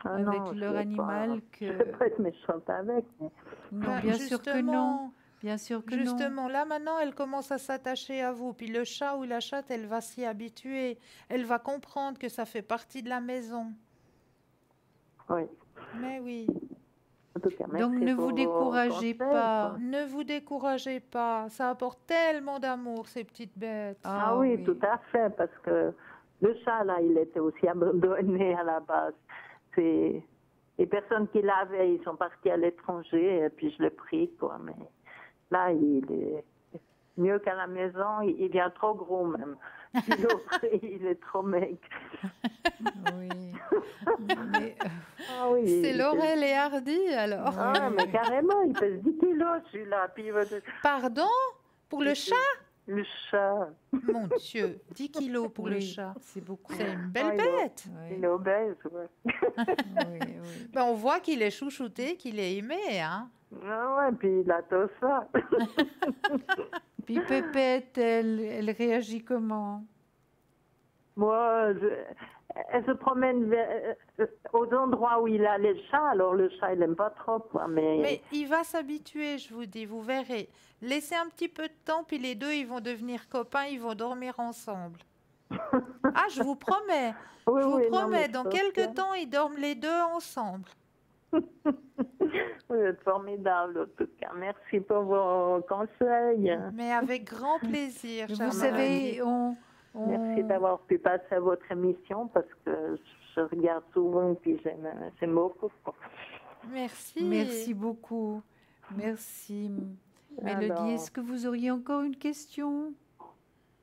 Ah avec non, leur je animal ne vais que... pas être méchante avec. Mais... Non, Ben, bien sûr que non. justement, Bien sûr que non. Justement, là maintenant, elle commence à s'attacher à vous. Puis le chat ou la chatte, elle va s'y habituer. Elle va comprendre que ça fait partie de la maison. Oui. Mais oui, En tout cas, merci Donc, ne pour vous vos découragez conseils, pas. quoi. ne vous découragez pas. Ça apporte tellement d'amour, ces petites bêtes. Ah oui, tout à fait, parce que le chat, là, il était aussi abandonné à la base. C'est... Les personnes qui l'avaient, ils sont partis à l'étranger, et puis je l'ai pris, quoi. Mais là, il est mieux qu'à la maison, il vient trop gros, même. Puis l'autre, il est trop maigre. Oui. Mais, Ah oui, C'est Laurel et Hardy, alors. Ah, mais carrément, il pèse 10 kilos, celui-là. Puis il va... Pardon? Pour le chat? Le chat, Mon Dieu, 10 kilos pour le oui, chat. c'est beaucoup. C'est une belle Ah, il est- bête. Oui, il est obèse, ouais. oui. Ben, on voit qu'il est chouchouté, qu'il est aimé, hein. Ah ouais, puis il a tout ça. Puis Pépette, elle réagit comment? Moi, elle se promène aux endroits où il a les chats. Alors le chat, il n'aime pas trop, quoi. Mais il va s'habituer, je vous dis, vous verrez. Laissez un petit peu de temps, puis les deux, ils vont devenir copains, ils vont dormir ensemble. Ah, je vous promets. Oui, Je vous oui, non, promets, mais dans je quelques pense temps, ils dorment les deux ensemble. Vous êtes formidable, en tout cas. Merci pour vos conseils. Mais avec grand plaisir, chère Vous Mélodie. savez, Merci d'avoir pu passer à votre émission parce que je regarde souvent puis j'aime beaucoup. Merci. merci beaucoup. Merci. Mélodie, Alors, est-ce que vous auriez encore une question?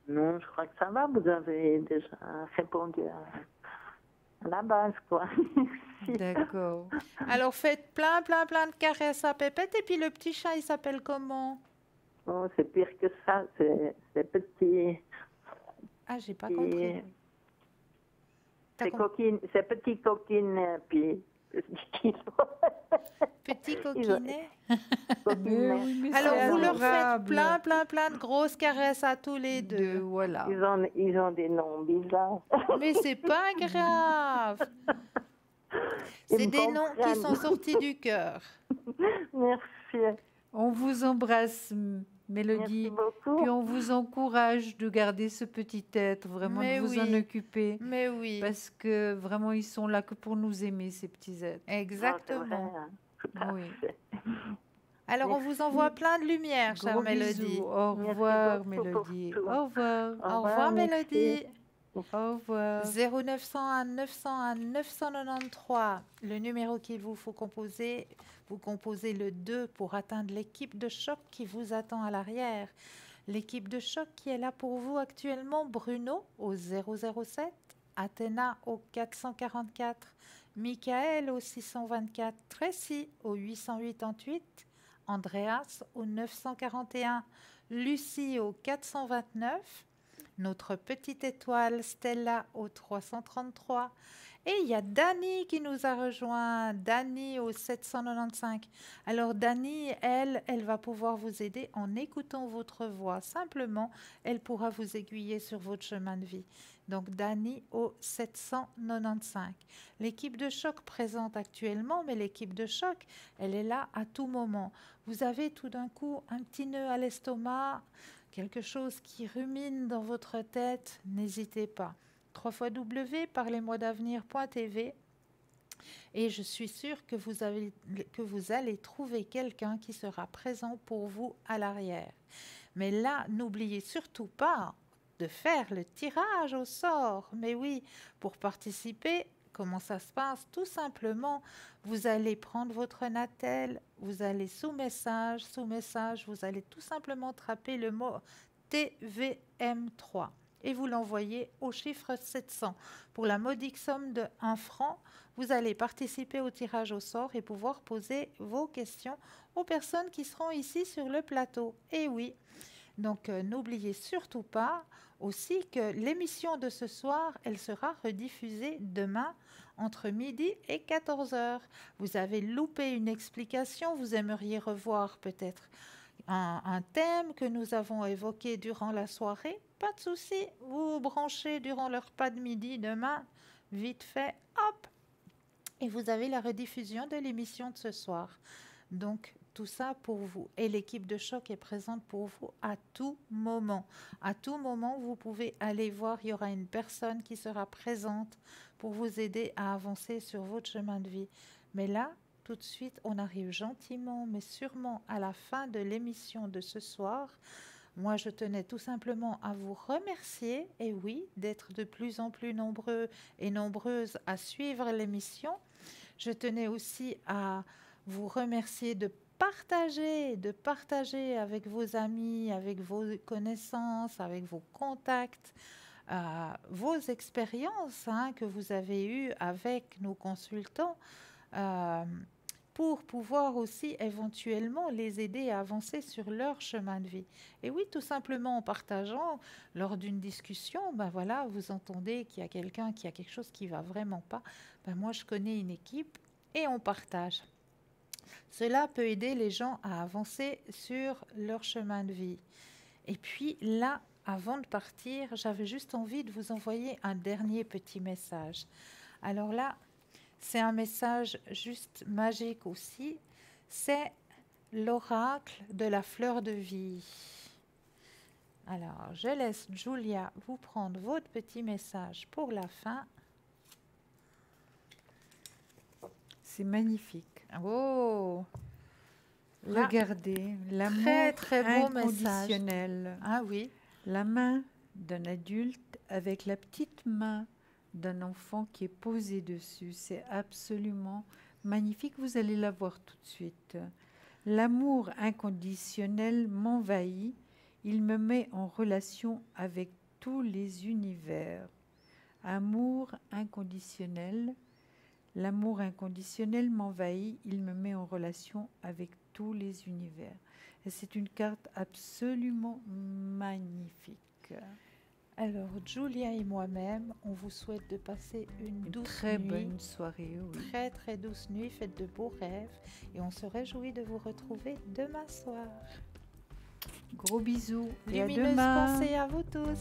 non, je crois que ça va. Vous avez déjà répondu à la base, quoi. Merci. D'accord. Alors faites plein de caresses à Pépette. Et puis le petit chat, il s'appelle comment? Oh, c'est pire que ça. C'est petit. Ah, j'ai pas Et compris. T'as C'est compris? petit coquine, puis petit Petit Ils ont- coquinet. Mais oui, mais Alors c'est vous leur faites adorable. plein de grosses caresses à tous les deux. Voilà. ils ont des noms bizarres. Mais c'est pas grave. Ils C'est me des noms qui comprennent. sont sortis du cœur. Merci. On vous embrasse, Mélodie. Merci beaucoup. Puis on vous encourage de garder ce petit être, vraiment Mais de vous en oui. occuper. Mais oui, Parce que vraiment, ils sont là que pour nous aimer, ces petits êtres. Ah, c'est exactement. vrai, hein. Tout à Oui. fait. Alors on vous envoie plein de lumière, chère Gros Mélodie. bisous. Au Merci revoir, beaucoup pour Mélodie. tout. Au revoir. Au revoir, merci. Mélodie. Au revoir. 0901 901 993, le numéro qu'il vous faut composer. Vous composez le 2 pour atteindre l'équipe de choc qui vous attend à l'arrière. L'équipe de choc qui est là pour vous actuellement, Bruno au 007, Athéna au 444, Michael au 624, Tracy au 888, Andreas au 941, Lucie au 429, notre petite étoile Stella au 333. Et il y a Dani qui nous a rejoint, Dani au 795. Alors Dani, elle va pouvoir vous aider en écoutant votre voix. Simplement, elle pourra vous aiguiller sur votre chemin de vie. Donc Dani au 795. L'équipe de choc présente actuellement, mais l'équipe de choc, elle est là à tout moment. Vous avez tout d'un coup un petit nœud à l'estomac, quelque chose qui rumine dans votre tête, n'hésitez pas. www.parlez-moi-d'avenir.tv et je suis sûre que vous allez trouver quelqu'un qui sera présent pour vous à l'arrière. Mais là, n'oubliez surtout pas de faire le tirage au sort. Mais oui, pour participer, comment ça se passe? Tout simplement, vous allez prendre votre Natel, vous allez sous message, vous allez tout simplement taper le mot TVM3 et vous l'envoyez au chiffre 700. Pour la modique somme de 1 franc, vous allez participer au tirage au sort et pouvoir poser vos questions aux personnes qui seront ici sur le plateau. Et oui, donc n'oubliez surtout pas aussi que l'émission de ce soir, elle sera rediffusée demain entre midi et 14 heures. Vous avez loupé une explication, vous aimeriez revoir peut-être un thème que nous avons évoqué durant la soirée, pas de souci, vous vous branchez durant le repas de midi demain, vite fait, hop, et vous avez la rediffusion de l'émission de ce soir. Donc, tout ça pour vous. Et l'équipe de choc est présente pour vous à tout moment. À tout moment, vous pouvez aller voir, il y aura une personne qui sera présente pour vous aider à avancer sur votre chemin de vie. Mais là, tout de suite, on arrive gentiment, mais sûrement à la fin de l'émission de ce soir. Moi, je tenais tout simplement à vous remercier, et oui, d'être de plus en plus nombreux et nombreuses à suivre l'émission. Je tenais aussi à vous remercier de partager avec vos amis, avec vos connaissances, avec vos contacts, vos expériences que vous avez eues avec nos consultants, pour pouvoir aussi éventuellement les aider à avancer sur leur chemin de vie. Et oui, tout simplement en partageant lors d'une discussion, ben voilà, vous entendez qu'il y a quelqu'un qui a quelque chose qui va vraiment pas. Ben moi, je connais une équipe et on partage. Cela peut aider les gens à avancer sur leur chemin de vie. Et puis là, avant de partir, j'avais juste envie de vous envoyer un dernier petit message. Alors là, c'est un message juste magique aussi. C'est l'oracle de la fleur de vie. Alors, je laisse Julia vous prendre votre petit message pour la fin. C'est magnifique. Oh, là, Regardez, l'amour très très beau message. inconditionnel. Ah oui, La main d'un adulte avec la petite main d'un enfant qui est posée dessus. C'est absolument magnifique. Vous allez la voir tout de suite. L'amour inconditionnel m'envahit. Il me met en relation avec tous les univers. Amour inconditionnel. L'amour inconditionnel m'envahit. Il me met en relation avec tous les univers. Et c'est une carte absolument magnifique. alors Julia et moi-même, on vous souhaite de passer une Une douce très nuit, bonne soirée, oui. très très douce nuit, faites de beaux rêves et on se réjouit de vous retrouver demain soir. Gros bisous et à Lumineuse demain. pensée à vous tous.